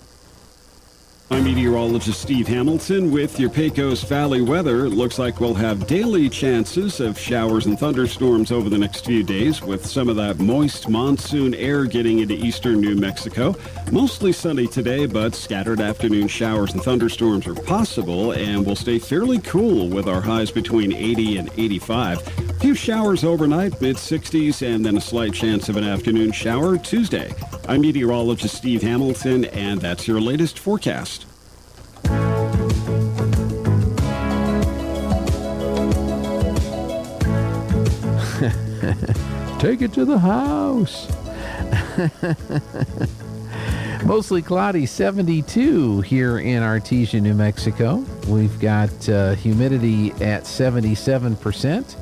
I'm meteorologist Steve Hamilton with your Pecos Valley weather. It looks like we'll have daily chances of showers and thunderstorms over the next few days, with some of that moist monsoon air getting into eastern New Mexico. Mostly sunny today, but scattered afternoon showers and thunderstorms are possible, and we'll stay fairly cool with our highs between 80 and 85. A few showers overnight, mid-60s, and then a slight chance of an afternoon shower Tuesday. I'm meteorologist Steve Hamilton, and that's your latest forecast. Take it to the house. Mostly cloudy, 72 here in Artesia, New Mexico. We've got humidity at 77%.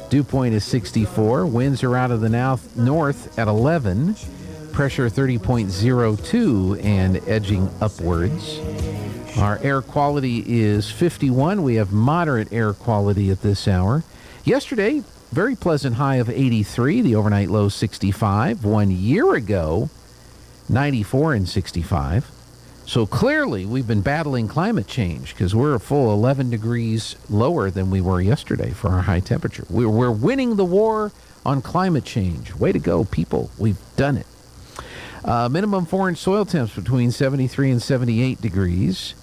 Dew point is 64. Winds are out of the north at 11. Pressure 30.02 and edging upwards. Our air quality is 51. We have moderate air quality at this hour. Yesterday, very pleasant high of 83. The overnight low 65. 1 year ago, 94 and 65. So clearly, we've been battling climate change because we're a full 11 degrees lower than we were yesterday for our high temperature. We're winning the war on climate change. Way to go, people. We've done it. Minimum 4-inch soil temps between 73 and 78 degrees.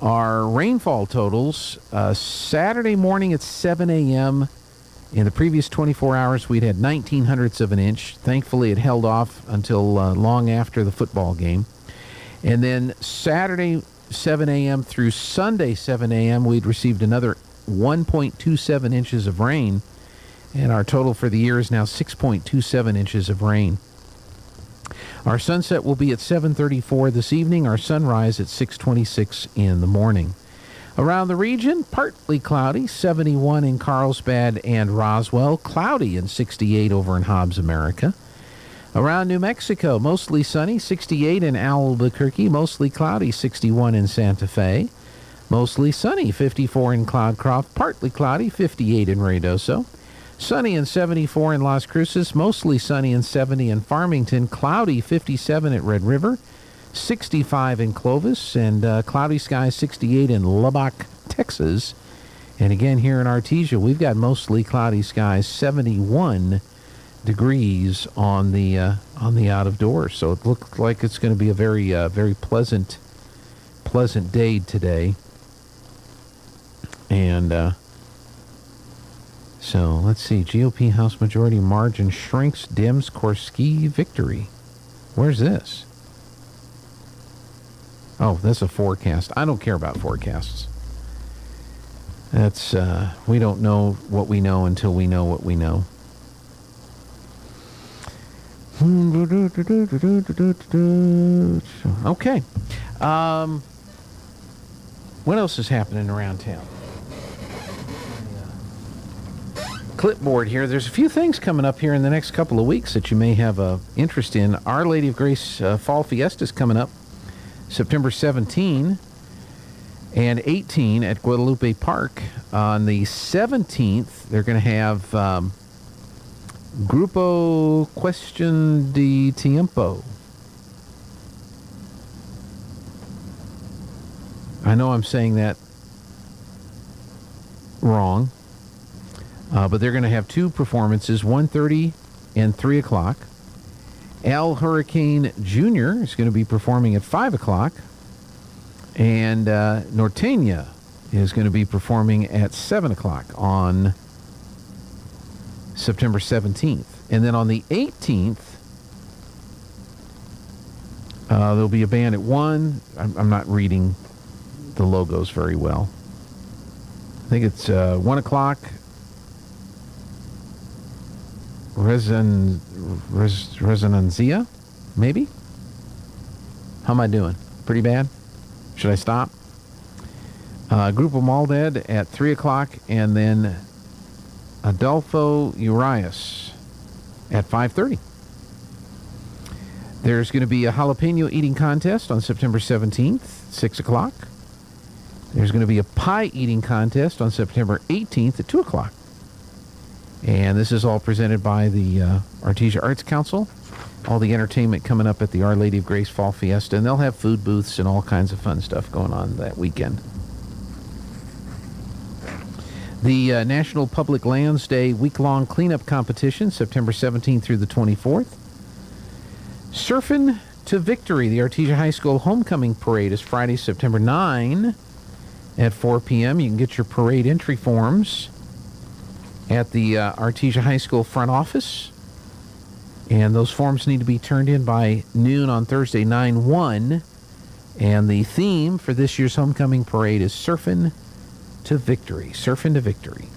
Our rainfall totals, Saturday morning at 7 a.m. In the previous 24 hours, we'd had 19/100ths of an inch. Thankfully, it held off until long after the football game. And then Saturday 7 a.m. through Sunday 7 a.m., we'd received another 1.27 inches of rain. And our total for the year is now 6.27 inches of rain. Our sunset will be at 7:34 this evening. Our sunrise at 6:26 in the morning. Around the region, partly cloudy, 71 in Carlsbad and Roswell, cloudy and 68 over in Hobbs, America. Around New Mexico, mostly sunny, 68 in Albuquerque, mostly cloudy, 61 in Santa Fe. Mostly sunny, 54 in Cloudcroft, partly cloudy, 58 in Ruidoso. Sunny and 74 in Las Cruces, mostly sunny and 70 in Farmington, cloudy 57 at Red River, 65 in Clovis, and cloudy skies 68 in Lubbock, Texas. And again here in Artesia, we've got mostly cloudy skies, 71 degrees on the out of doors. So it looks like it's going to be a very pleasant day today. And so let's see. GOP House Majority margin shrinks, dims, Korski victory. Where's this? Oh, that's a forecast. I don't care about forecasts. That's we don't know what we know until we know what we know. Okay. What else is happening around town? Clipboard here. There's a few things coming up here in the next couple of weeks that you may have interest in. Our Lady of Grace Fall Fiesta is coming up September 17. and 18 at Guadalupe Park. On the 17th, they're going to have Grupo Cuestión de Tiempo. I know I'm saying that wrong, but they're going to have two performances, 1:30 and 3 o'clock. Al Hurricane Jr. is going to be performing at 5 o'clock. And Norteña is going to be performing at 7 o'clock on September 17th. And then on the 18th, there'll be a band at 1. I'm not reading the logos very well. I think it's 1 o'clock. Resonancia, maybe? How am I doing? Pretty bad? Should I stop? Grupo Malded at 3 o'clock, and then Adolfo Urias at 5:30. There's going to be a jalapeno eating contest on September 17th, 6 o'clock. There's going to be a pie eating contest on September 18th at 2 o'clock. And this is all presented by the Artesia Arts Council. All the entertainment coming up at the Our Lady of Grace Fall Fiesta, and they'll have food booths and all kinds of fun stuff going on that weekend. The National Public Lands Day week-long cleanup competition, September 17th through the 24th. Surfin' to Victory, the Artesia High School Homecoming Parade is Friday, September 9 at 4 p.m. You can get your parade entry forms at the Artesia High School front office. And those forms need to be turned in by noon on Thursday, 9/1. And the theme for this year's homecoming parade is Surfin' to Victory. Surfin' to Victory.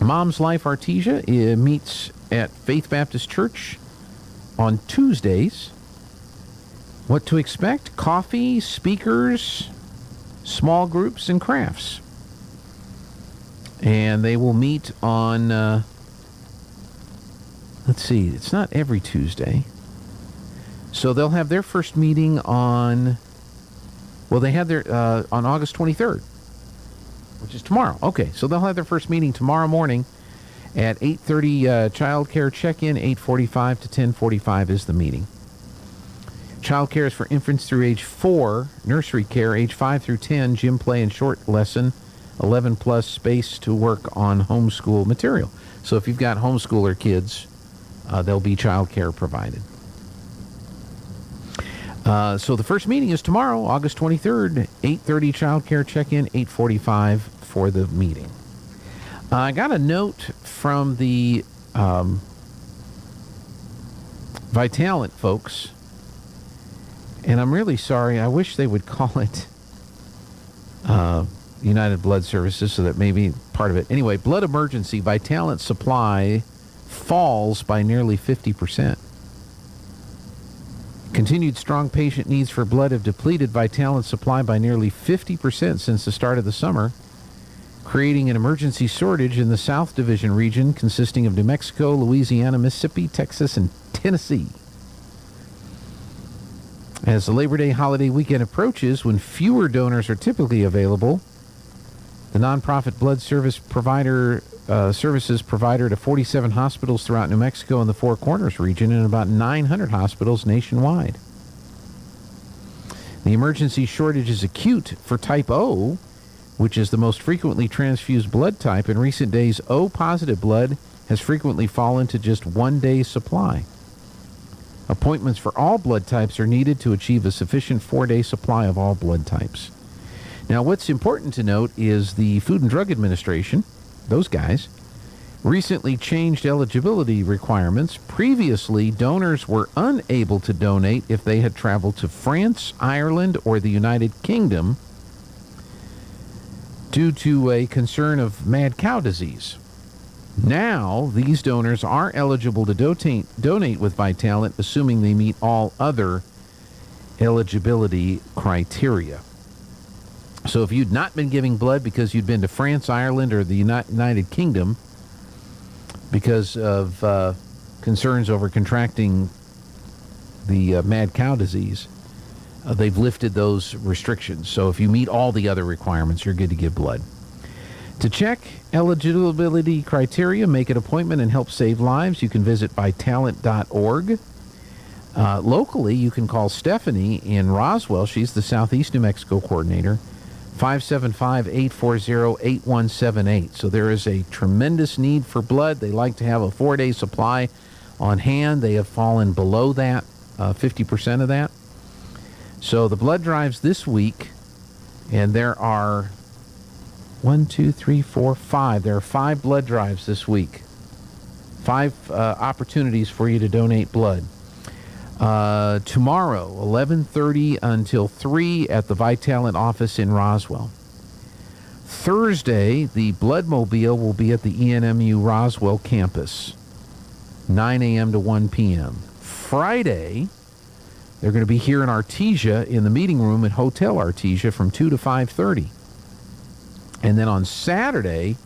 Mom's Life Artesia meets at Faith Baptist Church on Tuesdays. What to expect? Coffee, speakers, small groups, and crafts. And they will meet on, let's see, it's not every Tuesday. So they'll have their first meeting on, well, they have their, on August 23rd, which is tomorrow. Okay, so they'll have their first meeting tomorrow morning at 8:30 child care check-in, 8:45 to 10:45 is the meeting. Child care is for infants through age 4, nursery care, age 5 through 10, gym play and short lesson, 11 plus space to work on homeschool material. So if you've got homeschooler kids, there'll be child care provided. So the first meeting is tomorrow, August 23rd, 8:30 child care check-in, 8:45 for the meeting. I got a note from the Vitalant folks, and I'm really sorry. I wish they would call it United Blood Services, so that maybe part of it. Anyway, blood emergency, Vitalant supply falls by nearly 50%. Continued strong patient needs for blood have depleted Vitalant supply by nearly 50% since the start of the summer, creating an emergency shortage in the South Division region consisting of New Mexico, Louisiana, Mississippi, Texas, and Tennessee. As the Labor Day holiday weekend approaches, when fewer donors are typically available, the nonprofit blood services provider to 47 hospitals throughout New Mexico and the Four Corners region and about 900 hospitals nationwide. The emergency shortage is acute for type O, which is the most frequently transfused blood type. In recent days, O-positive blood has frequently fallen to just 1 day's supply. Appointments for all blood types are needed to achieve a sufficient 4-day supply of all blood types. Now, what's important to note is the Food and Drug Administration, those guys, recently changed eligibility requirements. Previously, donors were unable to donate if they had traveled to France, Ireland, or the United Kingdom due to a concern of mad cow disease. Now, these donors are eligible to donate with Vitalant, assuming they meet all other eligibility criteria. So if you'd not been giving blood because you'd been to France, Ireland, or the United Kingdom because of concerns over contracting the mad cow disease, they've lifted those restrictions. So if you meet all the other requirements, you're good to give blood. To check eligibility criteria, make an appointment, and help save lives, you can visit bytalent.org. Locally, you can call Stephanie in Roswell. She's the Southeast New Mexico coordinator, 575-840-8178. So there is a tremendous need for blood. They like to have a 4-day supply on hand. They have fallen below that, 50% of that. So the blood drives this week, and there are 5. There are 5 blood drives this week. 5 opportunities for you to donate blood. Tomorrow, 11:30 until 3 at the Vitalent office in Roswell. Thursday, the Blood Mobile will be at the ENMU Roswell campus, 9 a.m. to 1 p.m. Friday, they're going to be here in Artesia in the meeting room at Hotel Artesia from 2 to 5:30. And then on Saturday,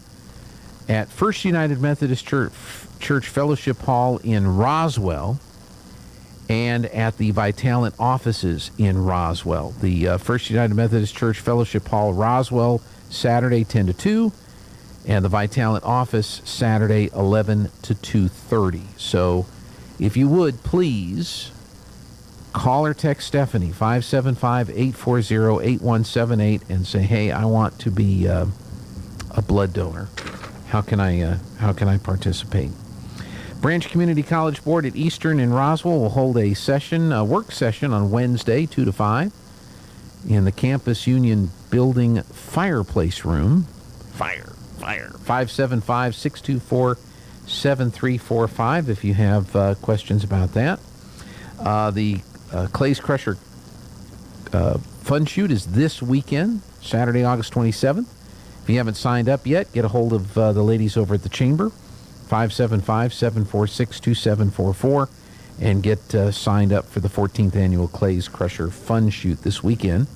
at First United Methodist Church Fellowship Hall in Roswell, and at the Vitalent offices in Roswell. The First United Methodist Church Fellowship Hall, Roswell, Saturday 10 to 2, and the Vitalent office, Saturday 11 to 2:30. So if you would, please call or text Stephanie, 575-840-8178, and say, hey, I want to be a blood donor. How can I participate? Branch Community College Board at Eastern in Roswell will hold a work session on Wednesday, 2 to 5, in the Campus Union Building Fireplace Room. 575-624-7345 if you have questions about that. The Clay's Crusher Fun Shoot is this weekend, Saturday, August 27th. If you haven't signed up yet, get a hold of the ladies over at the Chamber, 575-746-2744, and get signed up for the 14th Annual Clay's Crusher Fun Shoot this weekend.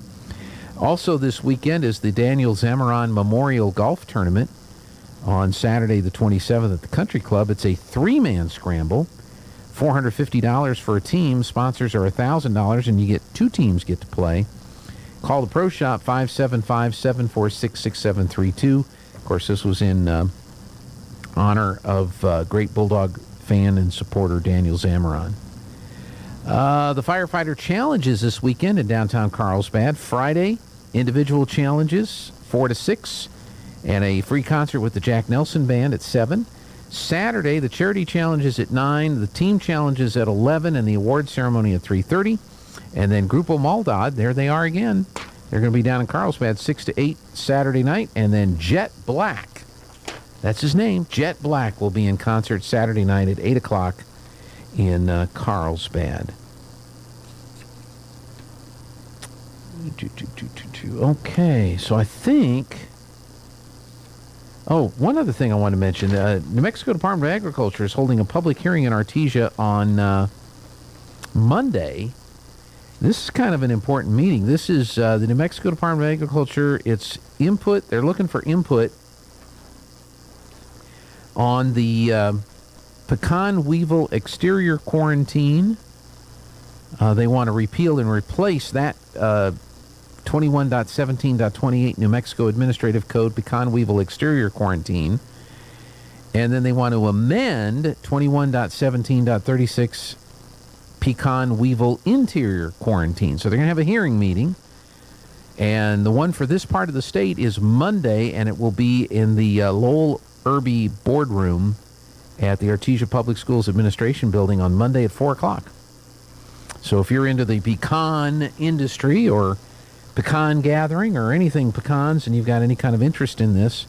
Also this weekend is the Daniel Zamaron Memorial Golf Tournament on Saturday the 27th at the Country Club. It's a 3-man scramble, $450 for a team. Sponsors are $1,000, and you get 2 teams get to play. Call the Pro Shop, 575-746-6732. Of course, this was in honor of great Bulldog fan and supporter Daniel Zamaron. The Firefighter Challenges this weekend in downtown Carlsbad. Friday, individual challenges, 4 to 6, and a free concert with the Jack Nelson Band at 7. Saturday, the charity challenges at 9, the team challenges at 11, and the award ceremony at 3:30. And then Grupo Maldad, there they are again. They're going to be down in Carlsbad 6 to 8 Saturday night. And then Jet Black, that's his name, Jet Black, will be in concert Saturday night at 8 o'clock in Carlsbad. Okay, so I think... Oh, one other thing I want to mention. New Mexico Department of Agriculture is holding a public hearing in Artesia on Monday. This is kind of an important meeting. This is the New Mexico Department of Agriculture. It's input. They're looking for input on the pecan weevil exterior quarantine. They want to repeal and replace that 21.17.28 New Mexico Administrative Code pecan weevil exterior quarantine. And then they want to amend 21.17.36 pecan weevil interior quarantine. So they're going to have a hearing meeting. And the one for this part of the state is Monday, and it will be in the Lowell Irby boardroom at the Artesia Public Schools Administration Building on Monday at 4 o'clock. So if you're into the pecan industry or pecan gathering or anything pecans, and you've got any kind of interest in this,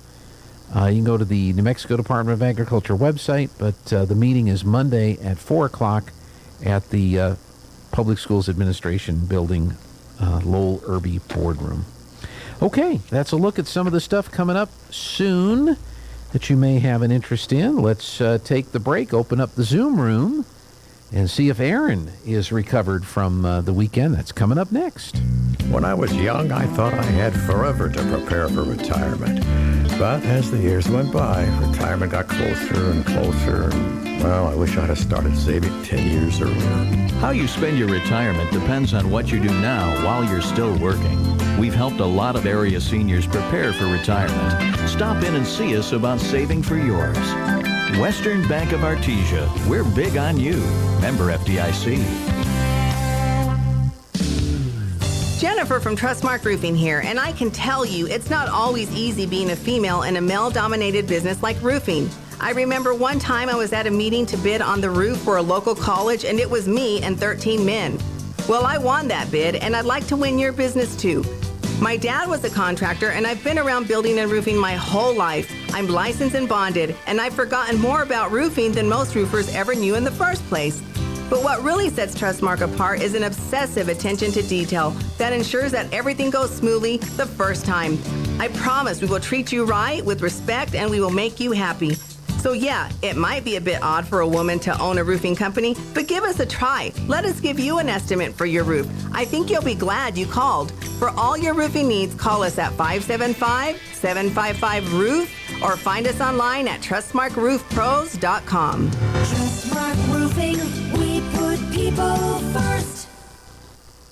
you can go to the New Mexico Department of Agriculture website, but the meeting is Monday at 4 o'clock at the Public Schools Administration Building, Lowell Irby boardroom. Okay, that's a look at some of the stuff coming up soon that you may have an interest in. Let's take the break, open up the Zoom room, and see if Aaron is recovered from the weekend. That's coming up next. When I was young, I thought I had forever to prepare for retirement. But as the years went by, retirement got closer and closer. And, well, I wish I'd have started saving 10 years earlier. How you spend your retirement depends on what you do now while you're still working. We've helped a lot of area seniors prepare for retirement. Stop in and see us about saving for yours. Western Bank of Artesia. We're big on you. Member FDIC. Jennifer from Trustmark Roofing here, and I can tell you it's not always easy being a female in a male-dominated business like roofing. I remember one time I was at a meeting to bid on the roof for a local college, and it was me and 13 men. Well, I won that bid, and I'd like to win your business too. My dad was a contractor, and I've been around building and roofing my whole life. I'm licensed and bonded, and I've forgotten more about roofing than most roofers ever knew in the first place. But what really sets Trustmark apart is an obsessive attention to detail that ensures that everything goes smoothly the first time. I promise we will treat you right with respect and we will make you happy. So yeah, it might be a bit odd for a woman to own a roofing company, but give us a try. Let us give you an estimate for your roof. I think you'll be glad you called. For all your roofing needs, call us at 575-755-ROOF or find us online at trustmarkroofpros.com. Trustmark Roofing, we put people first.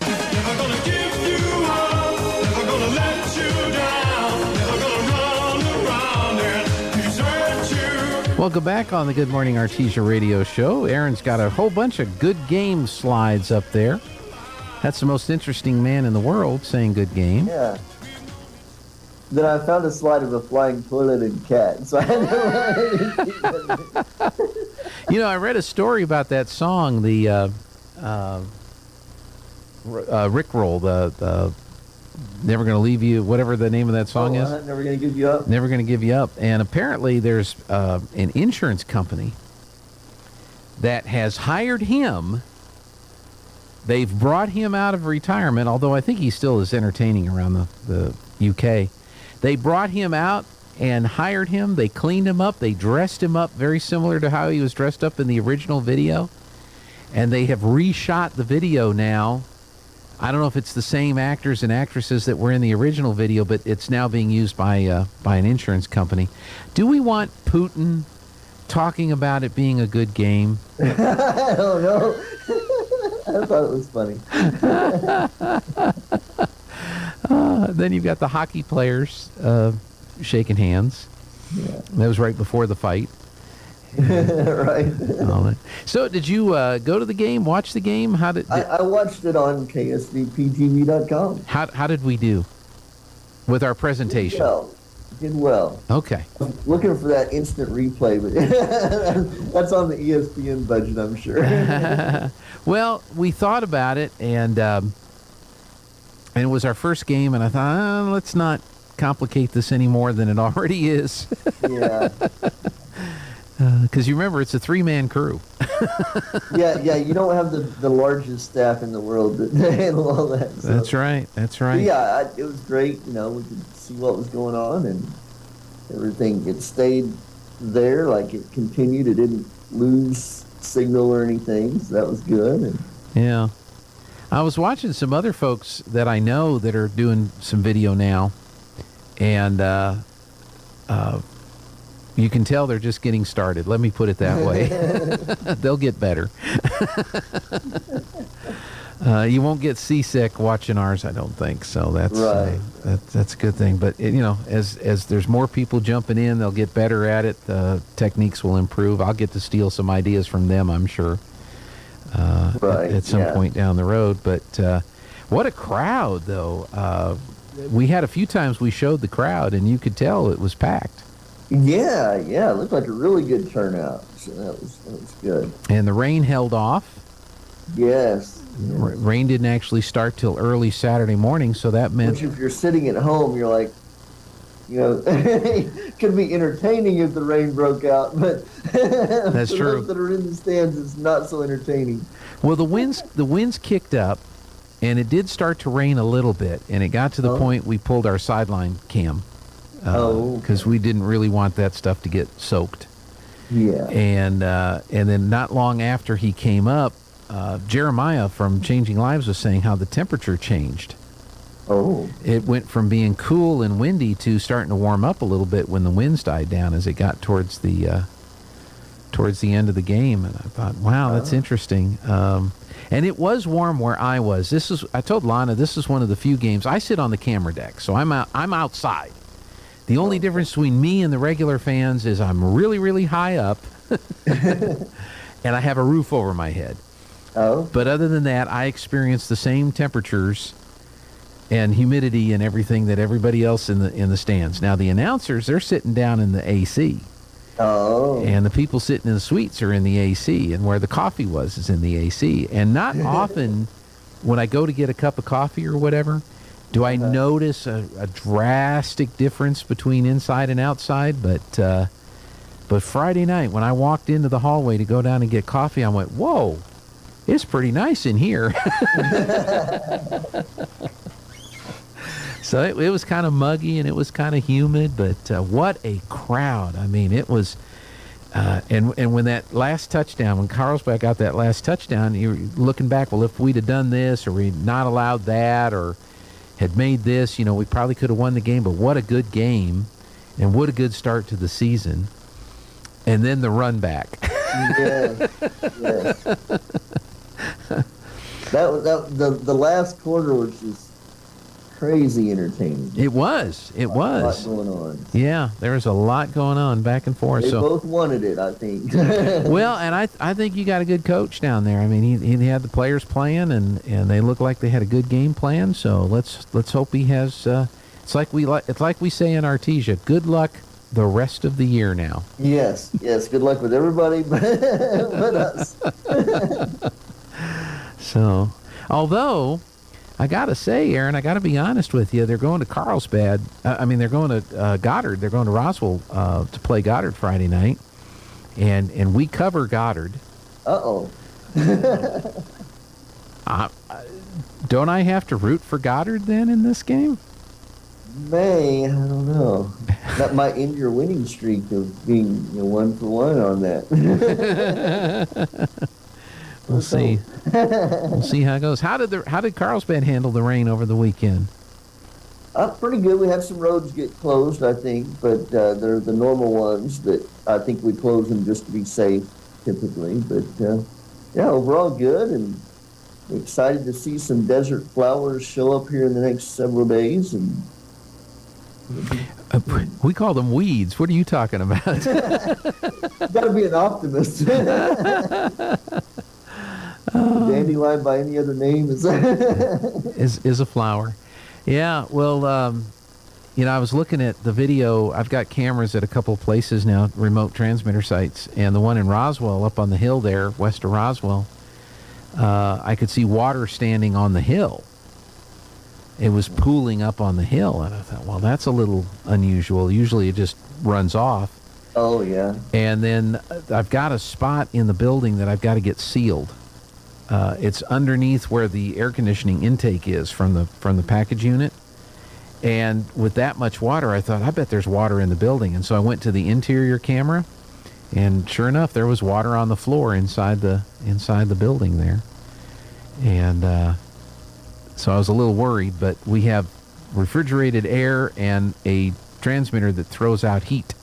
Never gonna give you up, never gonna let you down, never gonna run around and desert you. Welcome back on the Good Morning Artesia radio show. Aaron's got a whole bunch of good game slides up there. That's the most interesting man in the world saying good game. Yeah. Then I found a slide of a flying toilet and cat. So I had to You know, I read a story about that song, the Rickroll, the Never Gonna Leave You, whatever the name of that song is. Never Gonna Give You Up. Never Gonna Give You Up. And apparently there's an insurance company that has hired him. They've brought him out of retirement, although I think he still is entertaining around the UK. They brought him out and hired him. They cleaned him up. They dressed him up very similar to how he was dressed up in the original video. And they have reshot the video now. I don't know if it's the same actors and actresses that were in the original video, but it's now being used by an insurance company. Do we want Putin talking about it being a good game? I don't know. I thought it was funny. Then you've got the hockey players shaking hands. Yeah. That was right before the fight. Right. So did you go to the game, watch the game? How did I watched it on KSVPTV.com. How did we do with our presentation? Did well. Okay. Looking for that instant replay, but that's on the ESPN budget, I'm sure. Well, we thought about it, and it was our first game, and I thought, let's not complicate this any more than it already is. Yeah. Because you remember, it's a three-man crew. Yeah, you don't have the largest staff in the world to handle all that. So. That's right. But yeah, it was great. You know, we could see what was going on, and everything. It stayed there, like it continued. It didn't lose signal or anything, so that was good. And yeah. I was watching some other folks that I know that are doing some video now, and you can tell they're just getting started. Let me put it that way. They'll get better. You won't get seasick watching ours, I don't think. So that's right. That's a good thing. But as there's more people jumping in, they'll get better at it. The techniques will improve. I'll get to steal some ideas from them, I'm sure. At some point down the road. But what a crowd, though. We had a few times we showed the crowd, and you could tell it was packed. Yeah, it looked like a really good turnout. So that was good. And the rain held off. Yes. Rain didn't actually start till early Saturday morning, so that meant... Which if you're sitting at home, you're like, it could be entertaining if the rain broke out, but that's for true. Those that are in the stands, it's not so entertaining. Well, the winds kicked up, and it did start to rain a little bit, and it got to the point we pulled our sideline cam because we didn't really want that stuff to get soaked. Yeah. And then not long after he came up, Jeremiah from Changing Lives was saying how the temperature changed. Oh. It went from being cool and windy to starting to warm up a little bit when the winds died down as it got towards the end of the game. And I thought, wow, that's interesting. And it was warm where I was. I told Lana, this is one of the few games. I sit on the camera deck, so I'm outside. The only difference between me and the regular fans is I'm really, really high up, and I have a roof over my head. Oh. But other than that, I experience the same temperatures and humidity and everything that everybody else in the stands. Now, the announcers, they're sitting down in the AC. Oh. And the people sitting in the suites are in the AC, and where the coffee was is in the AC. And not often when I go to get a cup of coffee or whatever, do I notice a drastic difference between inside and outside. But Friday night, when I walked into the hallway to go down and get coffee, I went, whoa, it's pretty nice in here. So it was kind of muggy and it was kind of humid, but what a crowd. I mean, it was, and when that last touchdown, when Carlsbad got that last touchdown, you're looking back, well, if we'd have done this or we'd not allowed that or had made this, we probably could have won the game, but what a good game and what a good start to the season. And then the run back. Yes. The last quarter was just crazy entertaining. It was. A lot going on. Yeah, there was a lot going on back and forth. They both wanted it, I think. Well, and I think you got a good coach down there. I mean, he had the players playing, and they looked like they had a good game plan. So let's hope he has. It's like we say in Artesia, good luck the rest of the year now. Yes. Good luck with everybody but us. So, although I gotta say, Aaron, I gotta be honest with you. They're going to Carlsbad. They're going to Goddard. They're going to Roswell to play Goddard Friday night, and we cover Goddard. Uh-oh. Don't I have to root for Goddard then in this game? I don't know. That might end your winning streak of being 1 for 1 on that. We'll see. We'll see how it goes. How did Carlsbad handle the rain over the weekend? Pretty good. We had some roads get closed, I think, but they're the normal ones that I think we close them just to be safe, typically. But overall good, and excited to see some desert flowers show up here in the next several days. And we call them weeds. What are you talking about? Got to be an optimist. Dandelion by any other name is a flower. Yeah, well, I was looking at the video. I've got cameras at a couple of places now, remote transmitter sites, and the one in Roswell, up on the hill there, west of Roswell, I could see water standing on the hill. It was pooling up on the hill, and I thought, well, that's a little unusual. Usually it just runs off. Oh, yeah. And then I've got a spot in the building that I've got to get sealed. It's underneath where the air conditioning intake is from the package unit. And with that much water, I thought, I bet there's water in the building. And so I went to the interior camera, and sure enough, there was water on the floor inside the building there. And so I was a little worried, but we have refrigerated air and a transmitter that throws out heat.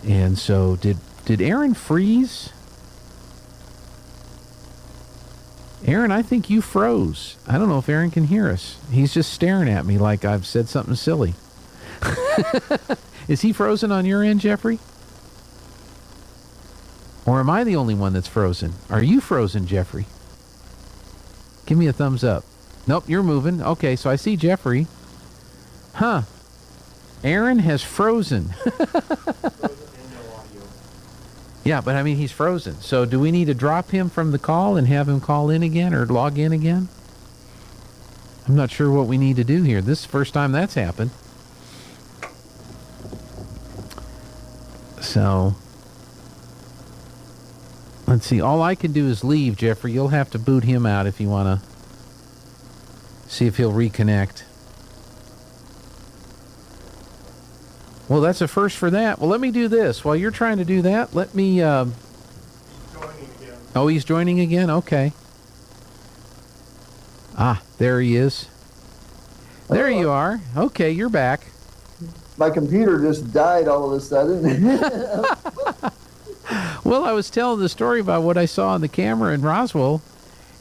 And so did Aaron freeze? Aaron, I think you froze. I don't know if Aaron can hear us. He's just staring at me like I've said something silly. Is he frozen on your end, Jeffrey? Or am I the only one that's frozen? Are you frozen, Jeffrey? Give me a thumbs up. Nope, you're moving. Okay, so I see Jeffrey. Huh. Aaron has frozen. Yeah, but I mean, he's frozen. So do we need to drop him from the call and have him call in again or log in again? I'm not sure what we need to do here. This is the first time that's happened. So, let's see. All I can do is leave, Jeffrey. You'll have to boot him out if you want to see if he'll reconnect. Well, that's a first for that. Well, let me do this. While you're trying to do that, let me... He's joining again. Oh, he's joining again? Okay. Ah, there he is. There you are. Okay, you're back. My computer just died all of a sudden. Well, I was telling the story about what I saw on the camera in Roswell,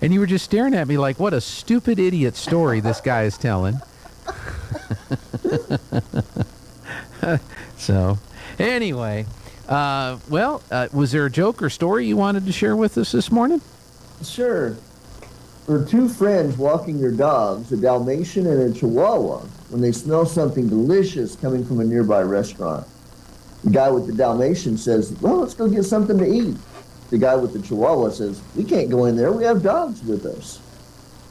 and you were just staring at me like, what a stupid idiot story this guy is telling. So, anyway, was there a joke or story you wanted to share with us this morning? Sure. There are two friends walking their dogs, a Dalmatian and a Chihuahua, when they smell something delicious coming from a nearby restaurant. The guy with the Dalmatian says, well, let's go get something to eat. The guy with the Chihuahua says, we can't go in there, we have dogs with us.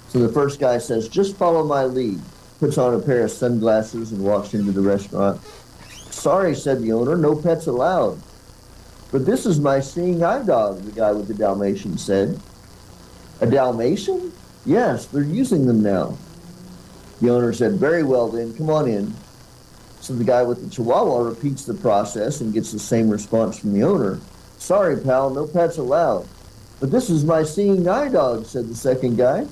So the first guy says, just follow my lead, puts on a pair of sunglasses and walks into the restaurant. Sorry, said the owner, no pets allowed. But this is my seeing eye dog, the guy with the Dalmatian said. A Dalmatian? Yes, they're using them now. The owner said, very well then, come on in. So the guy with the Chihuahua repeats the process and gets the same response from the owner. Sorry, pal, no pets allowed. But this is my seeing eye dog, said the second guy.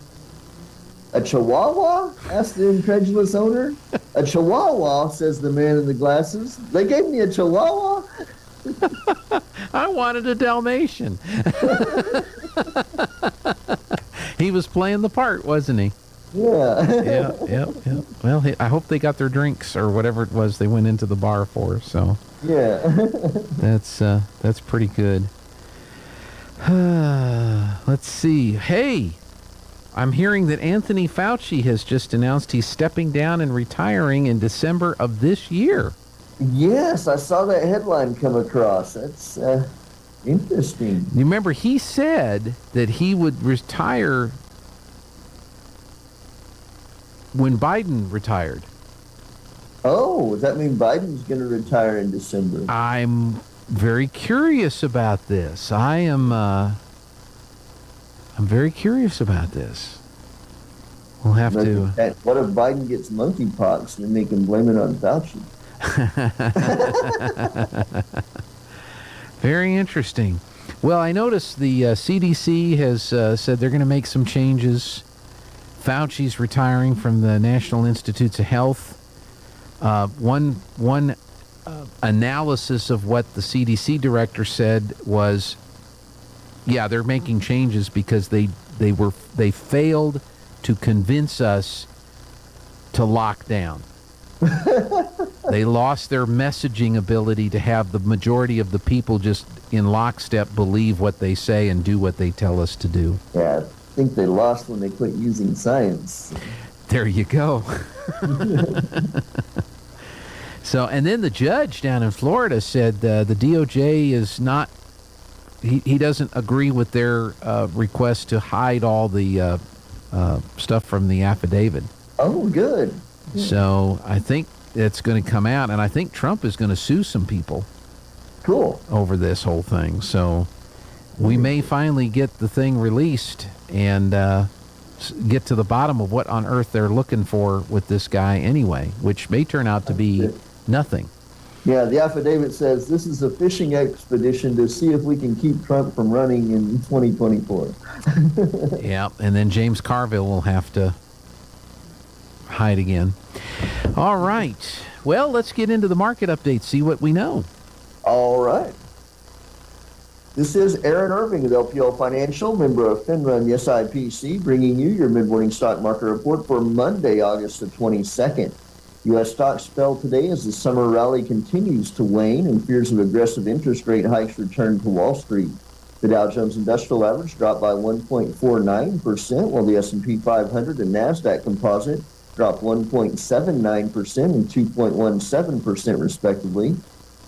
A Chihuahua? Asked the incredulous owner. A Chihuahua, says the man in the glasses. They gave me a Chihuahua? I wanted a Dalmatian. He was playing the part, wasn't he? Yeah. Yeah. Well, I hope they got their drinks or whatever it was they went into the bar for. So yeah, that's pretty good. Let's see. Hey, I'm hearing that Anthony Fauci has just announced he's stepping down and retiring in December of this year. Yes, I saw that headline come across. That's interesting. You remember he said that he would retire when Biden retired. Oh, does that mean Biden's going to retire in December? I'm very curious about this. I'm very curious about this. We'll have to. What if Biden gets monkeypox and then they can blame it on Fauci? Very interesting. Well, I noticed the CDC has said they're going to make some changes. Fauci's retiring from the National Institutes of Health. One analysis of what the CDC director said was, yeah, they're making changes because they failed to convince us to lock down. They lost their messaging ability to have the majority of the people just in lockstep believe what they say and do what they tell us to do. Yeah, I think they lost when they quit using science. There you go. So, and then the judge down in Florida said the DOJ is not, he doesn't agree with their request to hide all the stuff from the affidavit. Oh, good. So I think it's going to come out, and I think Trump is going to sue some people. Cool. Over this whole thing. So we may finally get the thing released and get to the bottom of what on earth they're looking for with this guy anyway, which may turn out to be nothing. Yeah, the affidavit says this is a fishing expedition to see if we can keep Trump from running in 2024. Yeah, and then James Carville will have to hide again. All right. Well, let's get into the market update, see what we know. All right. This is Aaron Irving of LPL Financial, member of FINRA and the SIPC, bringing you your mid-morning stock market report for Monday, August the 22nd. U.S. stocks fell today as the summer rally continues to wane and fears of aggressive interest rate hikes return to Wall Street. The Dow Jones Industrial Average dropped by 1.49%, while the S&P 500 and NASDAQ Composite dropped 1.79% and 2.17% respectively.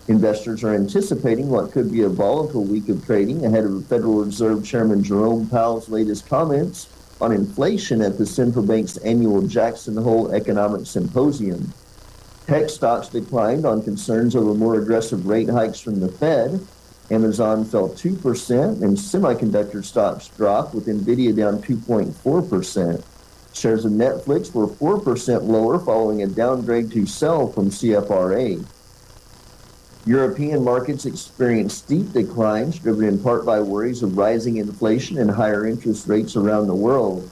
Investors are anticipating what could be a volatile week of trading ahead of Federal Reserve Chairman Jerome Powell's latest comments on inflation at the central bank's annual Jackson Hole Economic Symposium. Tech stocks declined on concerns over more aggressive rate hikes from the Fed. Amazon fell 2%, and semiconductor stocks dropped, with NVIDIA down 2.4%. Shares of Netflix were 4% lower following a downgrade to sell from CFRA. European markets experienced steep declines, driven in part by worries of rising inflation and higher interest rates around the world.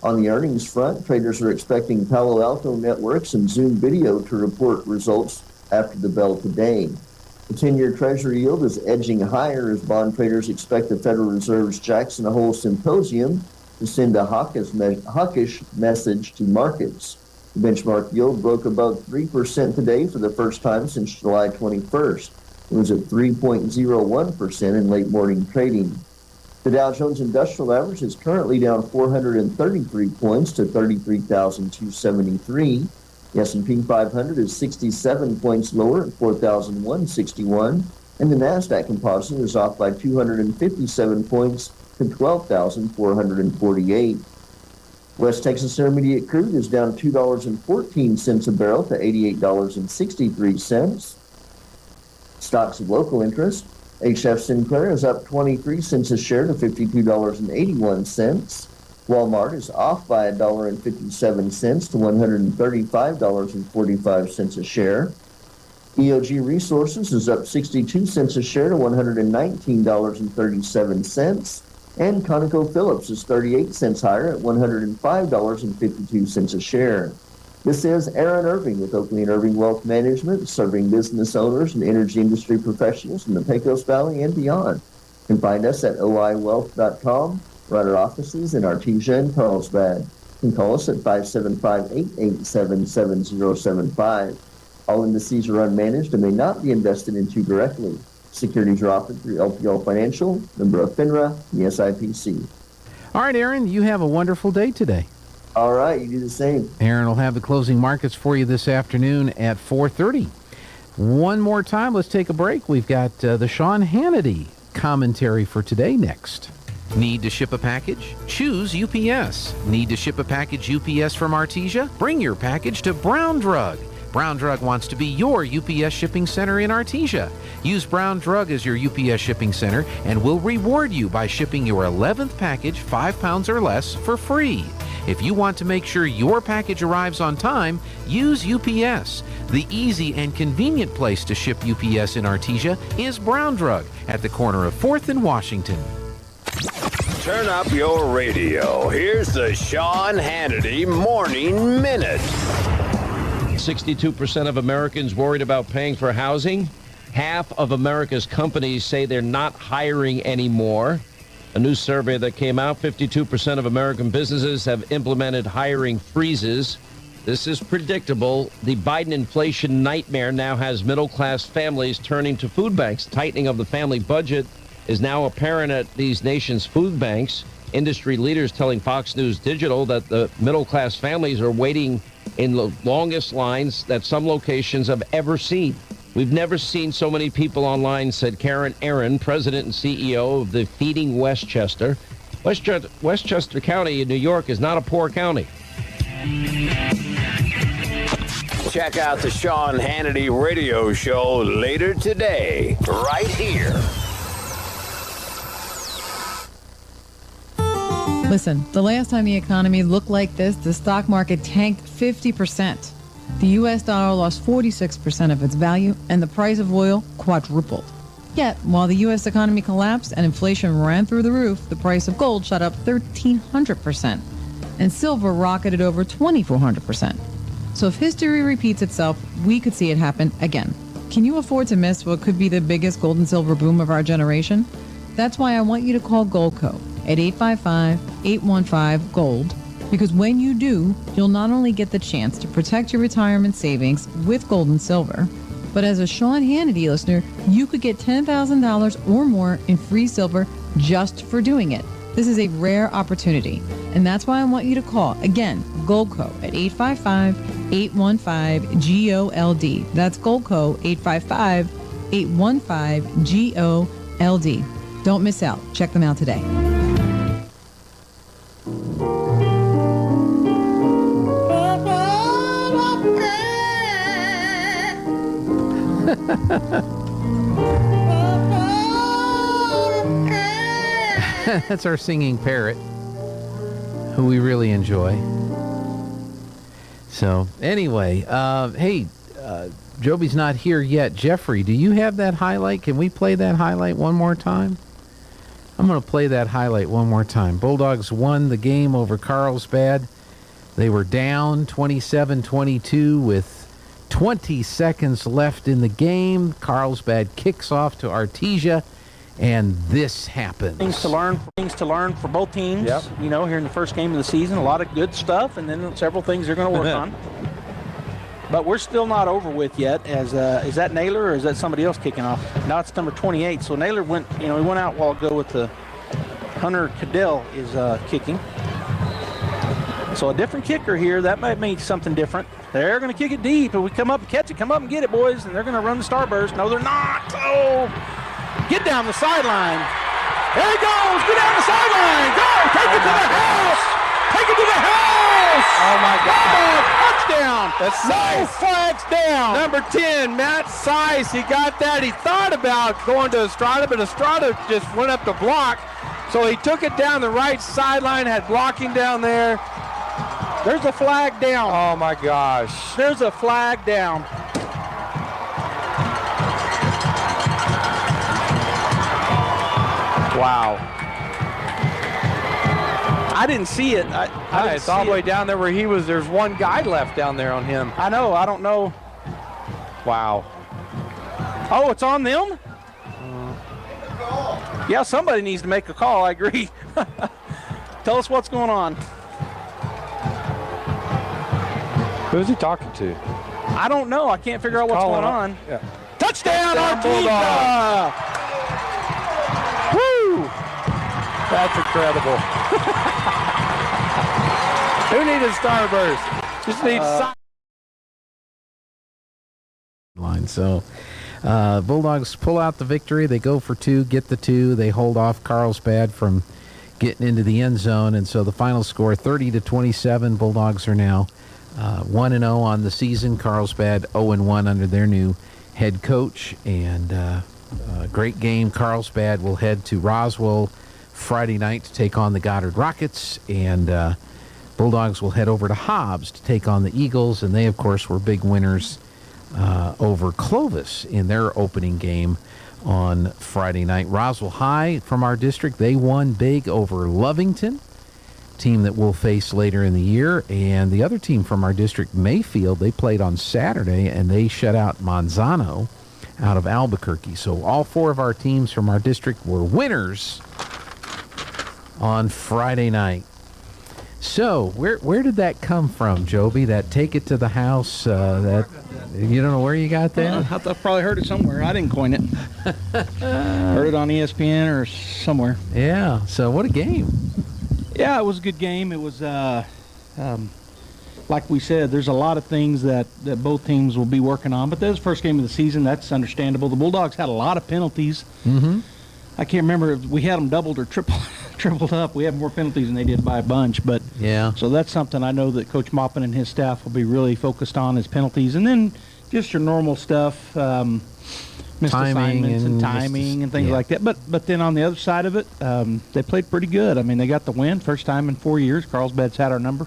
On the earnings front, traders are expecting Palo Alto Networks and Zoom Video to report results after the bell today. The 10-year Treasury yield is edging higher as bond traders expect the Federal Reserve's Jackson Hole Symposium to send a hawkish message to markets. The benchmark yield broke above 3% today for the first time since July 21st. It was at 3.01% in late morning trading. The Dow Jones Industrial Average is currently down 433 points to 33,273. The S&P 500 is 67 points lower at 4,161, and the NASDAQ Composite is off by 257 points to 12,448. West Texas Intermediate crude is down $2.14 a barrel to $88.63. Stocks of local interest. HF Sinclair is up 23 cents a share to $52.81. Walmart is off by $1.57 to $135.45 a share. EOG Resources is up 62 cents a share to $119.37. And ConocoPhillips is 38 cents higher at $105.52 a share. This is Aaron Irving with Oakley & Irving Wealth Management, serving business owners and energy industry professionals in the Pecos Valley and beyond. You can find us at oiwealth.com, or at our offices in Artesia and Carlsbad. You can call us at 575-887-7075. All indices are unmanaged and may not be invested into directly. Securities are offered through LPL Financial, member of FINRA, and the SIPC. All right, Aaron, you have a wonderful day today. All right, you do the same. Aaron will have the closing markets for you this afternoon at 4:30. One more time, let's take a break. We've got the Sean Hannity commentary for today next. Need to ship a package? Choose UPS. Need to ship a package UPS from Artesia? Bring your package to Brown Drug. Brown Drug wants to be your UPS shipping center in Artesia. Use Brown Drug as your UPS shipping center and we'll reward you by shipping your 11th package 5 pounds or less for free. If you want to make sure your package arrives on time, use UPS. The easy and convenient place to ship UPS in Artesia is Brown Drug at the corner of 4th and Washington. Turn up your radio. Here's the Sean Hannity Morning Minute. 62% of Americans worried about paying for housing. Half of America's companies say they're not hiring anymore. A new survey that came out, 52% of American businesses have implemented hiring freezes. This is predictable. The Biden inflation nightmare now has middle-class families turning to food banks. Tightening of the family budget is now apparent at these nation's food banks. Industry leaders telling Fox News Digital that the middle-class families are waiting in the longest lines that some locations have ever seen. We've never seen so many people online, said Karen Aaron, president and CEO of the Feeding Westchester. Westchester County in New York is not a poor county. Check out the Sean Hannity radio show later today, right here. Listen, the last time the economy looked like this, the stock market tanked 50%. The U.S. dollar lost 46% of its value, and the price of oil quadrupled. Yet, while the U.S. economy collapsed and inflation ran through the roof, the price of gold shot up 1,300%, and silver rocketed over 2,400%. So if history repeats itself, we could see it happen again. Can you afford to miss what could be the biggest gold and silver boom of our generation? That's why I want you to call Goldco at 855-815-GOLD, because when you do, you'll not only get the chance to protect your retirement savings with gold and silver, but as a Sean Hannity listener, you could get $10,000 or more in free silver just for doing it. This is a rare opportunity, and that's why I want you to call, again, Goldco at 855-815-GOLD. That's Goldco, 855-815-GOLD. Don't miss out. Check them out today. That's our singing parrot, who we really enjoy. So, anyway, hey, Joby's not here yet. Jeffrey, do you have that highlight? Can we play that highlight one more time? I'm I'm going to play that highlight one more time. Bulldogs won the game over Carlsbad. They were down 27-22 with 20 seconds left in the game. Carlsbad kicks off to Artesia, and this happens. Things to learn for both teams. Yep. You know, here in the first game of the season, a lot of good stuff, and then several things they're going to work on. But we're still not over with yet. As is that Naylor or is that somebody else kicking off? Now it's number 28. So Naylor went. He went out a while ago with the Hunter Cadell is kicking. So a different kicker here. That might mean something different. They're going to kick it deep. If we come up and catch it, come up and get it, boys. And they're going to run the starburst. No, they're not. Oh, get down the sideline. There he goes. Get down the sideline. Go. Take it to the house. Take it to the house. Oh, my God. Touchdown. That's no Sice. flags down. Number 10, Matt Sice. He got that. He thought about going to Estrada, but Estrada just went up to block. So he took it down the right sideline, had blocking down there. There's a flag down. Oh, my gosh. There's a flag down. Wow. I didn't see it. I didn't it's all see the way it. down there where he was. There's one guy left down there on him. I know. I don't know. Wow. Oh, it's on them? Yeah, somebody needs to make a call. I agree. Tell us what's going on. Who's he talking to? I don't know. I can't figure out what's going on. Yeah. Touchdown, Touchdown, Artesia! Woo! That's incredible. Who needed starburst? Just needs line. So Bulldogs pull out the victory. They go for two, get the two. They hold off Carlsbad from getting into the end zone. And so the final score, 30-27. Bulldogs are now 1-0 on the season. Carlsbad 0-1 under their new head coach. And great game. Carlsbad will head to Roswell Friday night to take on the Goddard Rockets. And Bulldogs will head over to Hobbs to take on the Eagles. And they, of course, were big winners over Clovis in their opening game on Friday night. Roswell High from our district, they won big over Lovington, team that we'll face later in the year. And the other team from our district, Mayfield, they played on Saturday and they shut out Manzano out of Albuquerque. So all four of our teams from our district were winners on Friday night. So where did that come from, Joby? That take it to the house? That you don't know where you got that? I've probably heard it somewhere. I didn't coin it. Heard it on ESPN or somewhere. Yeah. So what a game! Yeah, it was a good game. It was like we said. There's a lot of things that both teams will be working on. But that was the first game of the season. That's understandable. The Bulldogs had a lot of penalties. Mm-hmm. I can't remember if we had them doubled or tripled up. We have more penalties than they did by a bunch. But yeah, so that's something I know that Coach Maupin and his staff will be really focused on is penalties, and then just your normal stuff, missed assignments and timing and things like that. But then on the other side of it, they played pretty good. I mean, they got the win, first time in 4 years. Carlsbad's had our number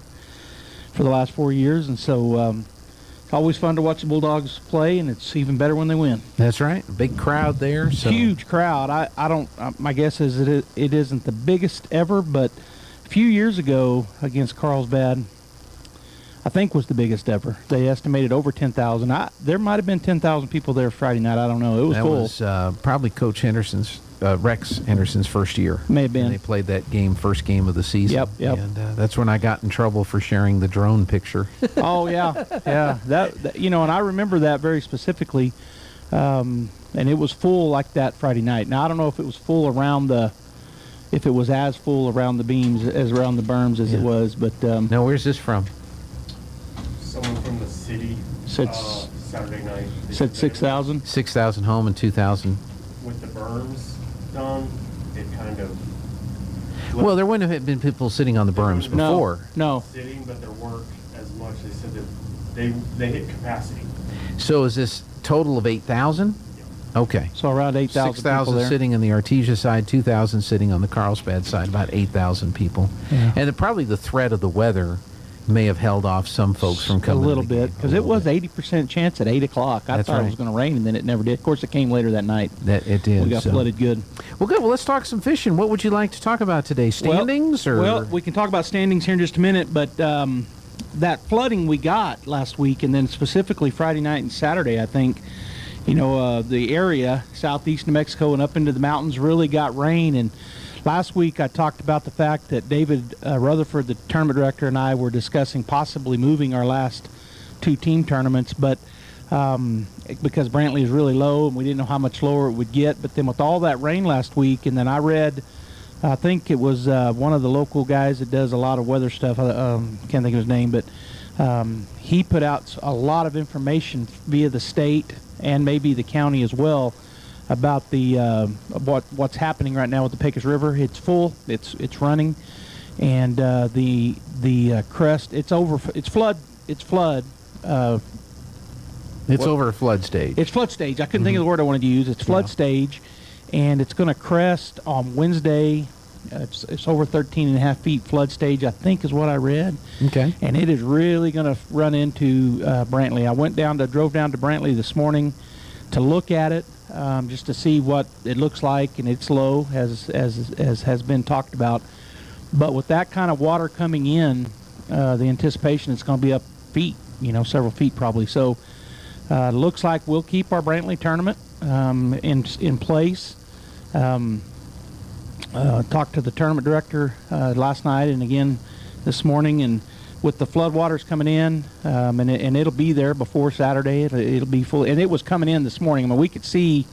for the last 4 years, and so it's always fun to watch the Bulldogs play, and it's even better when they win. That's right. Big crowd there. So. Huge crowd. I don't. My guess is it isn't the biggest ever, but a few years ago against Carlsbad, I think was the biggest ever. They estimated over 10,000. There might have been 10,000 people there Friday night. I don't know. It was full. That was probably Coach Henderson's, Rex Henderson's first year. May have been. And they played that game, first game of the season. Yep. And that's when I got in trouble for sharing the drone picture. Oh yeah, yeah. That and I remember that very specifically. And it was full like that Friday night. Now I don't know if it was full around if it was as full around the beams as around the berms as it was, but. Now where's this from? Someone from the city. Said Saturday night. Said 6,000. 6,000 home and 2,000. With the berms done, it kind of. Well, there wouldn't have been people sitting on the berms before. No. Sitting, but there weren't as much. They said that they hit capacity. So is this total of 8,000? Yeah. Okay. So around 8,000 6,000 people there. sitting on the Artesia side, 2,000 sitting on the Carlsbad side, about 8,000 people. Yeah. And probably the threat of the weather may have held off some folks from coming. A little bit, because it was 80% chance at 8 o'clock. I thought it was going to rain, and then it never did. Of course, it came later that night. That it did. We got flooded good. Well, good. Well, let's talk some fishing. What would you like to talk about today? Standings? Well, we can talk about standings here in just a minute, but that flooding we got last week, and then specifically Friday night and Saturday, I think, the area southeast New Mexico and up into the mountains really got rain. And last week I talked about the fact that David Rutherford, the tournament director, and I were discussing possibly moving our last 2 team tournaments, but because Brantley is really low and we didn't know how much lower it would get. But then with all that rain last week, and then I read, I think it was one of the local guys that does a lot of weather stuff, can't think of his name, but he put out a lot of information via the state and maybe the county as well about the what's happening right now with the Pecos River. It's full, it's running, and the crest, it's flood. It's over flood stage. It's flood stage. I couldn't think of the word I wanted to use. It's flood stage, and it's going to crest on Wednesday. It's over 13.5 feet flood stage, I think, is what I read. Okay. And it is really going to run into Brantley. I drove down to Brantley this morning to look at it, just to see what it looks like, and it's low, as has been talked about. But with that kind of water coming in, the anticipation is going to be up feet, several feet probably. So it looks like we'll keep our Brantley tournament in place. Talked to the tournament director last night and again this morning, and with the flood waters coming in, and it'll be there before Saturday. It'll be full, and it was coming in this morning. I mean, we could see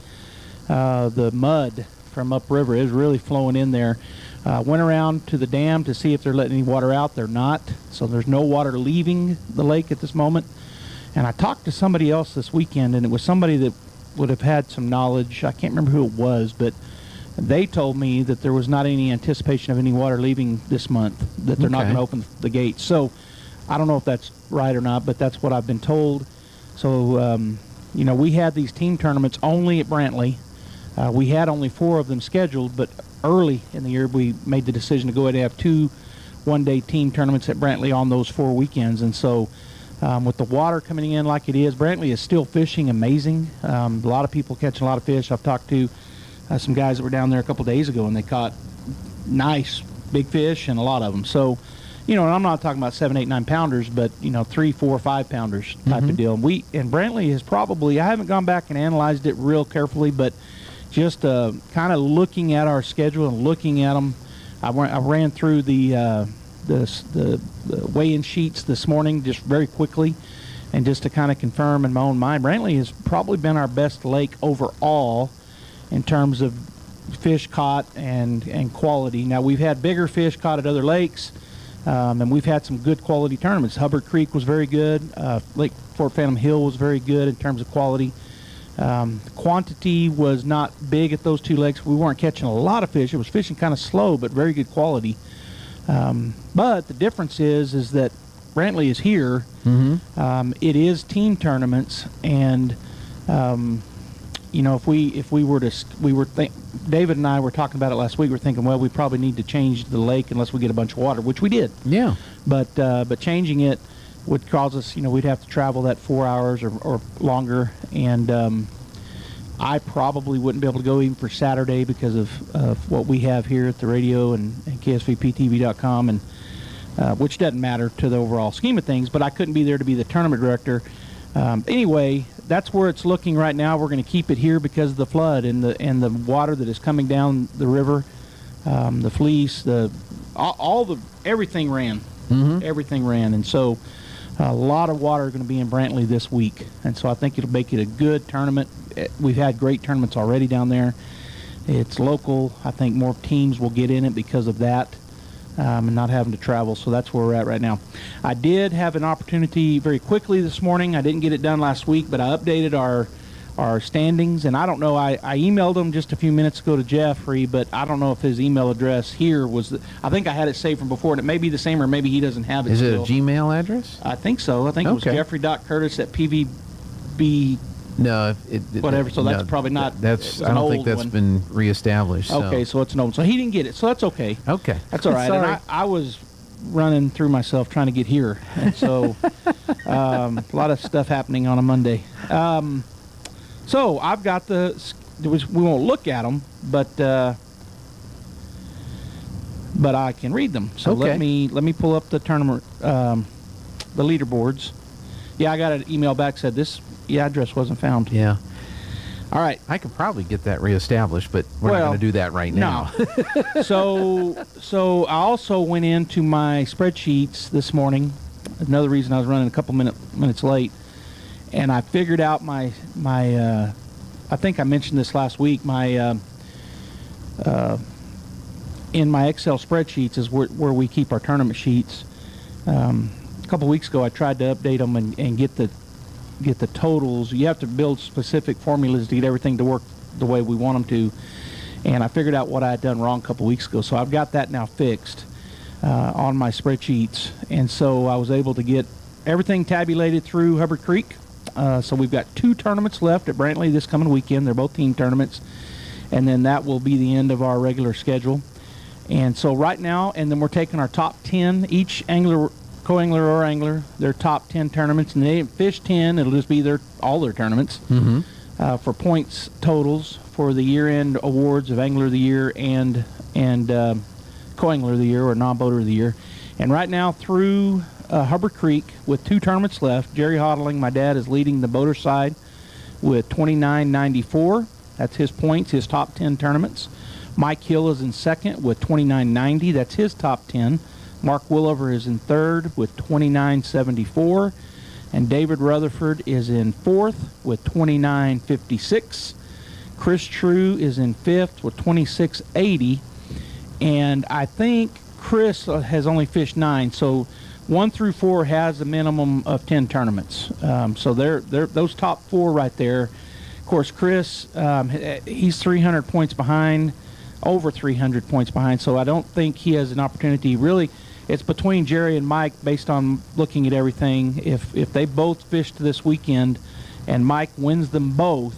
the mud from upriver. It was really flowing in there. Went around to the dam to see if they're letting any water out. They're not, so there's no water leaving the lake at this moment. And I talked to somebody else this weekend, and it was somebody that would have had some knowledge. I can't remember who it was, but they told me that there was not any anticipation of any water leaving this month, that they're not going to open the gates. So I don't know if that's right or not, but that's what I've been told. So, we had these team tournaments only at Brantley. We had only 4 of them scheduled, but early in the year we made the decision to go ahead and have 2 one-day team tournaments at Brantley on those 4 weekends. And so with the water coming in like it is, Brantley is still fishing amazing. A lot of people catching a lot of fish. I've talked to some guys that were down there a couple days ago, and they caught nice big fish, and a lot of them. So, and I'm not talking about 7, 8, 9 pounders, but 3, 4, 5 pounders type of deal. And Brantley is probably, I haven't gone back and analyzed it real carefully, but just kind of looking at our schedule and looking at them, I ran through the weigh-in sheets this morning just very quickly, and just to kind of confirm in my own mind, Brantley has probably been our best lake overall in terms of fish caught and quality. Now, we've had bigger fish caught at other lakes, and we've had some good quality tournaments. Hubbard Creek was very good. Lake Fort Phantom Hill was very good in terms of quality. Quantity was not big at those 2 lakes. We weren't catching a lot of fish. It was fishing kind of slow, but very good quality. But the difference is that Brantley is here. It is team tournaments, and if we were to, David and I were talking about it last week. We're thinking, well, we probably need to change the lake unless we get a bunch of water, which we did. Yeah. But changing it would cause us, we'd have to travel that 4 hours or longer, and I probably wouldn't be able to go even for Saturday because of what we have here at the radio and KSVPTV.com, and which doesn't matter to the overall scheme of things. But I couldn't be there to be the tournament director. Anyway, that's where it's looking right now. We're going to keep it here because of the flood and the water that is coming down the river, the fleece, everything ran. Everything ran, and so a lot of water is going to be in Brantley this week, and so I think it'll make it a good tournament. We've had great tournaments already down there. It's local. I think more teams will get in it because of that, and not having to travel. So that's where we're at right now. I did have an opportunity very quickly this morning. I didn't get it done last week, but I updated our standings, and I don't know, I emailed them just a few minutes ago to Jeffrey, but I don't know if his email address here was, I think I had it saved from before, and it may be the same, or maybe he doesn't have it Is still. it a Gmail address? I think so. I think it was Jeffrey.Curtis@PVB. No, whatever. So that's probably not. That's. I don't think that's been reestablished. So. Okay, so it's an old. So he didn't get it. So that's okay. Okay, that's all right. Sorry. And I was running through myself trying to get here, and so a lot of stuff happening on a Monday. So I've got we won't look at them, but I can read them. So let me pull up the tournament, the leaderboards. Yeah, I got an email back said this address wasn't found. Yeah. All right. I could probably get that reestablished, but we're not going to do that right now. No. So I also went into my spreadsheets this morning. Another reason I was running a couple minutes late, and I figured out my I think I mentioned this last week. My in my Excel spreadsheets is where we keep our tournament sheets. A couple weeks ago, I tried to update them and get the totals. You have to build specific formulas to get everything to work the way we want them to. And I figured out what I had done wrong a couple weeks ago. So I've got that now fixed on my spreadsheets. And so I was able to get everything tabulated through Hubbard Creek. So we've got 2 tournaments left at Brantley this coming weekend. They're both team tournaments. And then that will be the end of our regular schedule. And so right now, and then we're taking our top 10, each angler, co-angler or angler, their top 10 tournaments, and they didn't fish 10. It'll just be all their tournaments for points totals for the year-end awards of Angler of the Year and co-angler of the year or non-boater of the year. And right now through Hubbard Creek with 2 tournaments left, Jerry Hodling, my dad, is leading the boater side with 29.94. That's his points, his top 10 tournaments. Mike Hill is in second with 29.90. That's his top 10. Mark Willover is in third with 29.74. And David Rutherford is in fourth with 29.56. Chris True is in fifth with 26.80. And I think Chris has only fished 9. So 1 through 4 has a minimum of 10 tournaments. So they're those top 4 right there. Of course, Chris, he's 300 points behind. Over 300 points behind, so I don't think he has an opportunity. Really, it's between Jerry and Mike based on looking at everything. If they both fish this weekend and Mike wins them both,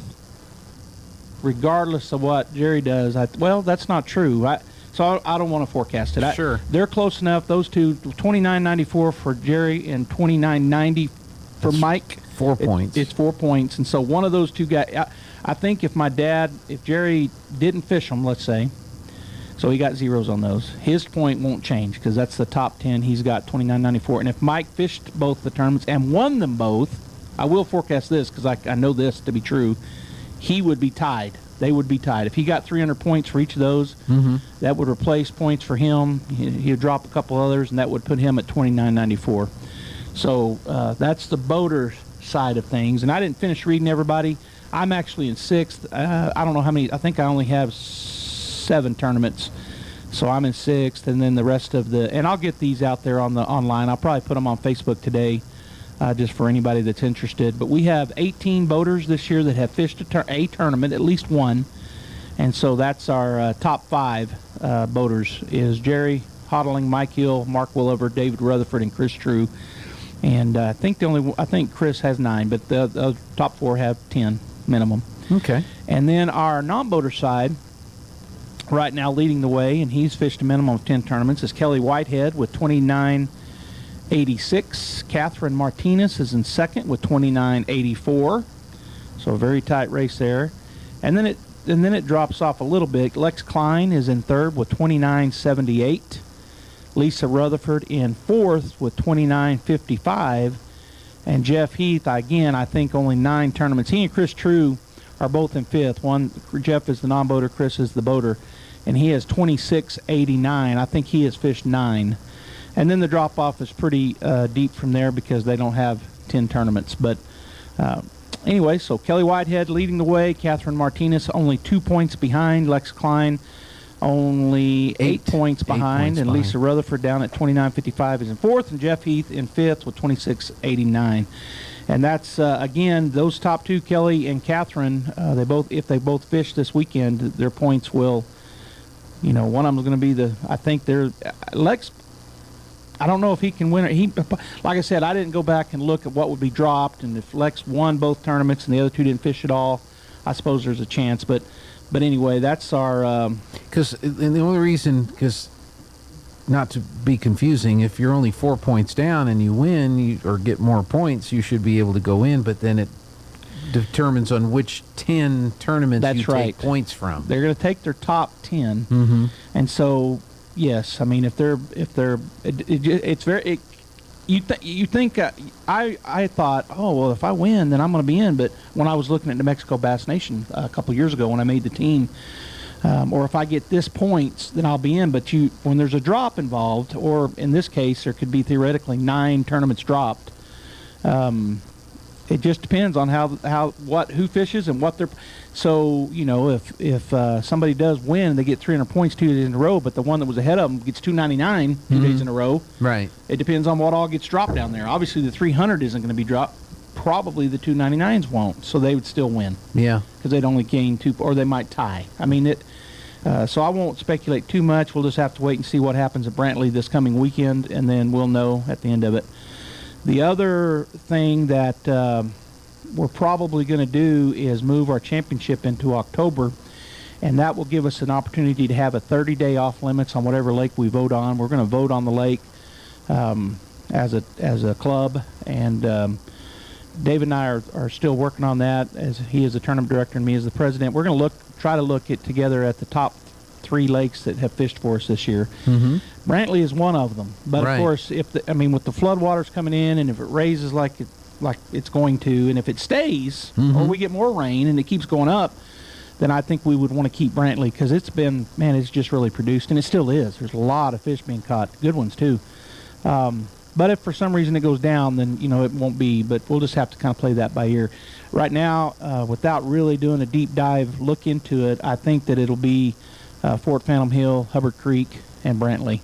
regardless of what Jerry does, that's not true. So I don't want to forecast it. Sure. They're close enough. Those two, 29.94 for Jerry and 29.90 for Mike. 4 points. It's 4 points, and so one of those two guys. I think if Jerry didn't fish them, let's say, so he got zeros on those, his point won't change because that's the top 10. He's got 29.94. And if Mike fished both the tournaments and won them both, I will forecast this because I know this to be true, he would be tied. They would be tied. If he got 300 points for each of those, that would replace points for him. He would drop a couple others, and that would put him at 29.94. So that's the boater side of things. And I didn't finish reading everybody. I'm actually in 6th. I don't know how many. I think I only have 7 tournaments. So I'm in 6th, and then the rest of and I'll get these out there online. I'll probably put them on Facebook today just for anybody that's interested. But we have 18 boaters this year that have fished a tournament, at least one. And so that's our top 5 boaters is Jerry Hodling, Mike Hill, Mark Willover, David Rutherford, and Chris True. And I think Chris has 9, but the top 4 have 10 minimum. Okay. And then our non-boater side, right now leading the way, and he's fished a minimum of 10 tournaments, is Kelly Whitehead with 29.86. Catherine Martinez is in second with 29.84. So a very tight race there. And then it drops off a little bit. Lex Klein is in third with 29.78. Lisa Rutherford in fourth with 29.55. And Jeff Heath, again, I think only 9 tournaments. He and Chris True are both in fifth. Jeff is the non-boater, Chris is the boater. And he has 26.89. I think he has fished 9. And then the drop-off is pretty deep from there because they don't have 10 tournaments. But anyway, so Kelly Whitehead leading the way. Catherine Martinez only 2 points behind. Lex Klein only 8 points behind. And Lisa Rutherford down at 29.55 is in fourth. And Jeff Heath in fifth with 26.89. And that's, again, those top 2, Kelly and Catherine, if they both fish this weekend, their points will, one of them is going to be I think they're, Lex, I don't know if he can win it. Like I said, I didn't go back and look at what would be dropped, and if Lex won both tournaments and the other 2 didn't fish at all, I suppose there's a chance. But anyway, that's our... and the only reason, because not to be confusing, if you're only 4 points down and you win or get more points, you should be able to go in, but then it determines on which 10 tournaments That's you right. take points from. They're going to take their top 10, Mm-hmm. and so yes, I mean if they're it's very. You think I thought, oh well, if I win, then I'm going to be in. But when I was looking at New Mexico Bass Nation a couple years ago when I made the team, or if I get this points, then I'll be in. But when there's a drop involved, or in this case, there could be theoretically 9 tournaments dropped. It just depends on who fishes and what they're. So if somebody does win, they get 300 points 2 days in a row, but the one that was ahead of them gets 299 2 days in a row. Right. It depends on what all gets dropped down there. Obviously, the 300 isn't going to be dropped. Probably the 299s won't, so they would still win. Yeah. Because they'd only gain 2, or they might tie. I mean it. So I won't speculate too much. We'll just have to wait and see what happens at Brantley this coming weekend, and then we'll know at the end of it. The other thing that we're probably going to do is move our championship into October, and that will give us an opportunity to have a 30-day off limits on whatever lake we vote on. We're going to vote on the lake as a club, and David and I are still working on that, as he is the tournament director and me as the president. We're going to try to look together at the top 3 lakes that have fished for us this year. Mm-hmm. Brantley is one of them, but Right. of course, with the floodwaters coming in, and if it raises like it's going to, and if it stays, or we get more rain and it keeps going up, then I think we would want to keep Brantley, because it's just really produced, and it still is. There's a lot of fish being caught, good ones too. But if for some reason it goes down, then it won't be. But we'll just have to kind of play that by ear. Right now, without really doing a deep dive look into it, I think that it'll be Fort Phantom Hill, Hubbard Creek, and Brantley.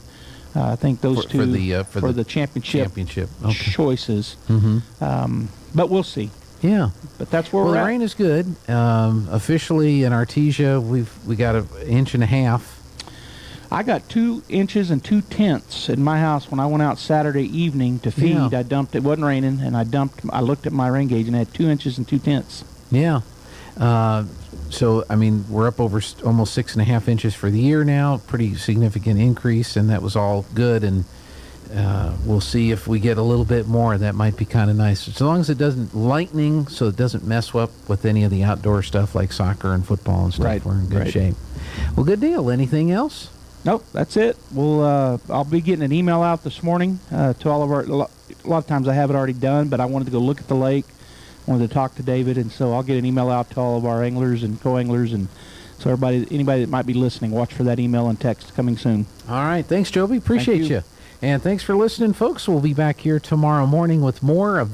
I think those two for the championship Okay. choices. Mm-hmm. But we'll see. Yeah. But that's where we're the at. rain is good. Officially in Artesia, we got 1.5 inches. I got 2 inches and 2/10 in my house when I went out Saturday evening to feed. Yeah. I dumped. It wasn't raining, and I looked at my rain gauge and I had 2 inches and 2/10. Yeah. So, I mean, we're up over almost 6.5 inches for the year now. Pretty significant increase, and that was all good. And we'll see if we get a little bit more. That might be kind of nice. As long as it doesn't lightning, so it doesn't mess up with any of the outdoor stuff like soccer and football and stuff. Right. We're in good shape. Well, good deal. Anything else? Nope, that's it. I'll be getting an email out this morning to all of our. A lot of times I have it already done, but I wanted to go look at the lake. Wanted to talk to David, and so I'll get an email out to all of our anglers and co-anglers, and so anybody that might be listening, watch for that email and text coming soon. All right. Thanks, Joby. Appreciate Thank you. you. And thanks for listening, folks. We'll be back here tomorrow morning with more of